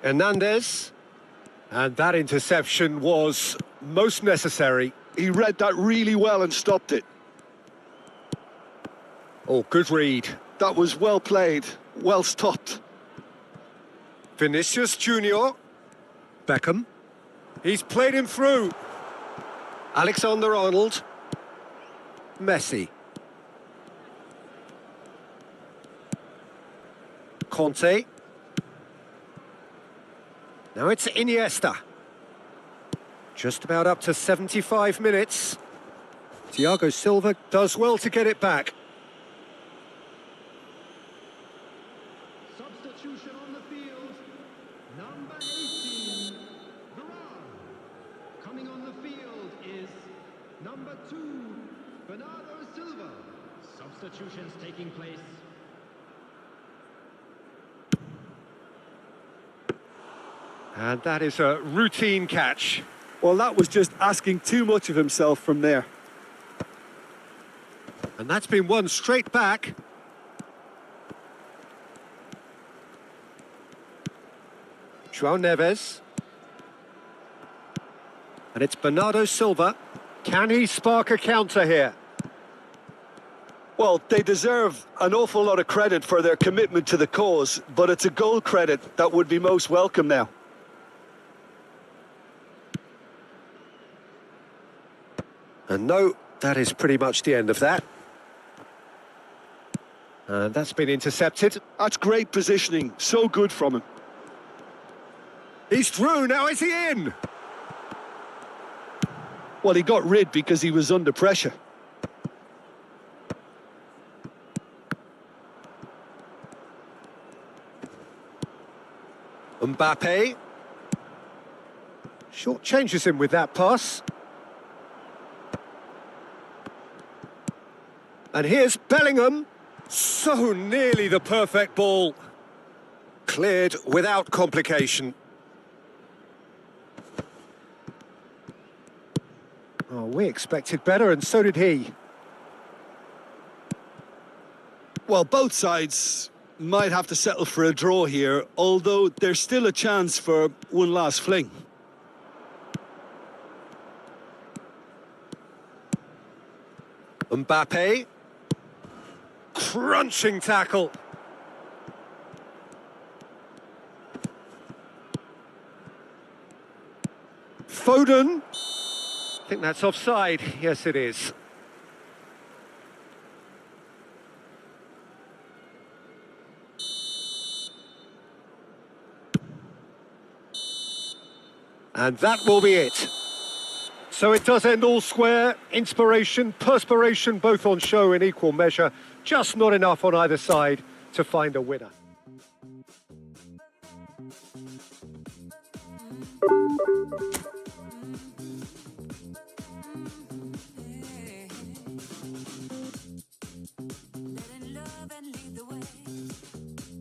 Hernandez. And that interception was most necessary. He read that really well and stopped it. Oh, good read. That was well played, well stopped. Vinicius Junior. Beckham. He's played him through. Alexander-Arnold. Messi. Conte. Now it's Iniesta. Just about up to 75 minutes. Thiago Silva does well to get it back. Substitution on the field. Number 18, Varane. Coming on the field is number 2, Bernardo Silva. Substitutions taking place. And that is a routine catch. Well, that was just asking too much of himself from there. And that's been won straight back. João Neves. And it's Bernardo Silva. Can he spark a counter here? Well, they deserve an awful lot of credit for their commitment to the cause, but it's a goal credit that would be most welcome now. And no, that is pretty much the end of that. And that's been intercepted. That's great positioning, so good from him. He's through, now is he in? Well, he got rid because he was under pressure. Mbappe. Short changes him with that pass. And here's Bellingham. So nearly the perfect ball. Cleared without complication. Oh, we expected better, and so did he. Well, both sides might have to settle for a draw here, although there's still a chance for one last fling. Mbappe. Crunching tackle. Foden. I think that's offside. Yes, it is. And that will be it. So it does end all square. Inspiration, perspiration, both on show in equal measure. Just not enough on either side to find a winner.